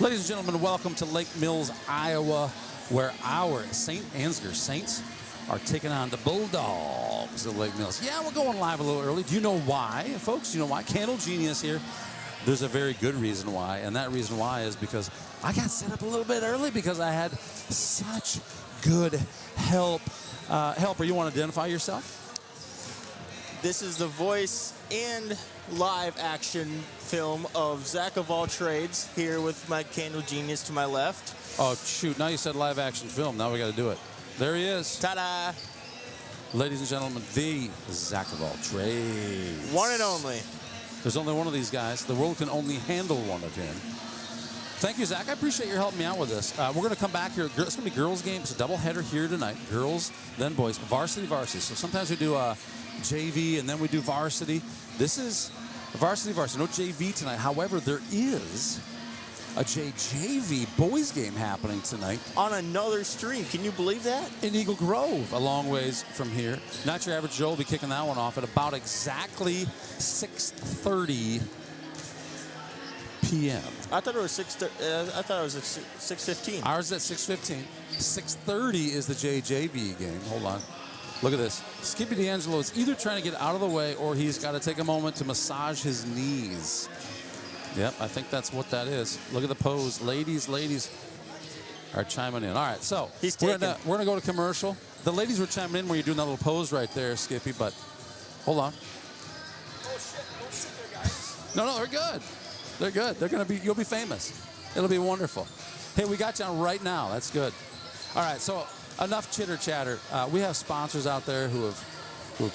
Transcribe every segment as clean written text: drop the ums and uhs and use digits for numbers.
Ladies and gentlemen, welcome to Lake Mills, Iowa, where our St. Ansgar Saints are taking on the Bulldogs of Lake Mills. Yeah, we're going live a little early. Do you know why, folks? Do you know why? Candle Genius here. There's a very good reason why, and that reason why is because I got set up a little bit early because I had such good help. Helper, you want to identify yourself? This is the voice and live action film of Zach of all trades, here with my Candle Genius to my left. Oh, shoot. Now you said live action film. Now we got to do it. There he is. Ta-da! Ladies and gentlemen, the Zach of all trades. One and only. There's only one of these guys. The world can only handle one of him. Thank you, Zach. I appreciate your helping me out with this. We're going to come back here. It's going to be girls' game. It's a doubleheader here tonight. Girls, then boys. Varsity. So sometimes we do JV, and then we do varsity. This is varsity. No JV tonight. However, there is a JJV boys game happening tonight. On another stream. Can you believe that? In Eagle Grove, a long ways from here. Not Your Average Joe will be kicking that one off at about exactly 6:30 p.m. I thought it was 6:15. Ours is at 6:15. 6:30 is the JJV game. Hold on. Look at this. Skippy D'Angelo is either trying to get out of the way or he's got to take a moment to massage his knees. Yep, I think that's what that is. Look at the pose. Ladies are chiming in. All right, so we're gonna go to commercial. The ladies were chiming in when you're doing that little pose right there, Skippy, but hold on. Oh, shit there, guys. No, they're good. They're good. You'll be famous. It'll be wonderful. Hey, we got you on right now. That's good. All right, so enough chitter chatter. We have sponsors out there who have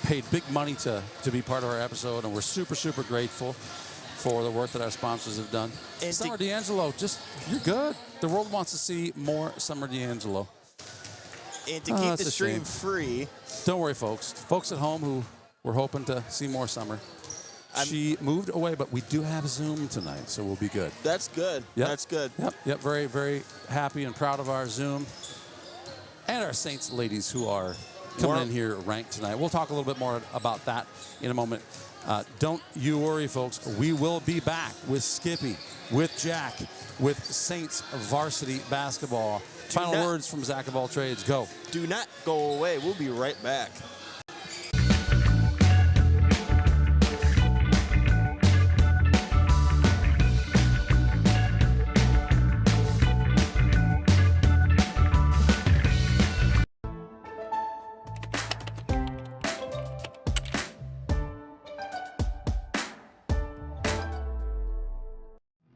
paid big money to be part of our episode, and we're super, super grateful for the work that our sponsors have done. And Summer D'Angelo, you're good. The world wants to see more Summer D'Angelo. And to keep the stream free. Don't worry, folks. Folks at home who were hoping to see more Summer. She moved away, but we do have Zoom tonight, so we'll be good. That's good. Yep. That's good. Yep. Very, very happy and proud of our Zoom. And our Saints ladies who are coming in here ranked tonight. We'll talk a little bit more about that in a moment. Don't you worry, folks. We will be back with Skippy, with Jack, with Saints varsity basketball. Final words from Zach of all trades. Go. Do not go away. We'll be right back.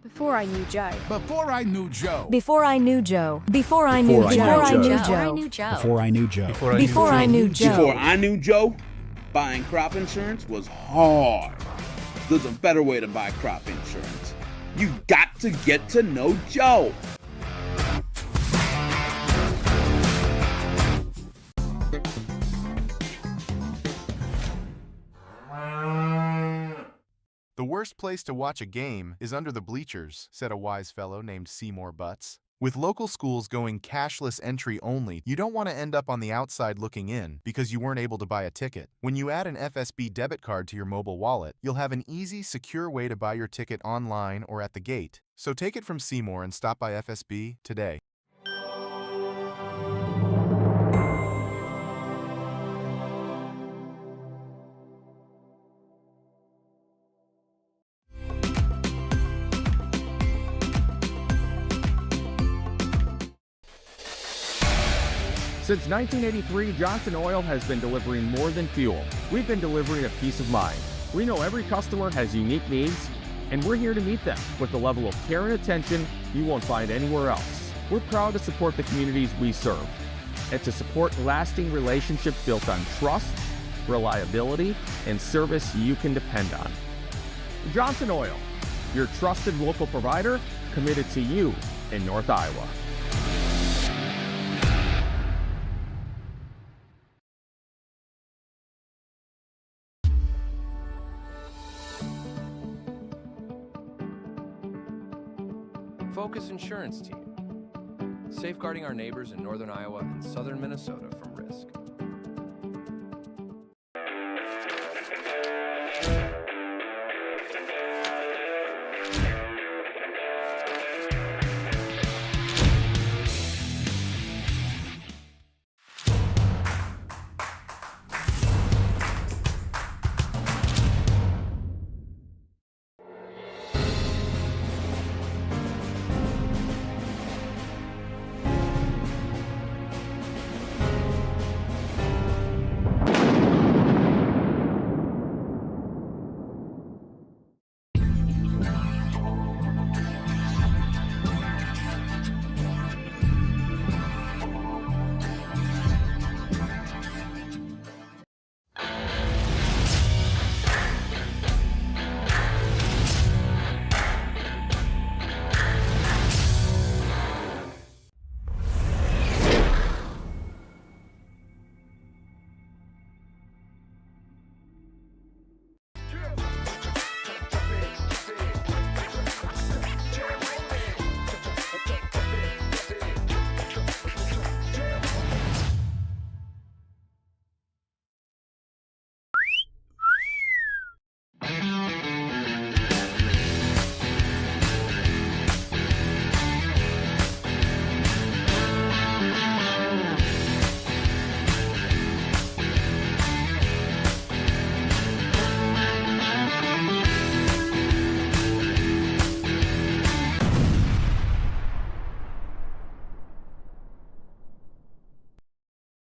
Before I knew Joe. Before I knew Joe. Before I knew Joe. Before I knew Joe. Before I knew Joe. Before I knew Joe. Before I knew Joe. Before I knew Joe, buying crop insurance was hard. There's a better way to buy crop insurance. You got to get to know Joe. The worst place to watch a game is under the bleachers, said a wise fellow named Seymour Butts. With local schools going cashless entry only, you don't want to end up on the outside looking in because you weren't able to buy a ticket. When you add an FSB debit card to your mobile wallet, you'll have an easy, secure way to buy your ticket online or at the gate. So take it from Seymour and stop by FSB today. Since 1983, Johnson Oil has been delivering more than fuel. We've been delivering a peace of mind. We know every customer has unique needs, and we're here to meet them with the level of care and attention you won't find anywhere else. We're proud to support the communities we serve and to support lasting relationships built on trust, reliability, and service you can depend on. Johnson Oil, your trusted local provider committed to you in North Iowa. Focus Insurance Team, safeguarding our neighbors in northern Iowa and southern Minnesota from risk.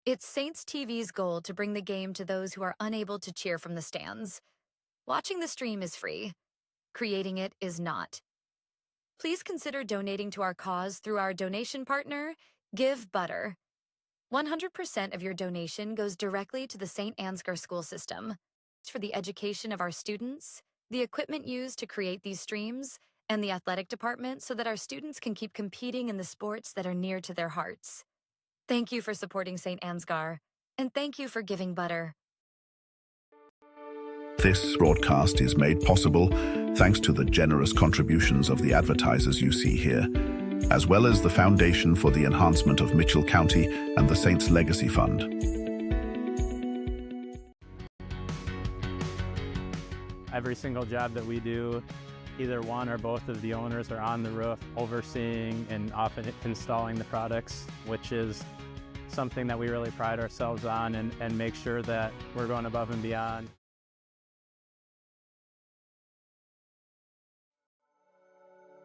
It's Saints TV's goal to bring the game to those who are unable to cheer from the stands. Watching the stream is free. Creating it is not. Please consider donating to our cause through our donation partner, Give Butter. 100% of your donation goes directly to the St. Ansgar school system. It's for the education of our students, the equipment used to create these streams, and the athletic department so that our students can keep competing in the sports that are near to their hearts. Thank you for supporting St. Ansgar, and thank you for giving Butter. This broadcast is made possible thanks to the generous contributions of the advertisers you see here, as well as the Foundation for the Enhancement of Mitchell County and the Saints Legacy Fund. Every single job that we do, either one or both of the owners are on the roof overseeing and often installing the products, which is something that we really pride ourselves on and make sure that we're going above and beyond.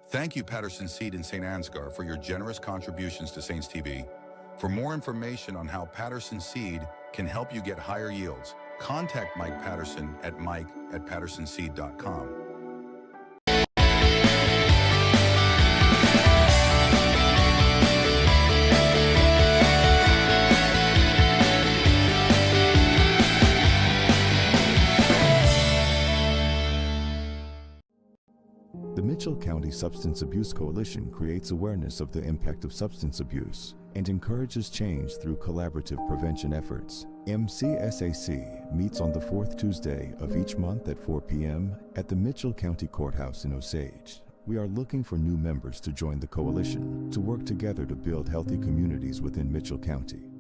Thank you, Patterson Seed and St. Ansgar, for your generous contributions to Saints TV. For more information on how Patterson Seed can help you get higher yields, contact Mike Patterson at mike@pattersonseed.com. The Mitchell County Substance Abuse Coalition creates awareness of the impact of substance abuse and encourages change through collaborative prevention efforts. MCSAC meets on the fourth Tuesday of each month at 4 p.m. at the Mitchell County Courthouse in Osage. We are looking for new members to join the coalition to work together to build healthy communities within Mitchell County.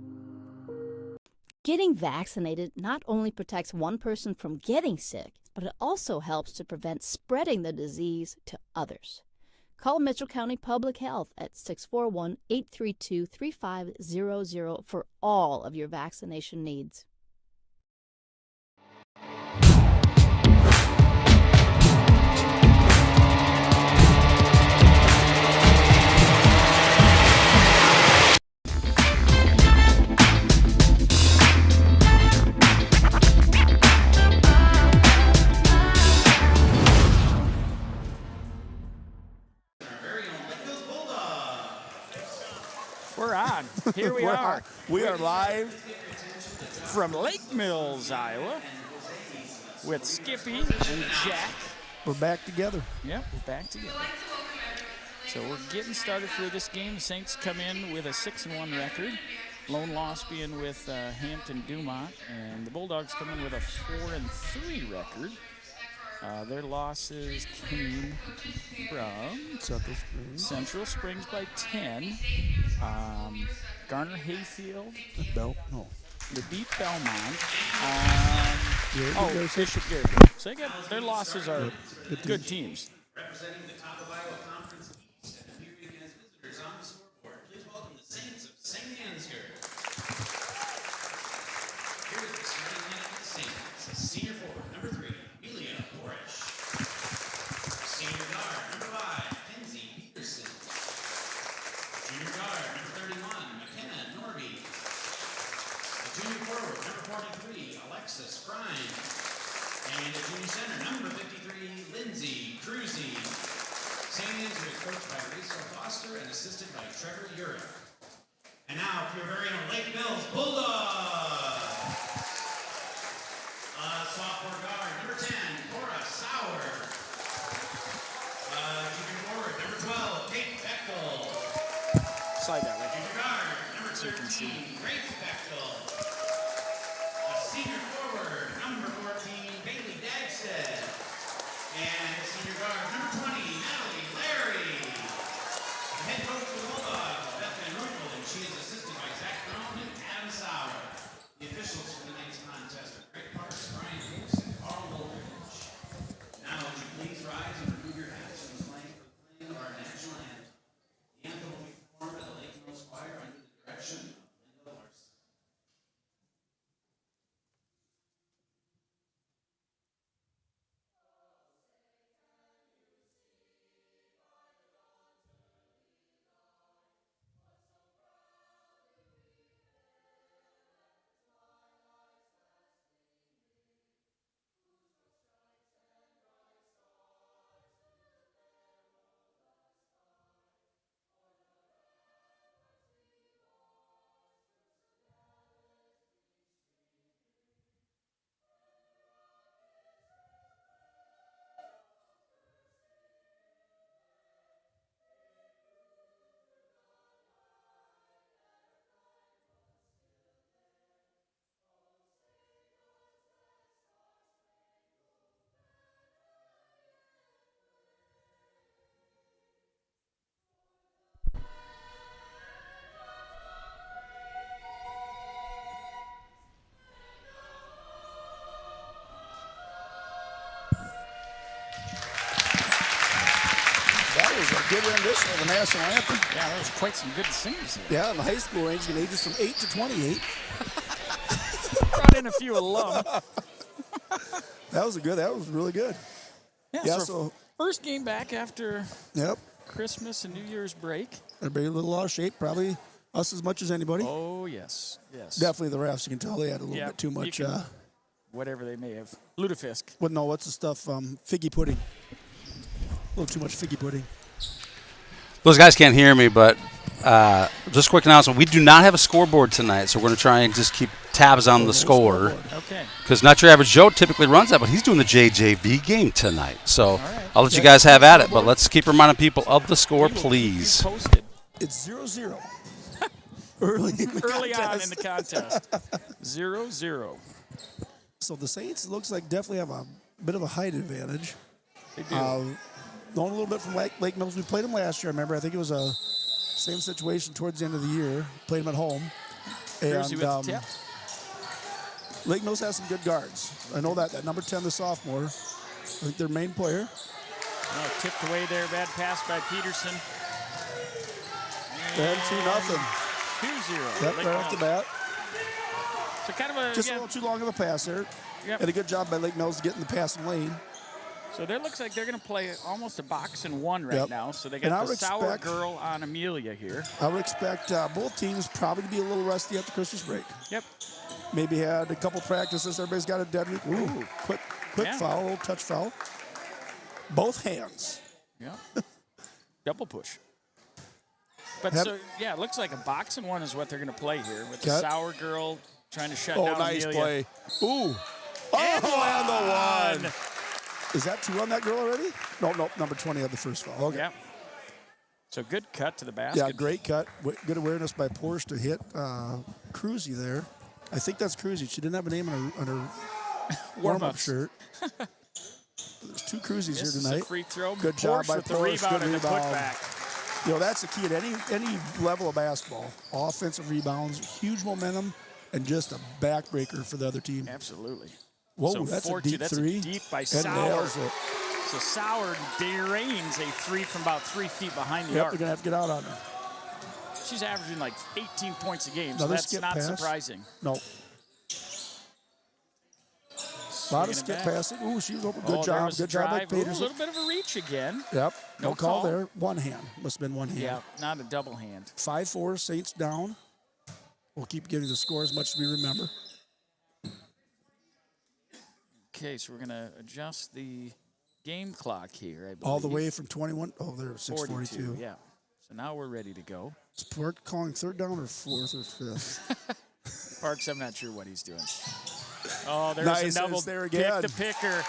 Getting vaccinated not only protects one person from getting sick, but it also helps to prevent spreading the disease to others. Call Mitchell County Public Health at 641-832-3500 for all of your vaccination needs. We're on. Here we are. We are live from Lake Mills, Iowa, with Skippy and Jack. We're back together. Yep, we're back together. So we're getting started for this game. The Saints come in with a 6-1 record. Lone loss being with Hampton Dumont, and the Bulldogs come in with a 4-3 record. Their losses came from Central Springs by 10, Garner Hayfield, No. they beat Belmont, Yeah, Bishop Garrett. So their losses are good teams. Representing the top of Iowa Conference East and appearing as visitors on the scoreboard, please welcome the Saints of St. Ansgar. Here is the starting lineup of the Saints. Senior forward, number 3, Amelia Borish. Senior guard, number 5, Kenzie Peterson. Junior guard, number 31, McKenna Norby. The junior forward, number 43, Alexis Brine. And the junior center, number 53, Lindsay Cruzy. St. Ansgar is coached by Rachel Foster and assisted by Trevor Urick. And now, for your very own Lake Mills Bulldogs. Sophomore guard, number 10, Cora Sauer. Junior forward, number 12, Kate Bechtel. Slide that way. Junior guard, number So you can 13, see. Grace Bechtel. A senior forward, number 14, Bailey Dagstead. And the senior guard, number 20, Natalie Larry. The head coach for the Bulldogs, Beth Van Roekel, and she is assisted by Zach Brown and Adam Sauer. The officials for tonight's contest are Greg Parks, Brian Hicks, and Carl Woolridge. Now, would you please rise and remove your hats from the playing of our national anthem. The anthem will be performed by the Lake Mills Choir under the direction of Linda Larson. good rendition of the national anthem. Yeah, there was quite some good singers there. Yeah, in the high school range, in ages from 8 to 28. Brought in a few alum. That was really good. Yeah, so first game back after Christmas and New Year's break. Everybody a little out of shape, probably us as much as anybody. Oh, yes, yes. Definitely the refs. You can tell they had a little bit too much. Whatever they may have. Lutefisk. Well, no, what's the stuff? Figgy pudding. A little too much figgy pudding. Those guys can't hear me, but just a quick announcement. We do not have a scoreboard tonight, so we're going to try and just keep tabs on the score. Okay. Because Not Your Average Joe typically runs that, but he's doing the JJV game tonight. So I'll let you guys have at it, but let's keep reminding people of the score, please. It's 0-0. Early on in the contest. 0-0. So the Saints, it looks like, definitely have a bit of a height advantage. They do. Known a little bit from Lake Mills. We played them last year, I remember. I think it was a same situation towards the end of the year. Played them at home. And Lake Mills has some good guards. I know that number 10, the sophomore, I think their main player. Oh, tipped away there. Bad pass by Peterson. And 2-0. 2-0. Yep, right off the bat. So kind of a just a little too long of a pass there. Yep. And a good job by Lake Mills getting the passing lane. So there looks like they're going to play almost a box and one right now. So they got the Sour Girl on Amelia here. I would expect both teams probably to be a little rusty after Christmas break. Yep. Maybe had a couple practices. Everybody's got a dead week. Ooh, quick foul, little touch foul. Both hands. Yeah. Double push. But so, yeah, it looks like a box and one is what they're going to play here with the Sour Girl trying to shut down nice Amelia. play. Ooh. And the one. Is that 2 on that girl already? No, number 20 had the first foul. Okay. Yeah. So good cut to the basket. Yeah, great cut. Good awareness by Porsche to hit Cruzy there. I think that's Cruzy. She didn't have a name on her warm-up shirt. There's 2 Cruzys here tonight. Is a free throw. Good job by with the Porsche. rebound Good and the rebound. putback. You know, that's the key at any level of basketball. Offensive rebounds, huge momentum, and just a backbreaker for the other team. Absolutely. Whoa, so that's a 4-2. deep That's three. A deep by and Sour. Nails it. So Sour derains a three from about 3 feet behind the Yep, arc. they're going to have to get out on her. She's averaging like 18 points a game, so Another that's skip not pass. surprising. No. A lot of skip passing. Ooh, she was open. Good job. There was Good job by drive. Ooh, Peterson. a little bit of a reach again. Yep. No No call call there. One hand. Must have been one hand. Yeah, not a double hand. 5-4, Saints down. We'll keep getting the score as much as we remember. Okay, so we're going to adjust the game clock here, I believe. All the way from 21. Oh, there's 6:42. Yeah. So now we're ready to go. Is Park calling third down or fourth or fifth? Parks, I'm not sure what he's doing. Oh, there's Nice, a double it's there again. pick the picker.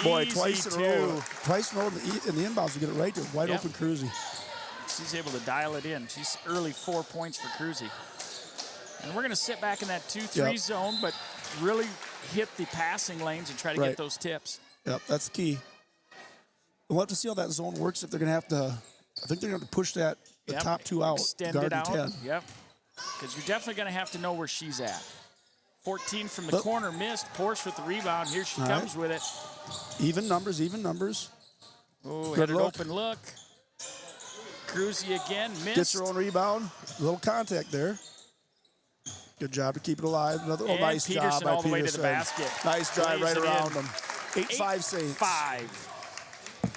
Boy, Easy twice in a row. Twice in a row in the inbounds. We get it right to wide open Cruzy. She's able to dial it in. She's early 4 points for Cruzy. And we're going to sit back in that 2-3 zone, but really hit the passing lanes and try to get those tips. Yep, that's the key. We'll have to see how that zone works. If they're going to have to, I think they're going to push the top 2 out. Extend it out. 10. Yep. Because you're definitely going to have to know where she's at. 14 from the corner, missed. Porsche with the rebound. Here she comes with it. Even numbers, even numbers. Oh, had an open look. Cruzy again, missed. Gets her own rebound. A little contact there. Good job to keep it alive. Another nice Peterson job by all the way to Peterson. the basket. Nice drive Lays right it around in. them. 8-5 Saints. 5.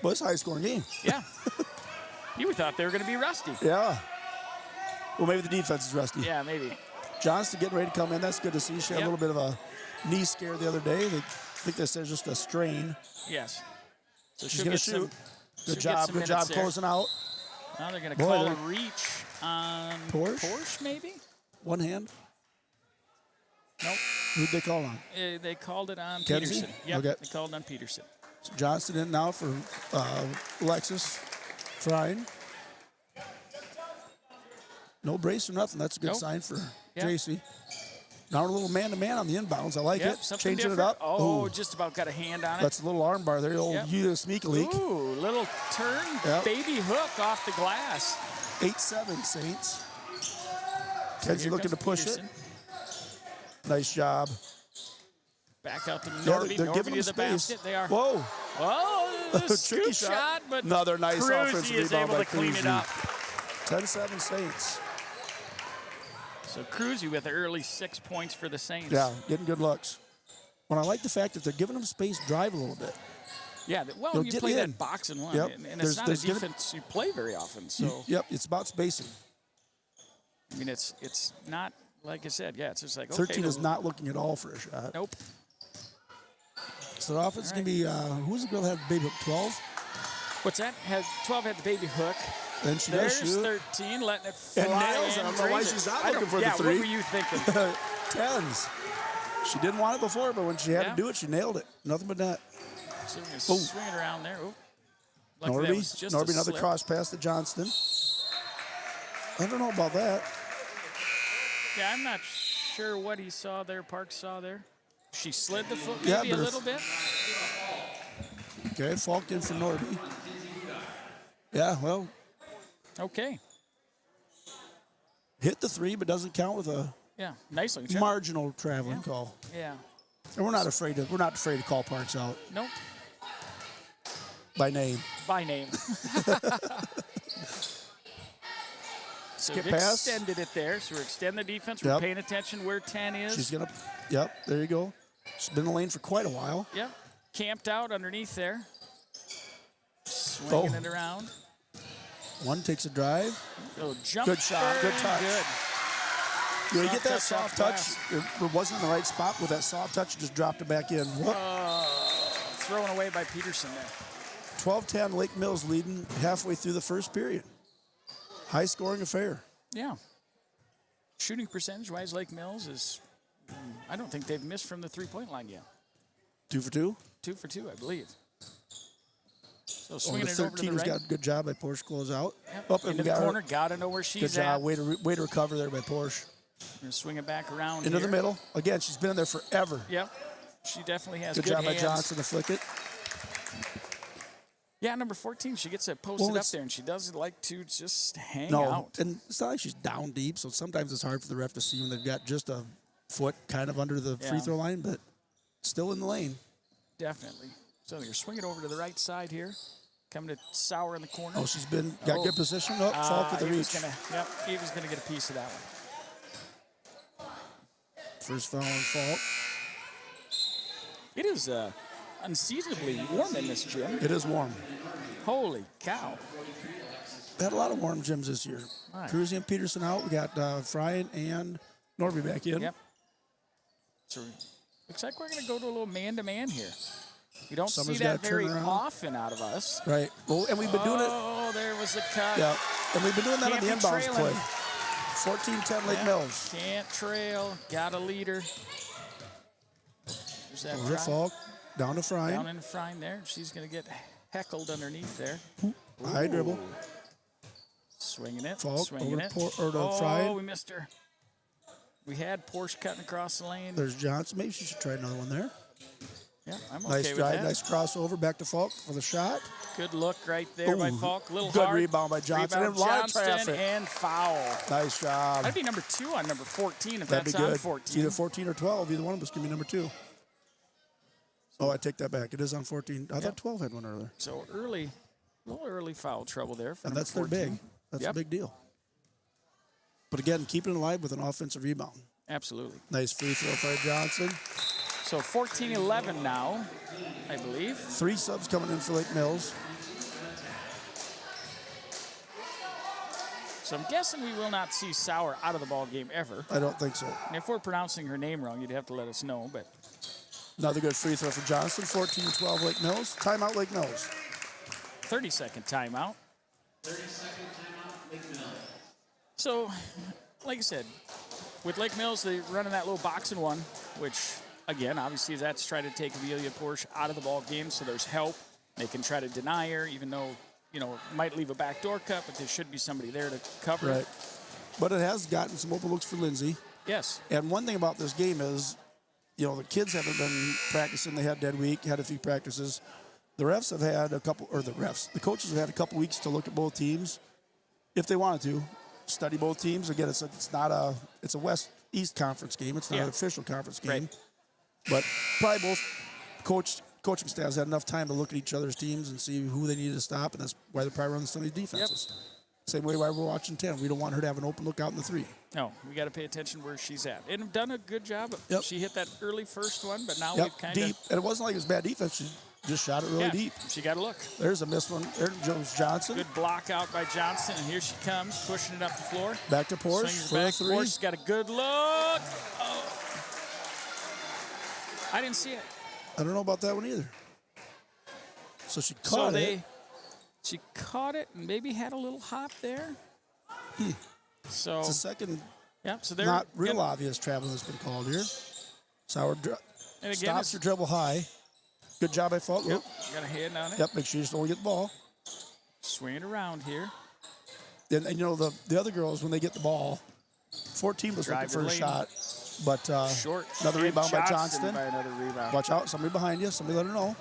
Well, it's a high-scoring game. Yeah. You thought they were going to be rusty. Yeah. Well, maybe the defense is rusty. Yeah, maybe. Johnston getting ready to come in. That's good to see. She had a little bit of a knee scare the other day. They think this is just a strain. Yes. So she's going to shoot. Good job. Good job closing out. Now they're going to call a reach on Porsche, maybe? One hand. Nope. Who'd they call on? They called it on Kenzie? Peterson. Yep, Okay. they called on Peterson. So Johnston in now for Alexis Frine. No brace or nothing. That's a good sign for JC. Now we're a little man-to-man on the inbounds. I like it. Changing different. it up. Oh, just about got a hand on it. That's a little arm bar there. Old Yuta sneak leak. Ooh, little turn, baby hook off the glass. 8-7 Saints. Kenzie looking to push it. Nice job. Back out to Yeah, Norby. they're Norby giving to them the space. basket. They are. Whoa. Oh, this Tricky scoop shot, but another nice offensive Cruzy is rebound able by to clean it Cruzy. up. 10-7 Saints. So Cruzy with the early 6 points for the Saints. Yeah, getting good looks. Well, I like the fact that they're giving them space, drive a little bit. Yeah, well, They'll you get play in. that box and one, Yep. and it's not a defense you play very often. So Yep, it's about spacing. I mean, it's not like I said. Yeah, it's just like 13 okay, is not looking at all for a shot. Nope. So the offense is going to be, who's the girl that had the baby hook? 12? What's that? 12 had the baby hook. Then she There's does shoot. 13, letting it fly. And nails it. I don't know why drains she's it. not I looking don't- for the yeah, three. what were you thinking? 10s. She didn't want it before, but when she had to do it, she nailed it. Nothing but net. So we're going to swing it around there. Ooh. Luckily, that was just Norby, a another slip. cross pass to Johnston. I don't know about that. Yeah, I'm not sure what he saw there, Parks saw there. She slid the foot Yeah, maybe a but little bit. Okay, Falk in for Norby. Yeah, well. Okay. Hit the three, but doesn't count with a Yeah, nice looking shot. marginal traveling call. Yeah. And we're not afraid to call Parks out Nope. by name. By name. So Skip we pass. extended it there. So we're extending the defense. We're Yep. paying attention where 10 is. She's gonna. Yep, there you go. She's been in the lane for quite a while. Yep. Camped out underneath there. Swinging it around. One takes a drive. Little jump. Good shot. Good touch. Good. You get that Soft soft touch touch. It wasn't in the right spot with that soft touch. Just dropped it back in. Whoop. Thrown away by Peterson there. 12-10, Lake Mills leading halfway through the first period. High-scoring affair. Yeah. Shooting percentage-wise, Lake Mills is, I don't think they've missed from the three-point line yet. 2 for 2. 2 for 2, I believe. So Over swinging the it over to 13 the has right. got a good job by Porsche close out. Yep. Up and Into we the got corner, got to know where she's good job. at. Way to recover there by Porsche. Gonna swing it back around Into here. the middle. Again, she's been in there forever. Yep. She definitely has Good good job by hands. Johnson to flick it. Yeah, number 14, she gets it posted Well, up there, and she doesn't like to just hang No, out. and it's not like she's down deep, so sometimes it's hard for the ref to see when they've got just a foot kind of under the free Yeah. throw line, but still in the lane. Definitely. So you're swinging over to the right side here. Coming to Sauer in the corner. Oh, she's got good position. Oh, Falk with the he was reach. he was gonna get a piece of that one. First foul on Falk. It is unseasonably warm in this gym. It is warm. Holy cow. We had a lot of warm gyms this year. Right. Cruzy and Peterson out. We got Fryan and Norby back in. Yep. So looks like we're gonna go to a little man-to-man here. We don't Someone's see that gotta turn very around. often out of us. Right. Well, and we've been doing it. Oh, there was the cut. Yeah. And we've been doing that Can't on the be inbounds trailing. play. 14-10 Lake Mills. Can't trail. Got a leader. There's that Over to drive. Falk. Down to Fryan. Down in Fryan there. She's going to get heckled underneath there. High dribble. Swinging it. Falk swinging over it. to Oh, Fryan. we missed her. We had Porsche cutting across the lane. There's Johnson. Maybe she should try another one there. Yeah, I'm okay Nice with drive, that. nice crossover. Back to Falk for the shot. Good look right there by Ooh, Falk. Little good hard. rebound by Johnson. Rebound And a lot of Johnston traffic. and foul. Nice job. That'd be number 2 on number 14 if That'd be that's on good. 14. It's either 14 or 12. Either one of us can be number 2. Oh, I take that back. It is on 14. I thought 12 had one earlier. So a little early foul trouble there for And number that's their 14. big. That's Yep. a big deal. But again, keeping it alive with an offensive rebound. Absolutely. Nice free throw by Johnson. So 14-11 now, I believe. 3 subs coming in for Lake Mills. So I'm guessing we will not see Sauer out of the ball game ever. I don't think so. And if we're pronouncing her name wrong, you'd have to let us know. But Another good free throw for Johnson. 14-12 Lake Mills. Timeout Lake Mills. 30-second timeout. 30-second timeout, Lake Mills. So, like I said, with Lake Mills, they're running that little box and one, which, again, obviously that's trying to take Amelia Porsche out of the ball game, so there's help. They can try to deny her, even though, it might leave a backdoor cut, but there should be somebody there to cover Right. it. But it has gotten some open looks for Lindsay. Yes. And one thing about this game is, the kids haven't been practicing. They had dead week, had a few practices. The refs have had the coaches have had a couple weeks to look at both teams if they wanted to, study both teams. Again, it's a West-East conference game. It's not an official conference game. Right. But probably both coaching staffs had enough time to look at each other's teams and see who they needed to stop, and that's why they're probably running some of these defenses. Yep. Same way why we're watching 10. We don't want her to have an open look out in the 3. No, we got to pay attention where she's at. And done a good job. Yep. She hit that early first one, but now Yep. we've kind deep. of... And it wasn't like it was bad defense. She just shot it really deep. She got a look. There's a missed one. There's Jones Johnson. Good block out by Johnson, and here she comes, pushing it up the floor. Back to Porsche Swings for back. a 3. Porsche's got a good look. Oh. I didn't see it. I don't know about that one either. So she caught it. She caught it and maybe had a little hop there. So it's a second. Yeah. So they're not real obvious travel that's been called here. Sauer stops her dribble high. Good job by Fault. Yep. Got a hand on it. Yep. Make sure you just don't get the ball. Swing it around here. And you know the other girls when they get the ball, 14 was looking for a shot, but short. Another rebound by Johnston. By another rebound. Watch out! Somebody behind you. Somebody let her know.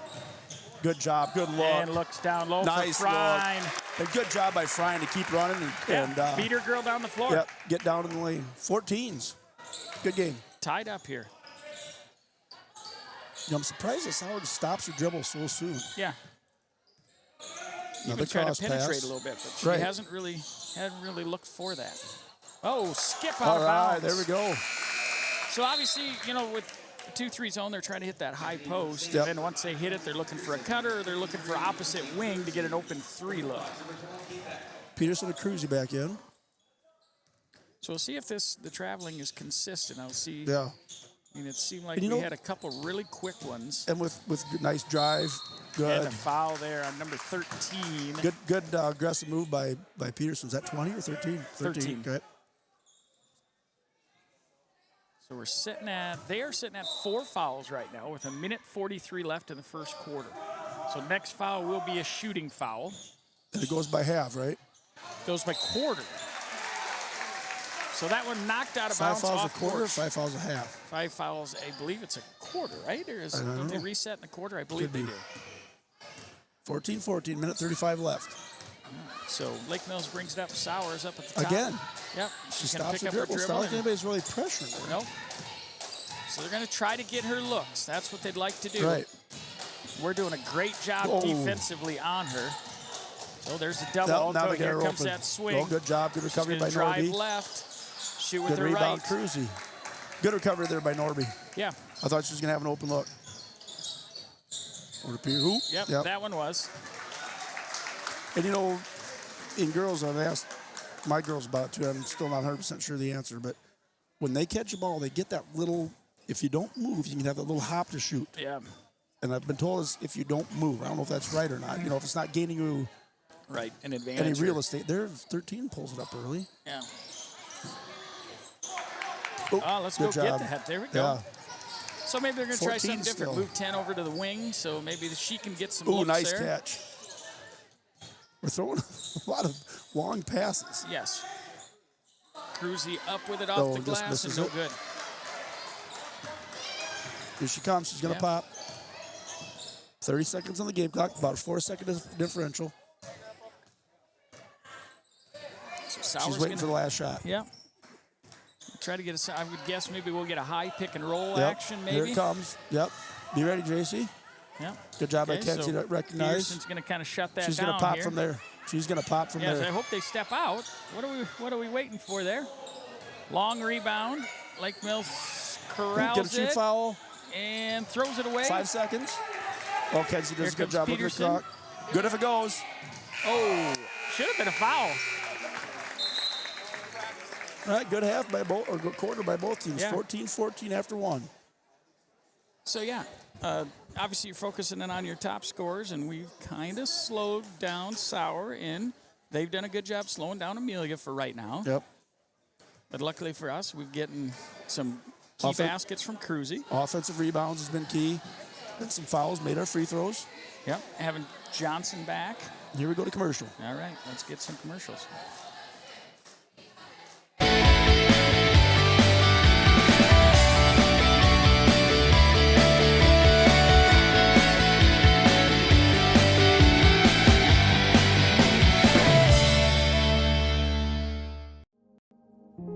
Good job. Good look. And looks down low nice for Frine. And good job by Frine to keep running and beat her girl down the floor. Yep. Get down in the lane. 14s. Good game. Tied up here. You know, I'm surprised that Sauer stops her dribble so soon. Yeah. Another trying cross to penetrate pass. a little bit, but she hadn't really looked for that. Oh, skip out All of right, bounds. there we go. So obviously, you know, with the 2-3 zone, they're trying to hit that high post. Yep. And then once they hit it, they're looking for a cutter, or they're looking for opposite wing to get an open 3 look. Peterson and Cruzy back in. So we'll see if the traveling is consistent. I'll see. Yeah. I mean, it seemed like we had a couple really quick ones. And with good, nice drive. Good. And a foul there on number 13. Good aggressive move by Peterson. Is that 20 or 13? 13. Okay. So they are sitting at 4 fouls right now with 1:43 left in the first quarter. So next foul will be a shooting foul. And it goes by half, right? Goes by quarter. So that one knocked out of 5 bounds fouls off a quarter, court. 5 fouls a half. 5 fouls, I believe it's a quarter, right? Or don't they reset in the quarter? I believe they do. 14-14, minute 35 left. So Lake Mills brings it up. Sauer's up at the top. Again. Yep. She gonna stops pick her up dribble. It's not like anybody's really pressuring her. Nope. So they're going to try to get her looks. That's what they'd like to do. Right. We're doing a great job defensively on her. So there's a double. Now they get Here her comes open. that swing. Oh, good job. Good recovery by drive Norby. left. Shoot with Good her rebound, right. Cruzy. Good recovery there by Norby. Yeah. I thought she was going to have an open look. Over to Peter. Yep, that one was. And, you know, in girls, I've asked my girls about it, too. I'm still not 100% sure the answer. But when they catch a ball, they get that little, if you don't move, you can have that little hop to shoot. Yeah. And I've been told is if you don't move. I don't know if that's right or not. You know, if it's not gaining you an advantage. any real estate. There, 13 pulls it up early. Yeah. Oh, let's go job. get that. There we go. Yeah. So maybe they're going to try something 14 different. still. Move 10 over to the wing, so maybe she can get some Ooh, looks nice there. catch. We're throwing a lot of long passes. Yes. Cruzy up with it off the just glass misses and no it. good. Here she comes. She's going to pop. 30 seconds on the game clock. About a 4-second differential. So She's waiting for the last shot. Yeah. Try to get I would guess maybe we'll get a high pick and roll Yep. action maybe. Here it comes. Yep. Be ready, JC. Yep. Good job by Okay, Kenzie so to recognize. Peterson's going to kind of shut that She's down going to pop here. from there. She's going to pop from Yes, there. I hope they step out. What are we waiting for there? Long rebound. Lake Mills corrals Get a shoot it foul. and throws it away. 5 seconds. Oh, Kenzie does a good comes job with the Peterson. clock. Good if it goes. Oh, should have been a foul. All right, good half by both, or good quarter by both teams. Yeah. 14-14 after one. So, yeah, obviously you're focusing in on your top scorers, and we've kind of slowed down Sauer, and they've done a good job slowing down Amelia for right now. Yep. But luckily for us, we've getting some key baskets from Cruzy. Offensive rebounds has been key. And some fouls, made our free throws. Yep, having Johnson back. Here we go to commercial. All right, let's get some commercials.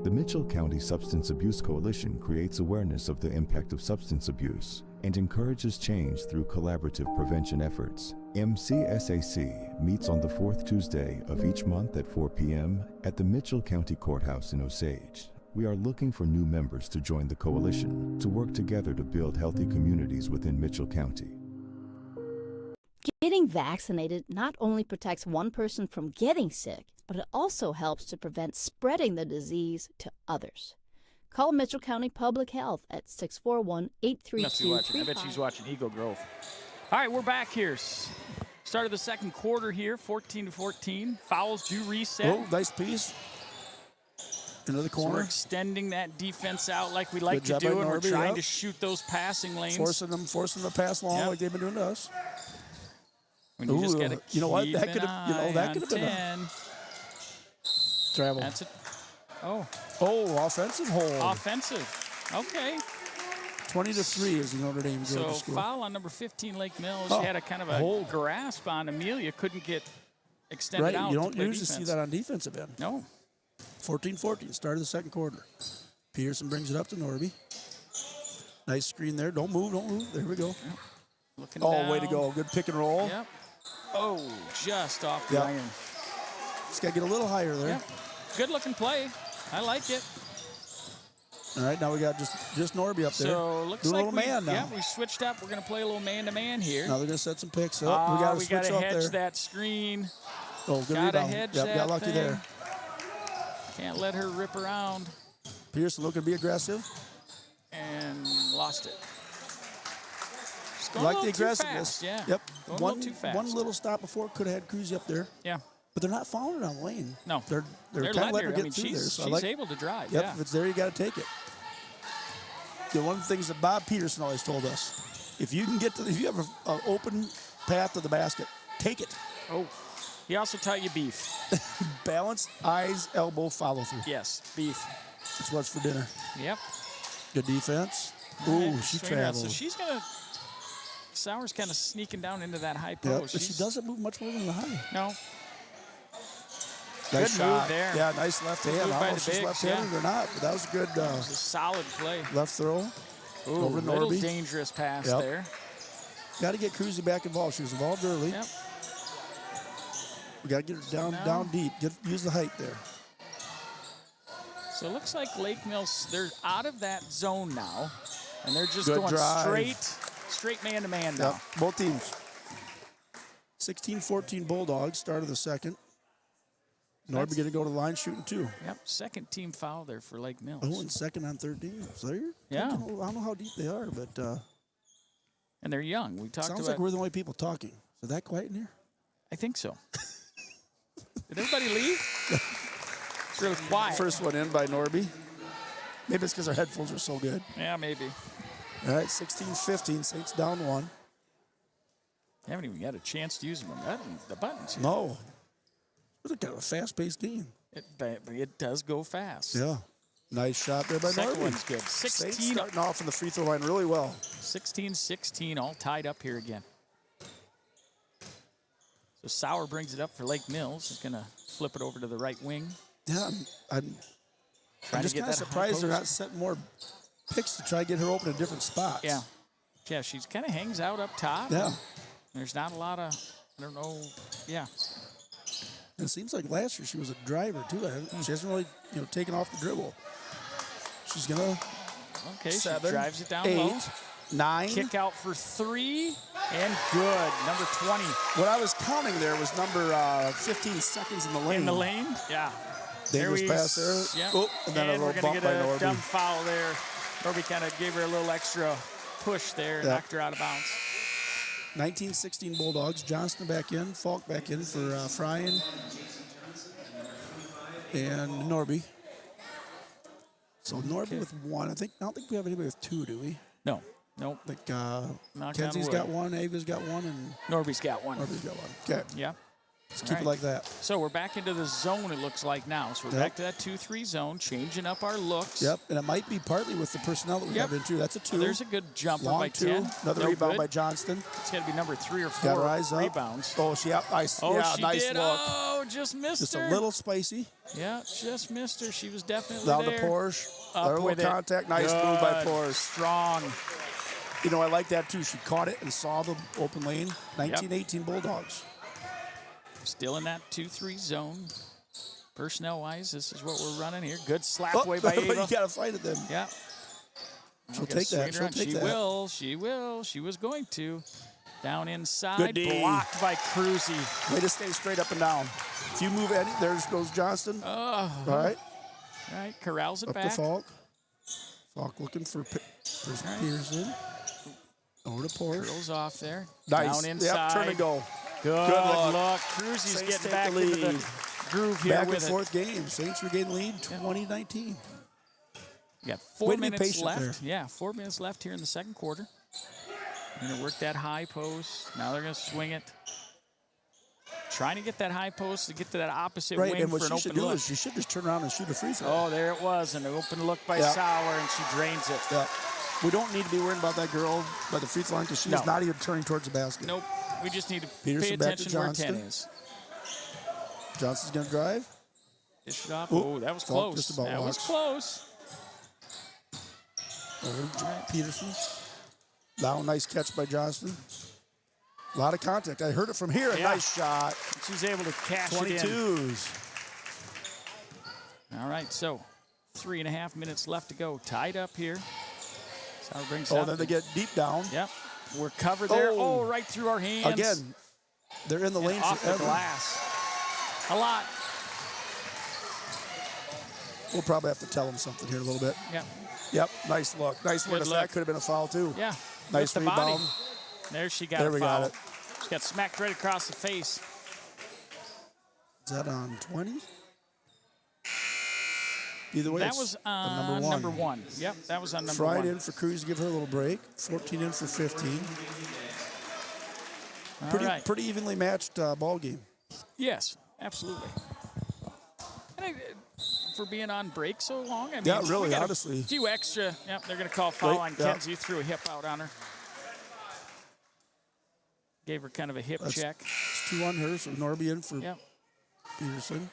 The Mitchell Mitchell County Substance Abuse Coalition creates awareness of the impact of substance abuse and encourages change through collaborative prevention efforts. MCSAC meets on the fourth Tuesday of each month at 4 p.m. at the Mitchell County Courthouse in Osage. We are looking for new members to join the coalition to work together to build healthy communities within Mitchell County. Getting vaccinated not only protects one person from getting sick, but it also helps to prevent spreading the disease to others. Call Mitchell County Public Health at 641-832-35. I bet she's watching Eagle Grove. All right, we're back here. Start of the second quarter here, 14-14. Fouls do reset. Oh, nice piece. Into the corner. So we're extending that defense out like we like to do, and we're trying to shoot those passing lanes. Forcing them to pass long like they've been doing to us. When you just gotta you know what? That keep could have, that could have been a travel. That's it. Oh, offensive hold. Offensive. Okay. 20-3 is the Notre Dame So Georgia school. foul on number 15, Lake Mills. She had a kind of a hold. grasp on Amelia. Couldn't get extended out. You don't to usually see that on defensive end. No. 14-14, start of the second quarter. Peterson brings it up to Norby. Nice screen there. Don't move. There we go. Yep. Looking down. Way to go. Good pick and roll. Yep. Oh, just off the iron. Just got to get a little higher there. Yep. Good looking play. I like it. All right, now we got just Norby up there. So looks doing like a little man now. Yeah, we switched up. We're going to play a little man-to-man here. Now they're going to set some picks up. We got to switch up there. hedge that screen. Oh, good Gotta rebound. hedge Yep, that got lucky thing. there. Can't let her rip around. Pearson looking to be aggressive. And lost it. Just I going like a the little too aggressiveness. fast, yeah. Yep. Going a little too fast. One little stop before could have had Cruzy up there. Yeah. But they're not fouling it on the lane. No. They're kind of letting her get through there. So she's able to drive. Yep, Yeah. if it's there, you got to take it. One of the things that Bob Peterson always told us, if you have an open path to the basket, take it. Oh, he also taught you beef. Balance, eyes, elbow, follow through. Yes, beef. That's what's for dinner. Yep. Good defense. All Ooh, right, she swing around. travels. So she's gonna. Sauer's kind of sneaking down into that high Yeah, post. but she doesn't move much more than the high. No. Nice Good shot. move there. Yeah, nice left Good hand. move I by don't know the if she's bigs, left-handed or not, but that was a good It was a solid play. left throw. Ooh, Over to little Norby. dangerous pass Yep. there. Got to get Cruzy back involved. She was involved early. Yep. We got to get her down now- deep. Use the height there. So it looks like Lake Mills, they're out of that zone now, and they're just Good going drive. straight man-to-man now. Yep, both teams. 16-14 Bulldogs, start of the second. Norby going to go to the line shooting two. Yep, second team foul there for Lake Mills. Oh, and second on 13. So you're, Yeah. I don't know how deep they are, but And they're young. We talked sounds about. like we're the only people talking. Is that quiet in here? I think so. Did everybody leave? It's really quiet. First one in by Norby. Maybe it's because our headphones are so good. Yeah, maybe. All right, 16-15, Saints down one. They haven't even got a chance to use the buttons. Here. No. It's kind of a fast-paced game. It does go fast. Yeah. Nice shot there by Second Norby. one's good. Saints 16 starting off from the free throw line really well. 16-16, all tied up here again. So Sauer brings it up for Lake Mills. He's going to flip it over to the right wing. Yeah, I'm Trying to just get kind of that high surprised they're post. not setting more picks to try to get her open in different spots. Yeah. Yeah, she kind of hangs out up top. Yeah. There's not a lot of, I don't know, yeah. And it seems like last year she was a driver, too. She hasn't really, taken off the dribble. She's going to Okay, 7, she drives it down 8, low. 9. Kick out for 3, and good. Number 20. What I was counting there was number 15 seconds in the lane. In the lane? Yeah. Dangerous pass there. Yep. Oh, and then a we're little gonna bump get by a Norby. dumb foul there. Norby kind of gave her a little extra push there, Yep. knocked her out of bounds. 19-16 Bulldogs. Johnston back in. Falk back in for Fryan and Norby. So Norby with 1. I don't think we have anybody with 2, do we? No. Nope. I think Knock Kenzie's on got wood. 1, Ava's got 1, and Norby's got 1. Norby's got 1. Okay. Yeah. Let's keep it like that. So we're back into the zone, it looks like now. So we're back to that 2-3 zone, changing up our looks. Yep, and it might be partly with the personnel that we have into. That's a 2. There's a good jumper Long by 2. 10. Another rebound by Johnston. It's got to be number 3 or 4 Got her eyes up. rebounds. Oh, nice. Oh, yeah, she nice did. look. Oh, just missed Just her. a little spicy. Yeah, just missed her. She was definitely Down there. to Porsche. Up There, with little it. contact. Nice Good. move by Porsche. Strong. You know, I like that too. She caught it and saw the open lane. 1918 Bulldogs. Still in that 2-3 zone. Personnel-wise, this is what we're running here. Good slap away by Ava. You got to fight it then. Yeah. She'll take that. She'll take that. Will. She will. She was going to. Down inside. Good D. Blocked by Cruzy. Way to stay straight up and down. If you move any, there goes Johnston. Oh. All right. All right. Corrals it up back. to Falk. Falk looking for Pearson. Over to Porsche. Curls off there. Nice. Down inside. Yep, turn and go. Good look. Cruzy's Saints getting take back the into lead. the groove here Back with in fourth game. Saints regain lead 2019. We got 4 minutes patient left. there. Yeah, 4 minutes left here in the second quarter. They're going to work that high post. Now they're going to swing it. Trying to get that high post to get to that opposite Right, wing and what for an she should open do look. is she should just turn around and shoot a free throw. Oh, there it was, an open look by Yeah. Sauer, and she drains it. Yeah. We don't need to be worried about that girl by the free throw line because she's not even turning towards the basket. Nope. We just need to Peterson pay back to attention where 10 Johnston. is. Johnston's going to drive. Dish it off. Ooh, Oh, that was Falk close. just about That was walks. close. Over to Peterson. Now, nice catch by Johnston. A lot of contact. I heard it from here. A Yeah. nice shot. She's able to cash it 22s. in. All right, so 3.5 minutes left to go. Tied up here. Sauer brings Oh, up. then they get deep down. Yep. We're covered there. Oh, right through our hands. Again, they're in the lane off forever. the glass. A lot. We'll probably have to tell them something here a little bit. Yep. Yep, nice look. Nice Good one. look. That could have been a foul, too. Yeah. Nice with the body. rebound. There she got There a we foul. got it. She got smacked right across the face. Is that on 20? Either way, That it's was on on number one. Yep, that was on number Fried one. in for Cruz to give her a little break. 14 in for 15. All Pretty, right. pretty evenly matched ball game. Yes, absolutely. And for being on break so long, I mean, Yeah, really, we got honestly. a few extra. Yep, they're going to call foul Right, on yeah. Kenzie. Threw a hip out on her. Gave her kind of a hip That's check. It's 2 on her, so Norby in for Yep. Peterson.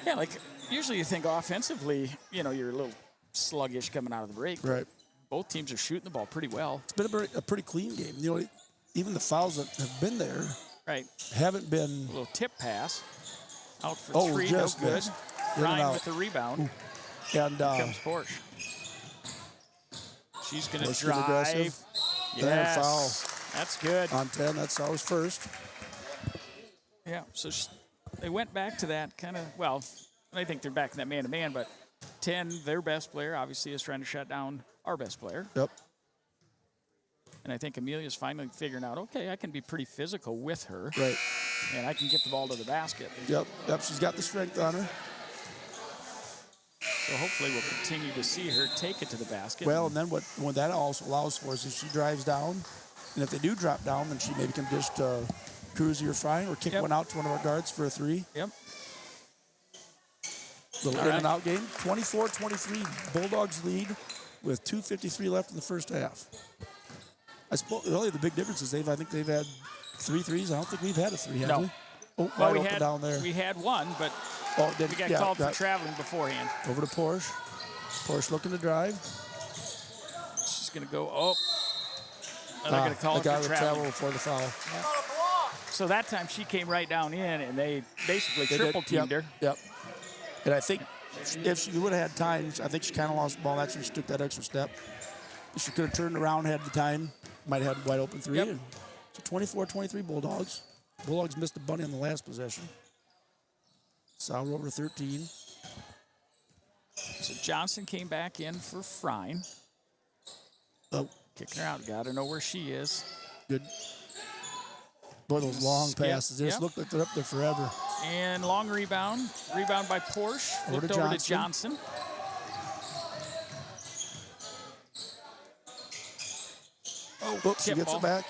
Yeah, like usually you think offensively, you know, you're a little sluggish coming out of the break. Right. Both teams are shooting the ball pretty well. It's been a pretty clean game. You know, even the fouls that have been there Right. haven't been. A little tip pass. Out for Oh, three, no just good. missed. In and Ryan out. with the rebound. And Here comes Porsche. She's going to Porsche get drive. aggressive. Yes. Foul. That's good. On 10, that's ours first. Yeah, so they went back to that kind of, well, I think they're back in that man-to-man, but 10, their best player, obviously, is trying to shut down our best player. Yep. And I think Amelia's finally figuring out, okay, I can be pretty physical with her. Right. And I can get the ball to the basket. Yep. She's got the strength on her. So hopefully we'll continue to see her take it to the basket. Well, and then what that also allows for is if she drives down, and if they do drop down, then she maybe can just Cruzy or Frying or kick one out to one of our guards for a 3. Yep. Little All in right. and out game. 24-23, Bulldogs lead with 2:53 left in the first half. I suppose really the big difference is I think they've had 3 threes. I don't think we've had a 3, have No. we? Oh, Well, wide open down there. we had one, but Then, we got yeah, called for traveling beforehand. Over to Porsche. Porsche looking to drive. She's going to go, and they're going to call they her got for her traveling. before the foul. So that time she came right down in, and they basically They did, triple teamed her. Yep. And I think if she would have had time, I think she kind of lost the ball. That's when she took that extra step. If she could have turned around, had the time, might have had a wide open 3. Yep. So 24-23 Bulldogs. Bulldogs missed the bunny on the last possession. Sauer over 13. So Johnson came back in for Frine. Oh. Kicking her out. Got to know where she is. Good. Boy, those long Yep, passes. They just yep. look like they're up there forever. And long rebound. Rebound by Porsche. Over Flipped to over to Johnson. Oops, she tip gets ball. it back.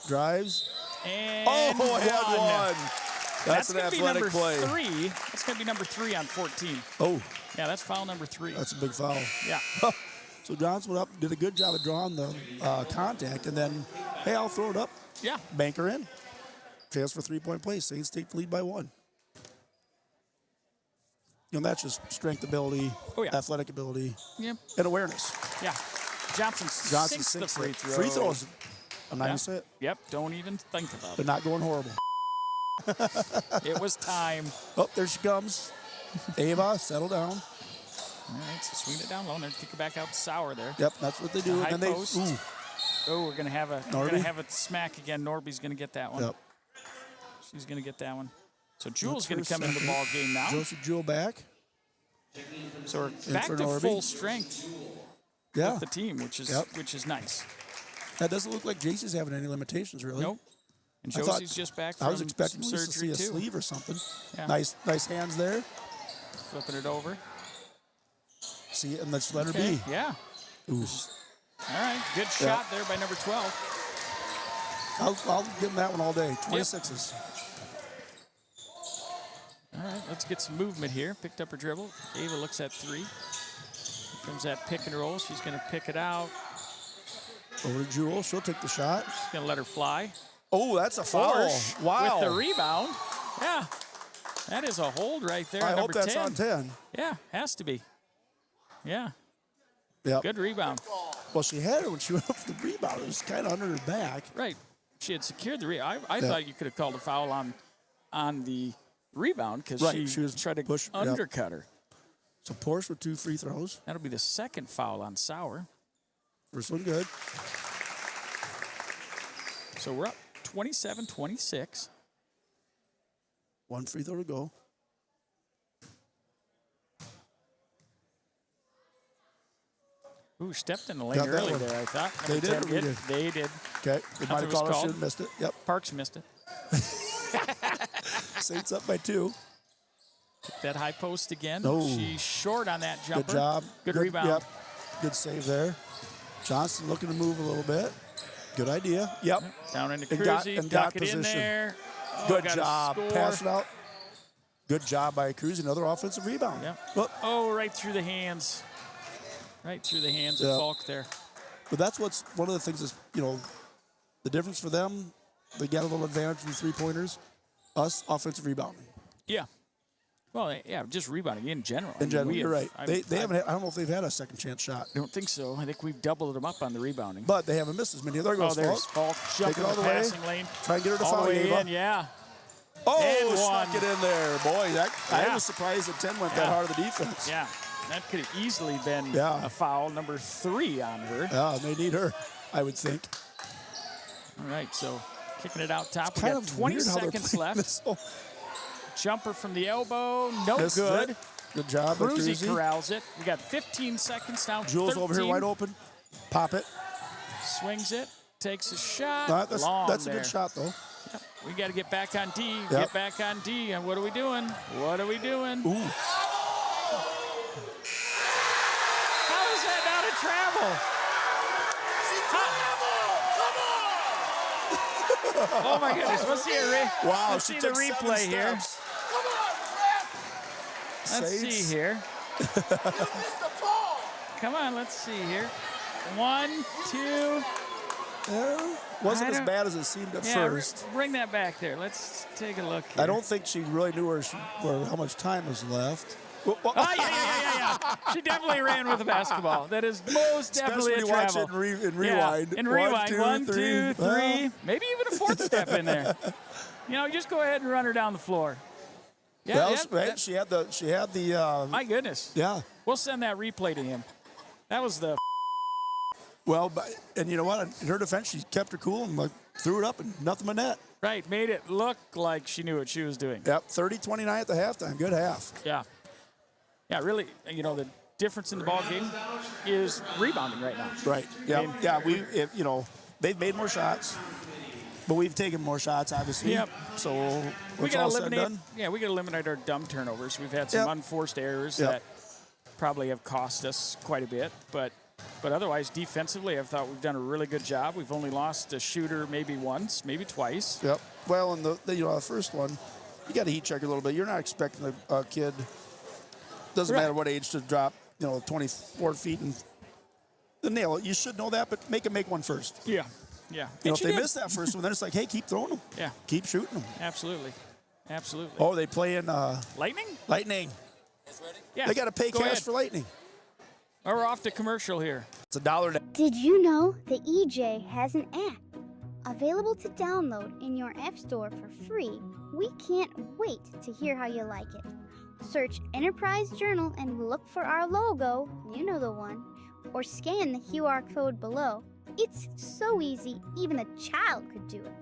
drives. And oh, he had one. one. That's an athletic play. Three. That's going to be number 3 on 14. Oh. Yeah, that's foul number 3. That's a big foul. Yeah. So Johnson went up, did a good job of drawing the contact, and then, hey, I'll throw it up. Yeah. Bank her in. Chance for 3-point play. Saints take the lead by 1. You know, that's just strength ability, athletic ability, and awareness. Yeah. Johnson sinks the free throw. Free throws. I'm not going to say it. Yep, don't even think about They're it. not going horrible. It was time. Oh, there she comes. Ava, settle down. All right, so swing it down low. And kick it back out sour there. Yep, that's what they do. High and then post. Ooh. Oh, we're gonna have a smack again. Norby's gonna get that one. Yep. She's gonna get that one. So Jewel's gonna come into the ball game now. Jewel back. So we're back to Norby. full strength with the team, which is nice. That doesn't look like JC's having any limitations, really. Nope. And Josie's just back from I was expecting some to see surgery a too. sleeve or something. Yeah. Nice hands there. Flipping it over. See, and let's let her be. Yeah. Ooh. All right, good shot there by number 12. I'll give him that one all day. 26s. All right, let's get some movement here. Picked up her dribble. Ava looks at 3. Here comes that pick and roll. She's going to pick it out. Over to Jewel. She'll take the shot. She's going to let her fly. Oh, that's a foul. Forsh Wow. with the rebound. Yeah. That is a hold right there. I number hope that's 10. on 10. Yeah, has to be. Yeah. Yep. Good rebound. Well, she had it when she went up for the rebound. It was kind of under her back. Right. She had secured the rebound. I thought you could have called a foul on the rebound because she was tried to undercut her. So Porsche with 2 free throws. That'll be the second foul on Sauer. First one good. So we're up 27-26. 1 free throw to go. Ooh, stepped in the lane early there, I thought. They did, They did. Okay. They might have called it. Should have missed it. Yep. Parks missed it. Saints up by 2. That high post again. Oh. She's short on that jumper. Good job. Good rebound. Yep. Good save there. Johnson looking to move a little bit. Good idea. Yep. Down into And got Cruzy. position. Duck it in there. Oh, Good got a job. score. Pass it out. Good job by Cruzy. Another offensive rebound. Yep. Oh, right through the hands. Right through the hands of Falk there. But that's what's one of the things is, the difference for them, they get a little advantage from 3-pointers. Us, offensive rebounding. Yeah. Well, yeah, just rebounding in general. In general, you're right. I They haven't. I don't know if they've had a second chance shot. I don't think so. I think we've doubled them up on the rebounding. But they haven't missed as many. There goes there's Falk. Jump Take in it all the the way. passing lane. Try and get her to all foul the way Ava. in, yeah. Oh, And snuck one. it in there. Boy, I was surprised that 10 went that hard of the defense. Yeah, that could have easily been a foul, number 3 on her. Yeah, they need her, I would think. All right, so kicking it out top. It's We kind got of 20 weird how they're seconds playing left. this. Jumper from the elbow, no This is good. it. Good job by Cruzy Cruzy. corrals it. We got 15 seconds now. Jules 13. over here wide open. Pop it. Swings it, takes a shot. No, Long that's a there. good shot, though. Yep. We got to get back on D. Yep. Get back on D. And what are we doing? What are we doing? Ooh. How is that not a travel? Oh my goodness! Let's see Wow, let's she see the took 7 replay here. steps. Let's Saints. see here. Come on, let's see here. 1, 2. Wasn't I as don't- bad as it seemed at Yeah, first. bring that back there. Let's take a look. I don't think she really knew how much time was left. Oh, yeah. She definitely ran with the basketball. That is most definitely Especially a when you travel. watch it in rewind. Yeah, in rewind. 1, 2, 3. Well. Maybe even a 4th step in there. Just go ahead and run her down the floor. Yeah, Well, yeah, right, she had the. my goodness. Yeah. We'll send that replay to him. That was the. Well, and you know what? In her defense, she kept her cool and threw it up and nothing but net. Right, made it look like she knew what she was doing. Yep, 30-29 at the halftime. Good half. Yeah. Yeah, really, the difference in the ball game is rebounding right now. Right. Yeah. I mean, They've made more shots, but we've taken more shots, obviously. Yep. So we what's got all to said and eliminate. done? Yeah, we got to eliminate our dumb turnovers. We've had some Yep. unforced errors Yep. that probably have cost us quite a bit, but But otherwise, defensively, I thought we've done a really good job. We've only lost a shooter maybe once, maybe twice. Yep. Well, in the first one, you got to heat check a little bit. You're not expecting a kid, doesn't matter what age, to drop 24 feet and nail it. You should know that, but make them make one first. Yeah, yeah. If they miss that first one, then it's like, hey, keep throwing them. Yeah. Keep shooting them. Absolutely. Absolutely. Oh, they play in Lightning? Lightning. Yeah. They got to pay Go cash ahead. for Lightning. Oh, we're off to commercial here. It's $1. Did you know the EJ has an app available to download in your app store for free? We can't wait to hear how you like it. Search Enterprise Journal and look for our logo, you know the one, or scan the QR code below. It's so easy, even a child could do it.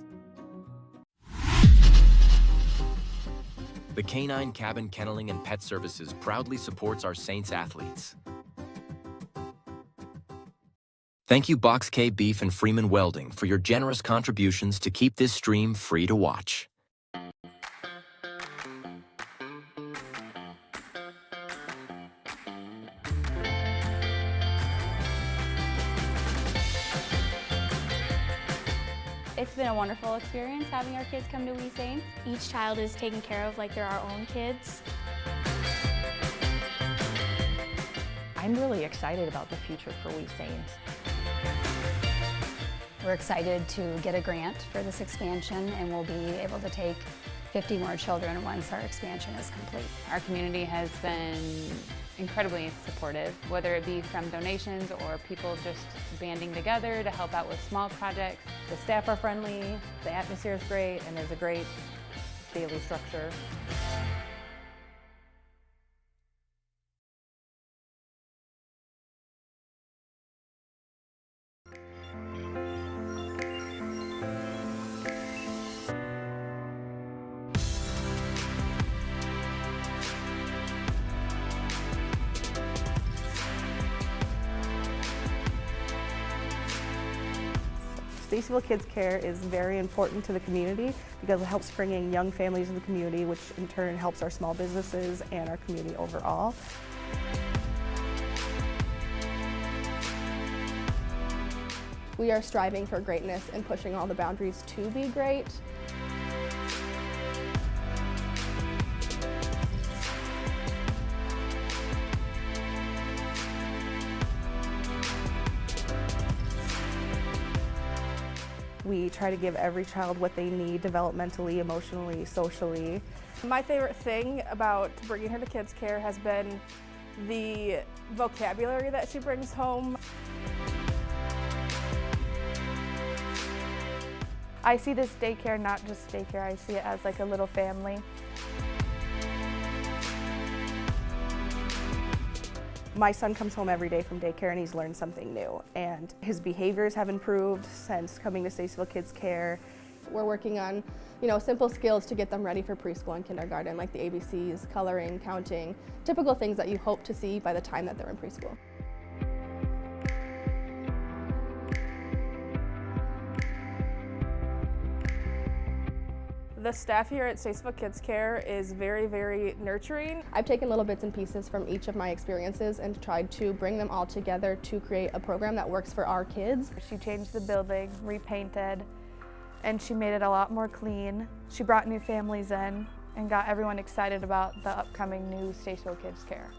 The Canine Cabin Kenneling and Pet Services proudly supports our Saints athletes. Thank you Box K Beef and Freeman Welding for your generous contributions to keep this stream free to watch. It's been a wonderful experience having our kids come to We Saints. Each child is taken care of like they're our own kids. I'm really excited about the future for We Saints. We're excited to get a grant for this expansion, and we'll be able to take 50 more children once our expansion is complete. Our community has been incredibly supportive, whether it be from donations or people just banding together to help out with small projects. The staff are friendly, the atmosphere is great, and there's a great daily structure. Stacyville Kids Care is very important to the community because it helps bring in young families in the community, which in turn helps our small businesses and our community overall. We are striving for greatness and pushing all the boundaries to be great. We try to give every child what they need developmentally, emotionally, socially. My favorite thing about bringing her to Kids Care has been the vocabulary that she brings home. I see this daycare not just daycare, I see it as like a little family. My son comes home every day from daycare and he's learned something new, and his behaviors have improved since coming to Stacyville Kids Care. We're working on, simple skills to get them ready for preschool and kindergarten, like the ABCs, coloring, counting, typical things that you hope to see by the time that they're in preschool. The staff here at Stacyville Kids Care is very, very nurturing. I've taken little bits and pieces from each of my experiences and tried to bring them all together to create a program that works for our kids. She changed the building, repainted, and she made it a lot more clean. She brought new families in and got everyone excited about the upcoming new Stacyville Kids Care.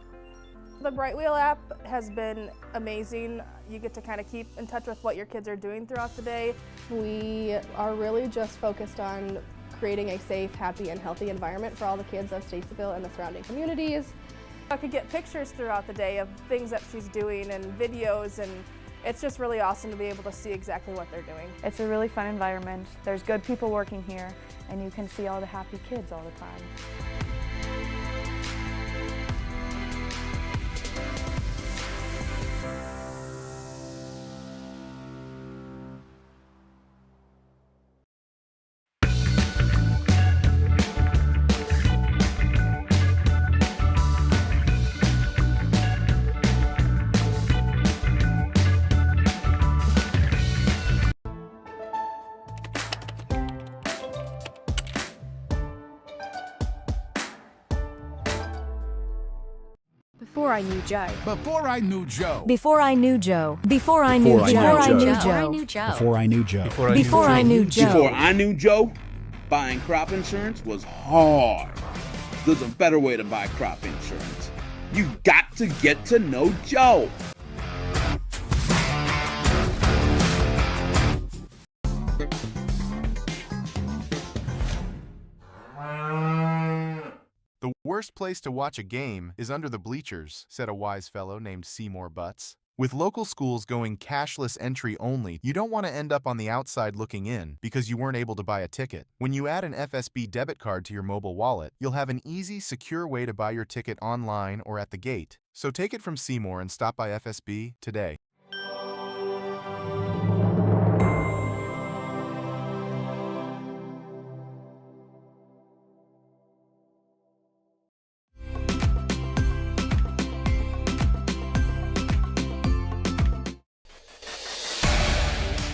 The Bright Wheel app has been amazing. You get to kind of keep in touch with what your kids are doing throughout the day. We are really just focused on creating a safe, happy, and healthy environment for all the kids of Stacyville and the surrounding communities. I could get pictures throughout the day of things that she's doing and videos, and it's just really awesome to be able to see exactly what they're doing. It's a really fun environment. There's good people working here, and you can see all the happy kids all the time. Before I knew Joe. Before I knew Joe. Before I knew Joe. Before I knew Joe. Before I knew Joe. Before I knew Joe. Before I knew Joe. Before I knew Joe, buying crop insurance was hard. There's a better way to buy crop insurance. You got to get to know Joe. The worst place to watch a game is under the bleachers, said a wise fellow named Seymour Butts. With local schools going cashless entry only, you don't want to end up on the outside looking in because you weren't able to buy a ticket. When you add an FSB debit card to your mobile wallet, you'll have an easy, secure way to buy your ticket online or at the gate. So take it from Seymour and stop by FSB today.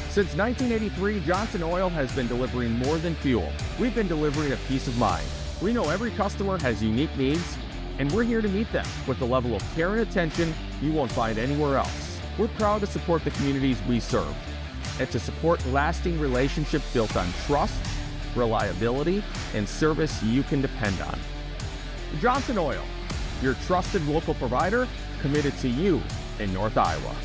Since 1983, Johnson Oil has been delivering more than fuel. We've been delivering a peace of mind. We know every customer has unique needs, and we're here to meet them with the level of care and attention you won't find anywhere else. We're proud to support the communities we serve and to support lasting relationships built on trust, reliability, and service you can depend on. Johnson Oil, your trusted local provider committed to you in North Iowa.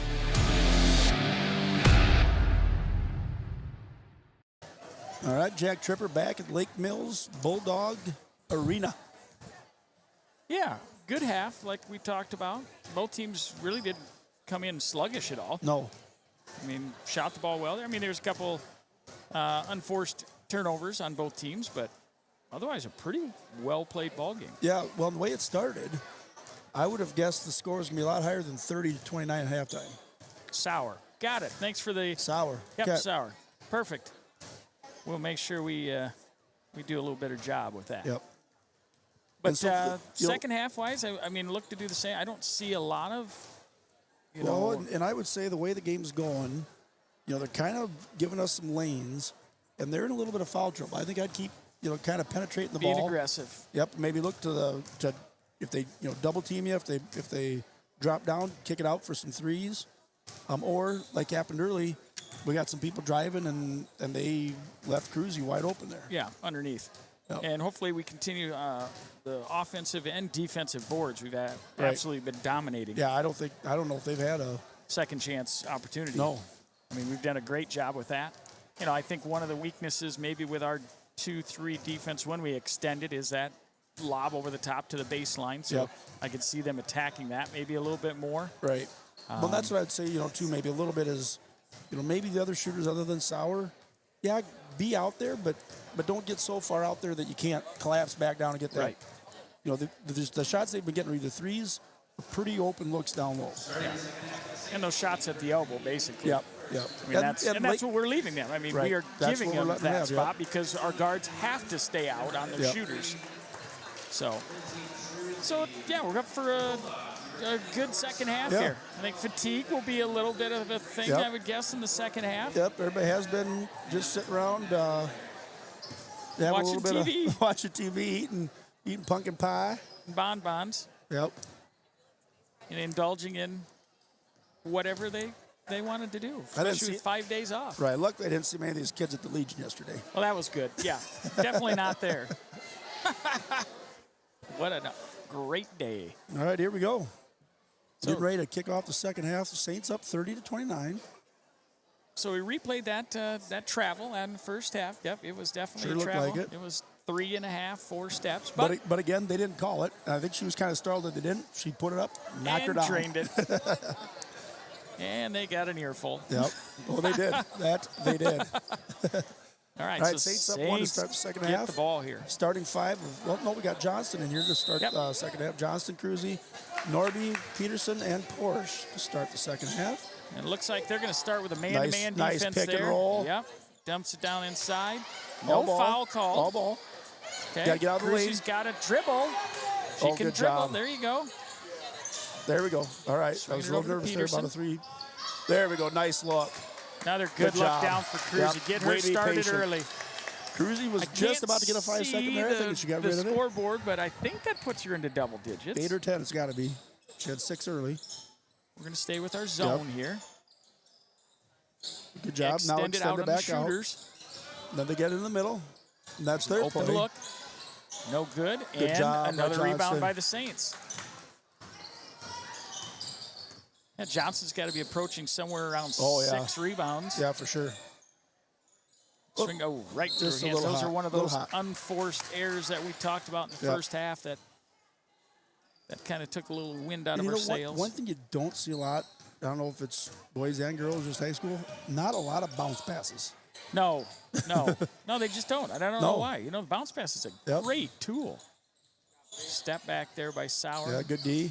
All right, Jack Tripper back at Lake Mills Bulldog Arena. Yeah, good half, like we talked about. Both teams really didn't come in sluggish at all. No. I mean, shot the ball well there. I mean, there's a couple unforced turnovers on both teams, but otherwise a pretty well-played ball game. Yeah, well, the way it started, I would have guessed the score was going to be a lot higher than 30-29 at halftime. Sour. Got it. Thanks for the... Sour. Yep, Okay. sour. Perfect. We'll make sure we do a little better job with that. Yep. But so second half-wise, I mean, look to do the same. I don't see a lot of, and I would say the way the game's going, they're kind of giving us some lanes, and they're in a little bit of foul trouble. I think I'd keep, kind of penetrating the ball. Being aggressive. Yep. Maybe look to if they, double team you, if they drop down, kick it out for some threes, or like happened early. We got some people driving, and they left Cruzy wide open there. Yeah, underneath. Yep. And hopefully we continue the offensive and defensive boards. We've Right. absolutely been dominating. Yeah, I don't know if they've had a second chance opportunity. No. I mean, we've done a great job with that. I think one of the weaknesses maybe with our 2-3 defense when we extend it is that lob over the top to the baseline. So Yep. I could see them attacking that maybe a little bit more. Right. Well, that's what I'd say, too, maybe a little bit is, maybe the other shooters other than Sauer, yeah, be out there, but don't get so far out there that you can't collapse back down and get that. Right. The shots they've been getting, either threes or pretty open looks down low. Yeah. And those shots at the elbow, basically. Yep. I mean, that's what we're leaving them. I mean, Right. we are That's giving what we're them letting that them have, spot yep. because our guards have to stay out on their Yep. shooters. So yeah, we're up for a good second half Yeah. here. I think fatigue will be a little bit of a thing, Yep. I would guess, in the second half. Yep, everybody has been just sitting around having Watching a little bit TV. of watching TV, eating pumpkin pie. Bonbons. Yep. And indulging in whatever they wanted to do, I didn't especially see- with 5 days off. Right. Luckily, I didn't see many of these kids at the Legion yesterday. Well, that was good. Yeah, definitely not there. What a great day. All right, here we go. So- Getting ready to kick off the second half. The Saints up 30-29. So we replayed that travel in the first half. Yep, it was definitely Sure a looked travel. like it. It was 3.5, 4 steps. But again, they didn't call it. I think she was kind of startled that they didn't. She put it up, knocked her and down. drained it. And they got an earful. Yep. Well, they did. That they did. All right, All right, so Saints up one to start the second get half. the ball here. Starting five. Well, no, we got Johnston in here to start second half. Johnston, Cruzy, Norby, Peterson, and Porsche to start the second half. And it looks like they're going to start with a man-to-man Nice defense pick there. and roll. Yep. Dumps it down inside. All No ball. foul called. All ball. Okay. Gotta get out of the lane. Cruzy's got a dribble. She Oh, can good dribble. job. There you go. There we go. All right. Swing I was it a little over to nervous there about a Peterson. three. There we go. Nice look. Another good look job. down for Cruzy. Yep. Get Way her to be started patient. early. Cruzy was just about to get a 5-second there. I think she got rid of the it. scoreboard, but I think that puts her into double digits. 8 or 10, it's got to be. She had 6 early. We're going to stay with our zone here. Good job. Now Extend it out on the shooters. Then they get in the middle. And that's their Open play. look. No good. Good and job by another rebound Johnston. by the Saints. Yeah, Johnson's got to be approaching somewhere around 6 rebounds. Yeah, for sure. Swing right through Just a hands. little Those hot, are one of little those hot. unforced errors that we talked about in the first half that kind of took a little wind out of our sails. One thing you don't see a lot, I don't know if it's boys and girls, just high school, not a lot of bounce passes. No, they just don't. I don't know why. You know, the bounce pass is a great tool. Step back there by Sauer. Yeah, good D.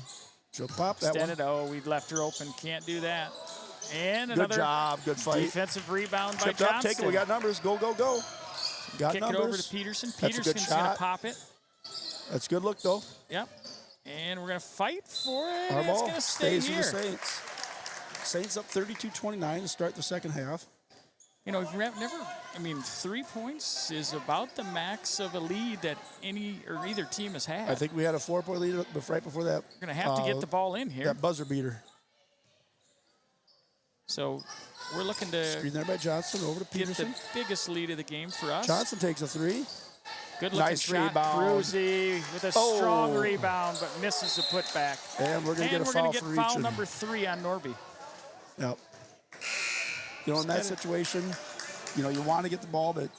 She'll pop that one. Oh, we left her open. Can't do that. And Good another job. Good fight. defensive rebound by Chipped up, Johnston. take it. We got numbers. Go, go, go. Got Kick numbers. it over to Peterson. That's a good Peterson's going to shot. pop it. That's a good look, though. Yep. And we're going to fight for it. Our It's ball going to stay stays here. with the Saints. Saints up 32-29 to start the second half. You know, we've never, 3 points is about the max of a lead that either team has had. I think we had a 4-point lead right before that. We're going to have to get the ball in here. That buzzer beater. So we're looking to Screen there by Johnson over to get Peterson. the biggest lead of the game for us. Johnson takes a 3. Good looking Nice shot. rebound. Cruzy with a strong rebound, but misses the putback. And we're going to get a foul we're going to for get foul reaching. number 3 on Norby. Yep. You know, in that situation, you know, you want to get the ball, but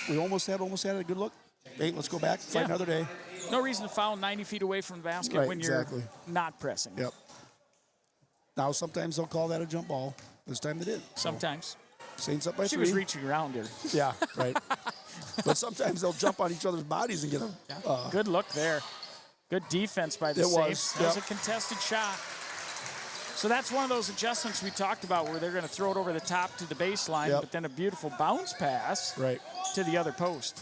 we almost had a good look. Hey, let's go back, fight another day. No reason to foul 90 feet away from the basket Right, when you're exactly. not pressing. Yep. Now, sometimes they'll call that a jump ball. This time they did. Sometimes. Saints up by 3. She was reaching around here. Yeah, right. But sometimes they'll jump on each other's bodies and get them. Good look there. Good defense by the It was, Saints. That was a yep. contested shot. So that's one of those adjustments we talked about where they're going to throw it over the top to the baseline, Yep. but then a beautiful bounce pass to the other post.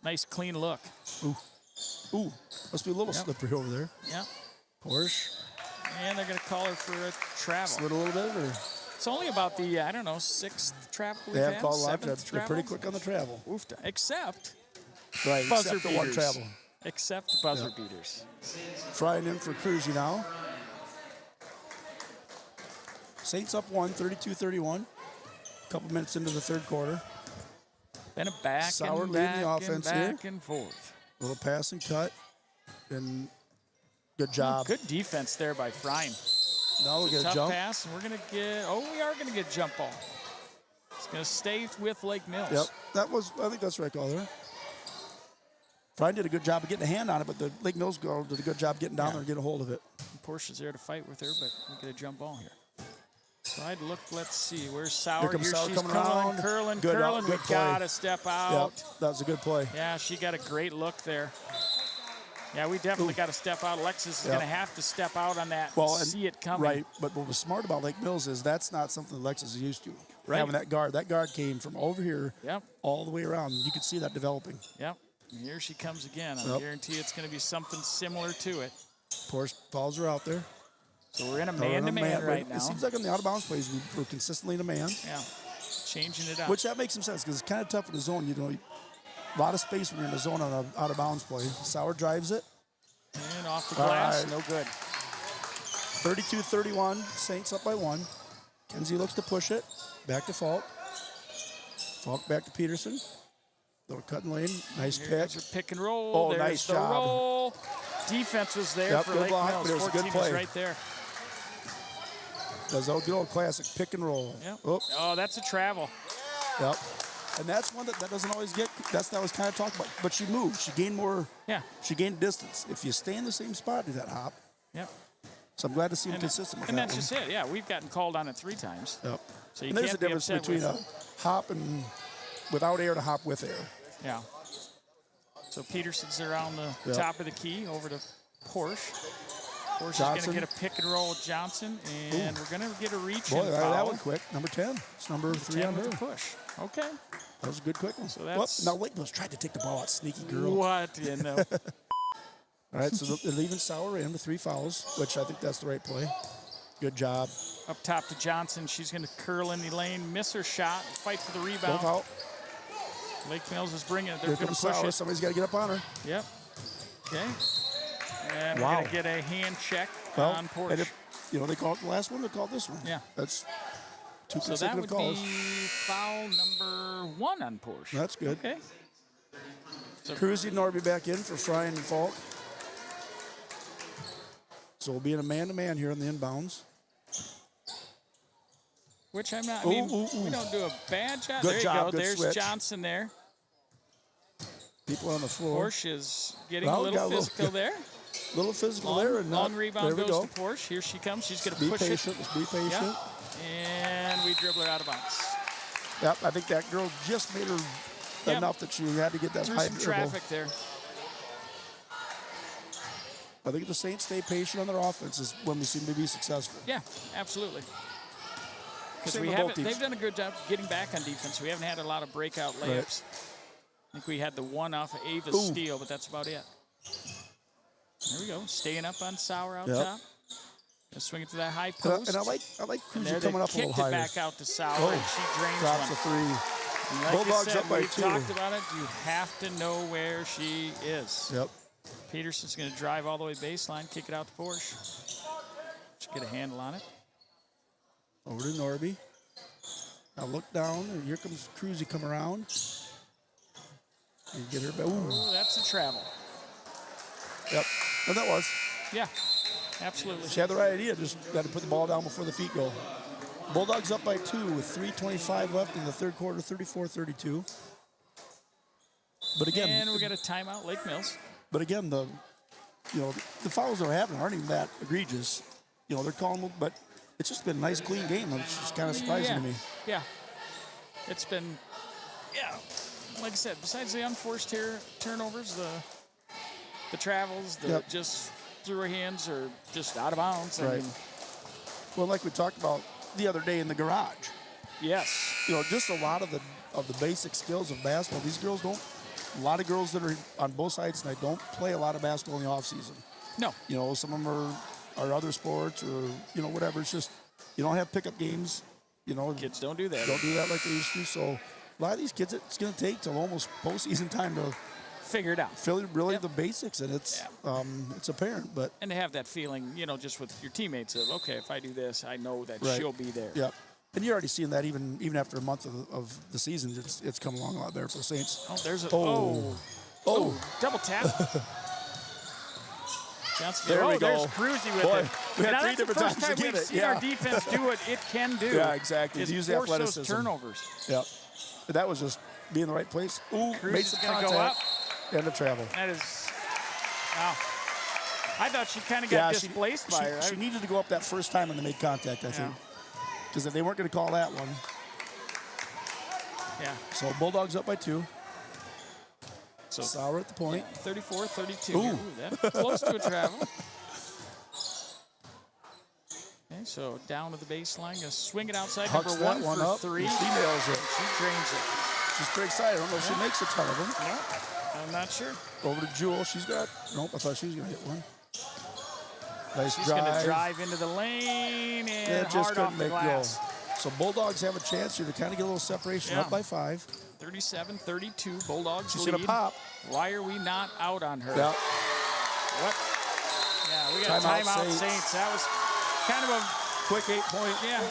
Nice, clean look. Ooh, must be a little slippery over there. Yep. Porsche. And they're going to call her for a travel. Slid a little bit, or It's only about the, 6th travel we've they have had, called a lot. 7th They're pretty travel. quick on the travel. Oofta. Except Buzzer except the beaters. one travel. Except buzzer beaters. Frying in for Cruzy now. Saints up 1, 32-31. A couple minutes into the third quarter. Then a back Sauer and leading back the and offense back here. and forth. Little pass and cut. And good job. Good defense there by Frine. Now we It's get a tough jump. pass, and we're going to get, we are going to get jump ball. It's going to stay with Lake Mills. Yep, I think that's the right call there. Frine did a good job of getting a hand on it, but the Lake Mills girl did a good job getting down there and getting a hold of it. Portia's there to fight with her, but we get a jump ball here. Side look, let's see. Where's Sauer? Here comes Sauer she's coming curling, around. curling, Good curling. We play. got to step out. Yep, that was a good play. Yeah, she got a great look there. Yeah, we definitely got to step out. Alexis is going to have to step out on that and see it coming. Right, but what was smart about Lake Mills is that's not something Alexis is used to. Right. Having that guard. That guard came from over here Yep. all the way around. You could see that developing. Yep. And here she comes again. I guarantee it's going to be something similar to it. Porsche follows her out there. So we're in a man-to-man right now. It seems like on the out-of-bounds plays, we're consistently in a man. Yeah, changing it up. Which that makes some sense because it's kind of tough in the zone. You know, a lot of space when you're in the zone on an out-of-bounds play. Sauer drives it. And off the glass, right. no good. 32-31, Saints up by 1. Kenzie looks to push it. Back to Falk. Falk back to Peterson. Little cutting lane. Nice pick. There's her pick and roll. Oh, There's nice the job. roll. Defense was there for good Lake block, Mills. but it was a 14 good play. is right there. That's a good old classic pick and roll. Yep. Oh, Oh, that's a travel. yep. And that's one that doesn't always get. That's what I was kind of talking about. But she moved. She gained more. Yeah. She gained distance. If you stay in the same spot, do that hop. Yep. So I'm glad to see him consistent with And that that's one. just it. Yeah, we've gotten called on it 3 times. Yep. So you And there's can't a difference be upset between a with hop and without air to hop with air. Yeah. So Peterson's around the Yep. top of the key over to Porsche. Porsche is going to Johnson. get a pick and roll with Johnson, and we're going to get a reach Boy, and that foul. one quick. Number 10. It's number 3 on with her. the push. Okay. That was a good quick one. So that's now Lake Mills tried to take the ball out. Sneaky girl. what you know. All right, so they're leaving Sauer in with 3 fouls, which I think that's the right play. Good job. Up top to Johnson. She's going to curl in the lane, miss her shot, fight for the Don't rebound. foul. Lake Mills is bringing it. They're Here going comes to push Sauer. it. Somebody's got to get up on her. Yep. Okay. And Wow. we're going to get a hand check Well, on Porsche. and if, they call it the last one, they call it this one. Yeah. That's 2 So that consecutive would calls. be foul number 1 on Porsche. That's good. Okay. So Cruzy and Norby back in for Fry and Falk. So we'll be in a man-to-man here on the inbounds. which I'm not. Ooh, I mean, ooh, ooh. we don't do a bad job. Good There you job, go. good There's switch. Johnson there. People on the floor. Porsche is getting Well, a little got a physical there. Little physical Long, there. And long not, rebound there we goes go. to Porsche. Here she comes. She's going to Be push patient. it. Let's be patient. Yep. And we dribble her out of bounds. Yep, I think that girl just made her Yep. enough that she had to get that Through high some dribble. traffic there. I think the Saints stay patient on their offense is when we seem to be successful. Yeah, absolutely. Because Same we with both haven't. teams. They've done a good job getting back on defense. We haven't had a lot of breakout layups. Right. I think we had the one off of Ava's Ooh. steal, but that's about it. There we go. Staying up on Sauer out Yep. top. Gonna swing it to that high And post. I like And Cruzy there coming they up a little kicked it higher. back out to Sauer, Oh, and she drains drops one. a three. And like Bulldogs you said, up by we've 2. talked about it. You have to know where she is. Yep. Peterson's going to drive all the way baseline, kick it out to Porsche. Should get a handle on it. Over to Norby. Now look down, and here comes Cruzy come around. And get her back. Ooh. Oh, that's a travel. Yep. And that was. Yeah, absolutely. She had the right idea, just got to put the ball down before the feet go. Bulldogs up by 2 with 3:25 left in the third quarter, 34-32. But again, And we got a timeout, Lake Mills. But again, the fouls they're having aren't even that egregious. They're calling them, but it's just been a nice, clean game. It's just kind of surprising to me. Yeah. It's been, like I said, besides the unforced turnovers, the travels, the Yep. just through our hands or just out of bounds. I Right. mean, Well, like we talked about the other day in the garage. yes. Just a lot of the basic skills of basketball. These girls don't. A lot of girls that are on both sides tonight don't play a lot of basketball in the off season. No. Some of them are other sports or whatever. It's just you don't have pickup games. Kids don't do that. Don't do that like they used to. So a lot of these kids, it's going to take till almost postseason time to figure it out. Really the basics, and it's apparent. But And to have that feeling, just with your teammates of, okay, if I do this, I know that Right. she'll be there. Yep. And you're already seeing that even after a month of the season, it's come along a lot better for the Saints. Oh, there's a Oh. double tap. Johnson, There we go. There's Cruzy with Boy, it. we had Now, 3 that's the different first times to time get we've it. seen Yeah. our defense do what it can do. Yeah, exactly. Is Use the force athleticism. those turnovers. Yep. But that was just be in the right place. Ooh, Cruz made is some gonna contact. go up. End of travel. That is, wow. I thought she kind of got displaced by her. She needed to go up that first time when they made contact, I think. Because if they weren't going to call that one. Yeah. So Bulldogs up by 2. So Sauer at the point. 34-32. Ooh. Ooh, that's close to a travel. Okay, so down to the baseline. Gonna swing it outside. Hucks Number that 1 one for up. 3. She nails it. She drains it. She's pretty excited. I don't know if she makes a ton of them. No, I'm not sure. Over to Jewel. She's got. Nope, I thought she was going to hit one. Nice She's drive. going to drive into the lane and Yeah, just hard couldn't off the make glass. go. So Bulldogs have a chance here to kind of get a little separation, Yeah. up by 5. 37-32, Bulldogs She's lead. going to pop. Why are we not out on her? Yeah. What? Yeah, we got Timeout timeout Saints. Saints. That was kind of a quick 8-point. Yeah,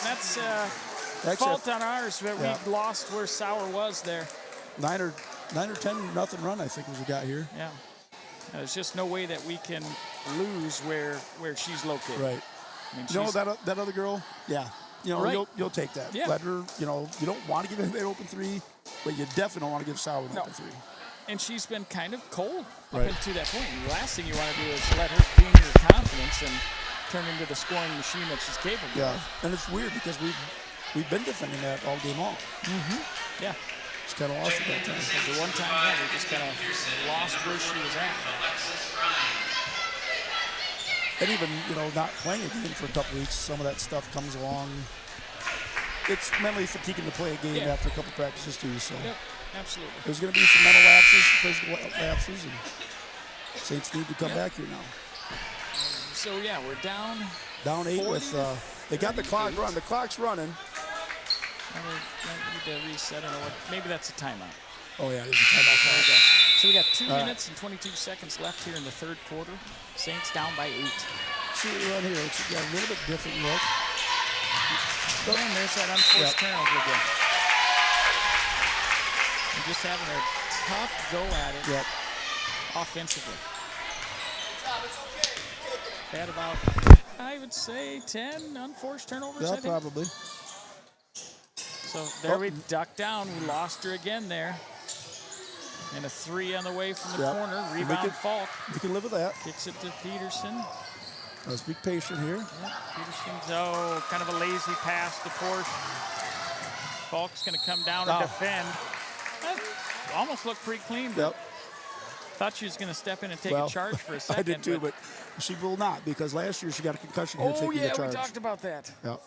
that's Actually, fault on ours that yeah. we lost where Sauer was there. 9 or 10 nothing run, I think, was we got here. Yeah. There's just no way that we can lose where she's located. Right. I mean, that other girl, yeah. Right. You'll take that. Yeah. Let her, you don't want to give him an open 3, but you definitely don't want to give Sauer an open 3. And she's been kind of cold Right. up to that point. And the last thing you want to do is let her gain your confidence and turn into the scoring machine that she's capable Yeah. of. And it's weird because we've been defending that all game long. Mm-hmm. Yeah. Just kind of lost it that time. The one time, we just kind of lost where she was at. And even, not playing a game for a couple weeks, some of that stuff comes along. It's mentally fatiguing to play a game after a couple practices too. So Yep, absolutely. there's going to be some mental lapses, physical lapses, and Saints need to come back here now. So yeah, we're down. Down 8 with they got the clock run. The clock's running. I need to reset. I don't know what. Maybe that's a timeout. Oh yeah, there's a timeout call. So we got 2 minutes and 22 seconds left here in the third quarter. Saints down by 8. See what we run here. It's got a little bit different look. And there's that unforced turnover again. And just having a tough go at it offensively. Had about, I would say, 10 unforced turnovers, I think. Probably. So there we ducked down. We lost her again there. And a 3 on the way from the corner. Rebound Falk. We can live with that. Kicks it to Peterson. Let's be patient here. Yeah, Peterson's, kind of a lazy pass to Porsche. Falk's going to come down and defend. That almost looked pretty clean. But thought she was going to step in and take a charge for a second. I did too, but she will not because last year she got a concussion here taking the charge. We talked about that. Yeah.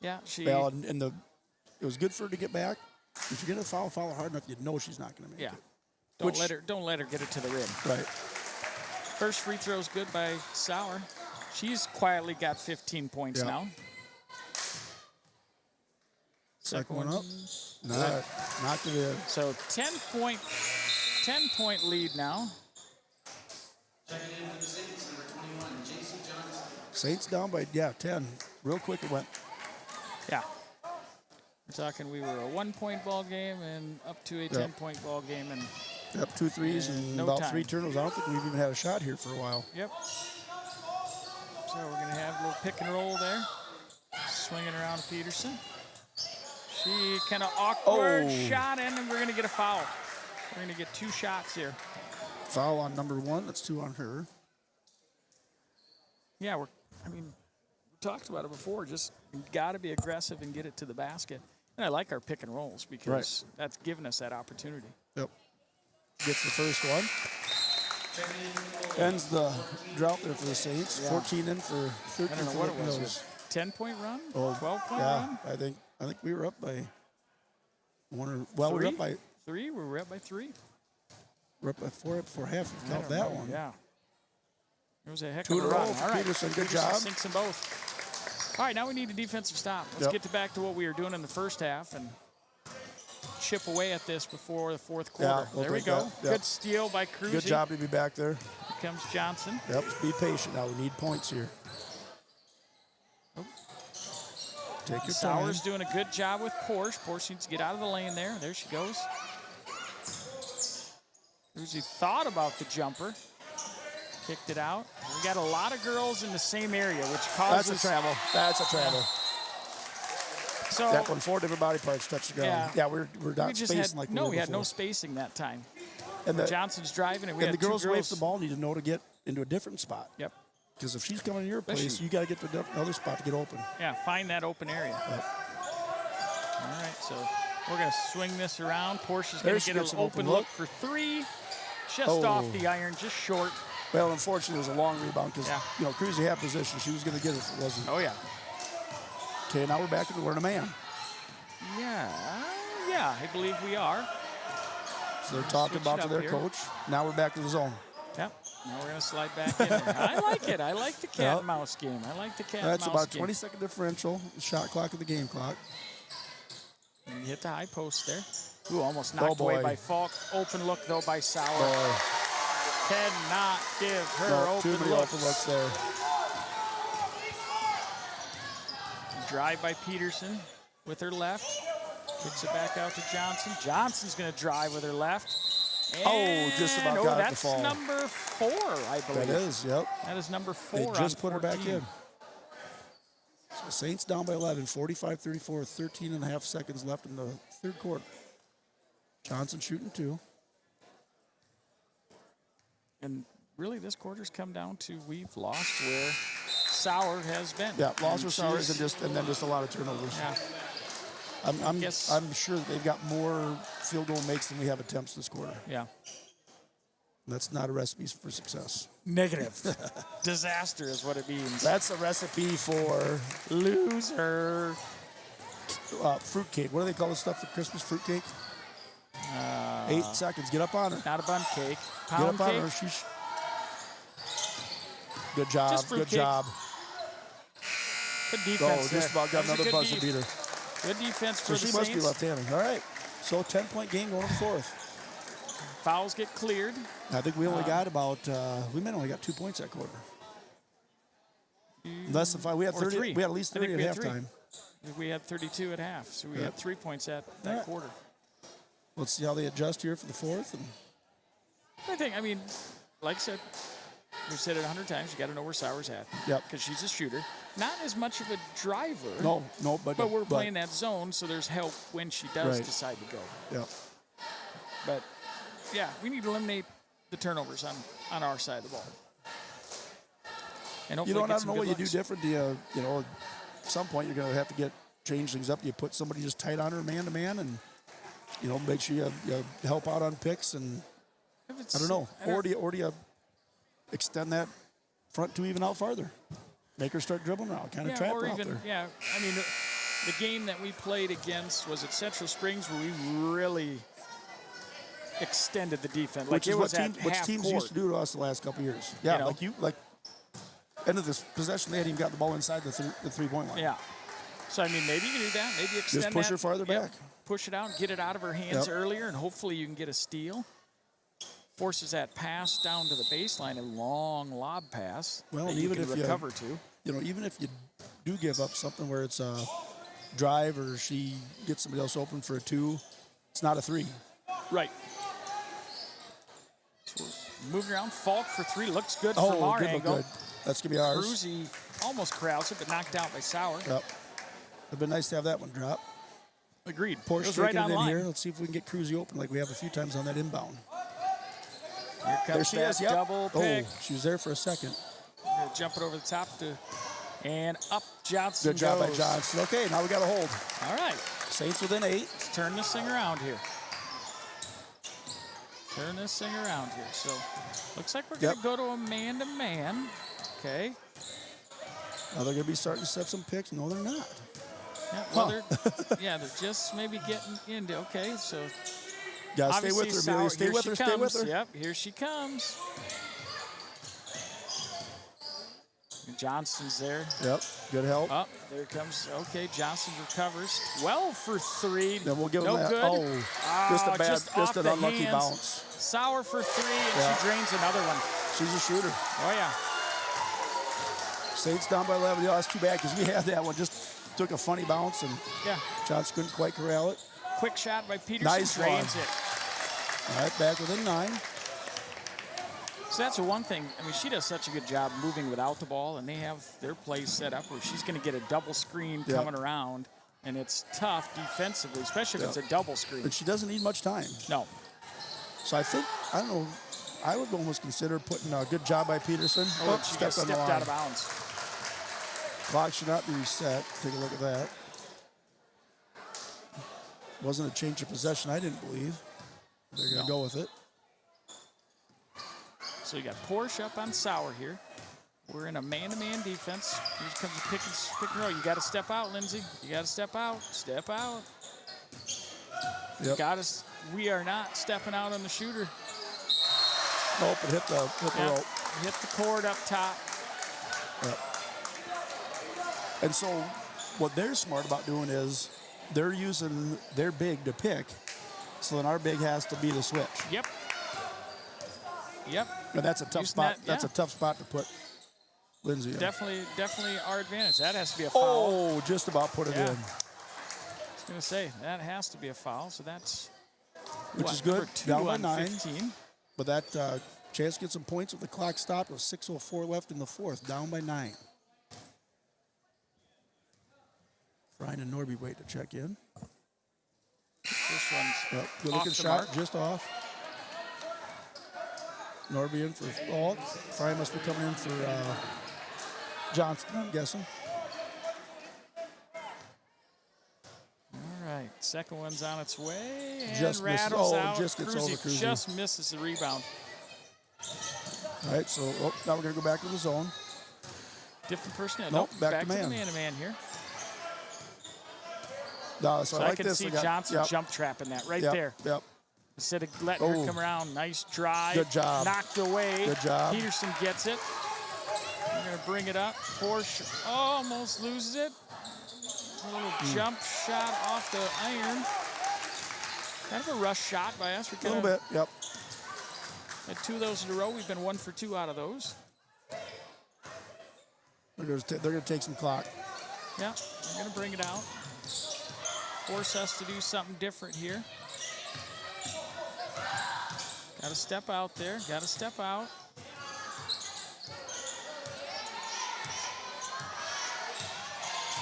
Yeah, she. Well, and it was good for her to get back. If you're going to foul her hard enough, you know she's not going to make it. Don't let her get it to the rim. Right. First free throw's good by Sauer. She's quietly got 15 points now. Second one up. Knocked it in. So 10-point lead now. Saints down by 10. Real quick it went. Yeah. We're talking we were a 1-point ball game and up to a 10-point ball game and 2 threes and about 3 turnovers. I don't think we've even had a shot here for a while. Yep. So we're going to have a little pick and roll there. Swinging around to Peterson. She kind of awkward shot in, and we're going to get a foul. We're going to get 2 shots here. Foul on number 1. That's 2 on her. Yeah, we talked about it before. Just got to be aggressive and get it to the basket. And I like our pick and rolls because that's given us that opportunity. Yep. Gets the first one. Ends the drought there for the Saints. 14 in for 13. I don't know what it was. 10-point run? 12-point run? I think we were up by 1 or we were up by 3. We were up by 3. We're up by 4 before half. You count that one. Yeah. It was a heck 2 of a run. All right. Peterson, good job. Sinks them both. All right, now we need a defensive stop. Let's get back to what we were doing in the first half and chip away at this before the fourth quarter. We'll there we go. Good steal by Cruzy. Good job to be back there. Here comes Johnson. Yep, be patient now. We need points here. Take your time. Sauer's doing a good job with Porsche. Porsche needs to get out of the lane there. There she goes. Cruzy thought about the jumper. Kicked it out. We got a lot of girls in the same area, which causes... That's a travel. That's a travel. So that one, 4 different body parts touched the ground. Yeah, we're not spacing like we were we had before. no spacing that time. And Johnson's driving, and the girls away from the ball need to know to get into a different spot. Yep. Because if she's coming to your place, you got to get to another spot to get open. Yeah, find that open area. Yep. All right, so we're going to swing this around. Porsche's going to get an open look for 3. Just off the iron, just short. Well, unfortunately, it was a long rebound because, Cruzy had position. She was going to get it if it wasn't. Oh, yeah. Okay, now we're back into we're in a man. Yeah, I believe we are. So they're talking about to their coach. Now we're back to the zone. Yep. Now we're going to slide back in there. I like it. I like the cat and mouse game. I like the cat and mouse game. That's about 20-second differential, the shot clock of the game clock. And you hit the high post there. Ooh, almost knocked away by Falk. Open look, though, by Sauer. Cannot give her open too many looks. Open looks there. Drive by Peterson with her left. Kicks it back out to Johnson. Johnson's going to drive with her left. And just about got it to fall. That's number 4, I believe. That is, yep. That is number 4. They just put her back 14. in. So Saints down by 11, 45-34, 13 and a half seconds left in the third quarter. Johnson shooting 2. And really, this quarter's come down to we've lost where Sauer has been. Yeah, lost with Sauer and then just a lot of turnovers. Yeah. I'm sure that they've got more field goal makes than we have attempts this quarter. Yeah. That's not a recipe for success. Negative. Disaster is what it means. That's a recipe for loser. Fruitcake. What do they call this stuff for Christmas? Fruitcake? 8 seconds. Get up on her. Not a bun cake. Pound Get up cake? On her. Good job. Good job. Good defense. Just about got another buzzer beater. Good defense for the Saints. She must be left-handed. All right. So 10-point game going to the fourth. fouls get cleared. I think we only got about, we might only got 2 points that quarter. Less than 5. We had 30. We had at least 30 at halftime. We had 32 at half, so we had 3 points at that quarter. Let's see how they adjust here for the fourth. And I mean, like I said, we've said it 100 times, you got to know where Sauer's at. Yep. Because she's a shooter. Not as much of a driver. No, but we're playing that zone, so there's help when she does decide to go. Yep. But, yeah, we need to eliminate the turnovers on our side of the ball. And I don't know what you do different. Do you, at some point you're going to have to change things up. You put somebody just tight on her man-to-man and, make sure you help out on picks and I don't know. Or do you extend that front two even out farther? Make her start dribbling around, kind of trap her out there. Yeah, I mean, the game that we played against was at Central Springs where we really extended the defense. Which is what teams used to do to us the last couple of years. Yeah, like end of this possession, they hadn't even got the ball inside the three-point line. Yeah. So, I mean, maybe you can do that. Maybe extend just push her farther back. Push it out, get it out of her hands earlier, and hopefully you can get a steal. Forces that pass down to the baseline, a long lob pass. Well, that even you can if recover to. Even if you do give up something where it's a drive or she gets somebody else open for a 2, it's not a 3. Right. So we're moving around. Falk for 3 looks good from our angle. Good. That's gonna be ours. Cruzy almost corrals it, but knocked out by Sauer. Yep. It'd been nice to have that one drop. Agreed. Porsche right it in line. here. Let's see if we can get Cruzy open like we have a few times on that inbound. Here comes there she is. Yep. Double pick. Oh, she was there for a second. Jumping over the top and up Johnson. Good job goes. by Johnson. Okay, now we got a hold. All right. Saints within 8. Let's turn this thing around here. So looks like we're going to go to a man-to-man. Okay. Now they're going to be starting to set some picks. No, they're not. Yeah, well, they're just maybe getting into. Okay, so gotta stay with her, Amelia. Stay with her. Stay with her. Yep, here she comes. Johnson's there. Yep, good help. Oh, there comes. Okay, Johnson recovers. 12 for 3. Then we'll give him that. Good. Oh, just an unlucky bounce. Sauer for 3, and she drains another one. She's a shooter. Oh yeah. Saints down by 11. That's too bad because we had that one. Just took a funny bounce and Johnson couldn't quite corral it. Quick shot by Peterson. Nice drains one. it. All right, back within 9. So that's the one thing. I mean, she does such a good job moving without the ball, and they have their plays set up where she's going to get a double screen coming around, and it's tough defensively, especially if it's a double screen. But she doesn't need much time. No. So I think, I don't know, I would almost consider putting a good job by Peterson. Oh, she just stepped out of bounds. Clock should not be reset. Take a look at that. Wasn't a change of possession, I didn't believe. They're going to go with it. So you got Porsche up on Sauer here. We're in a man-to-man defense. Here comes a pick and roll. You got to step out, Lindsay. You got to step out. Step out. Yep. We are not stepping out on the shooter. Nope, it hit the rope. Hit the cord up top. Yep. And so what they're smart about doing is they're using their big to pick, so then our big has to be the switch. Yep. And that's a tough spot. That's a tough spot to put Lindsay in. Definitely our advantage. That has to be a foul. Oh, just about put it in. I was going to say, that has to be a foul, so that's which is good. Down by 9. 15. But that chance to get some points with the clock stopped with 6:04 left in the fourth. Down by 9. Ryan and Norby wait to check in. This one's good looking shot, just off. Norby in for Falk. Fry must be coming in for Johnson, I'm guessing. All right, second one's on its way and just rattles out. Just gets over Cruzy. Just misses the rebound. All right, so now we're going to go back to the zone. Different personnel. Nope, back to the man-to-man here. No, so I can see Johnson jump trapping that right there. Yep. Instead of letting her come around, nice drive. Good job. Knocked away. Good job. Peterson gets it. We're going to bring it up. Porsche almost loses it. A little jump shot off the iron. Kind of a rush shot by us. A little bit, yep. Had 2 of those in a row. We've been 1 for 2 out of those. They're going to take some clock. Yeah, they're going to bring it out. Force us to do something different here. Got to step out there. Got to step out.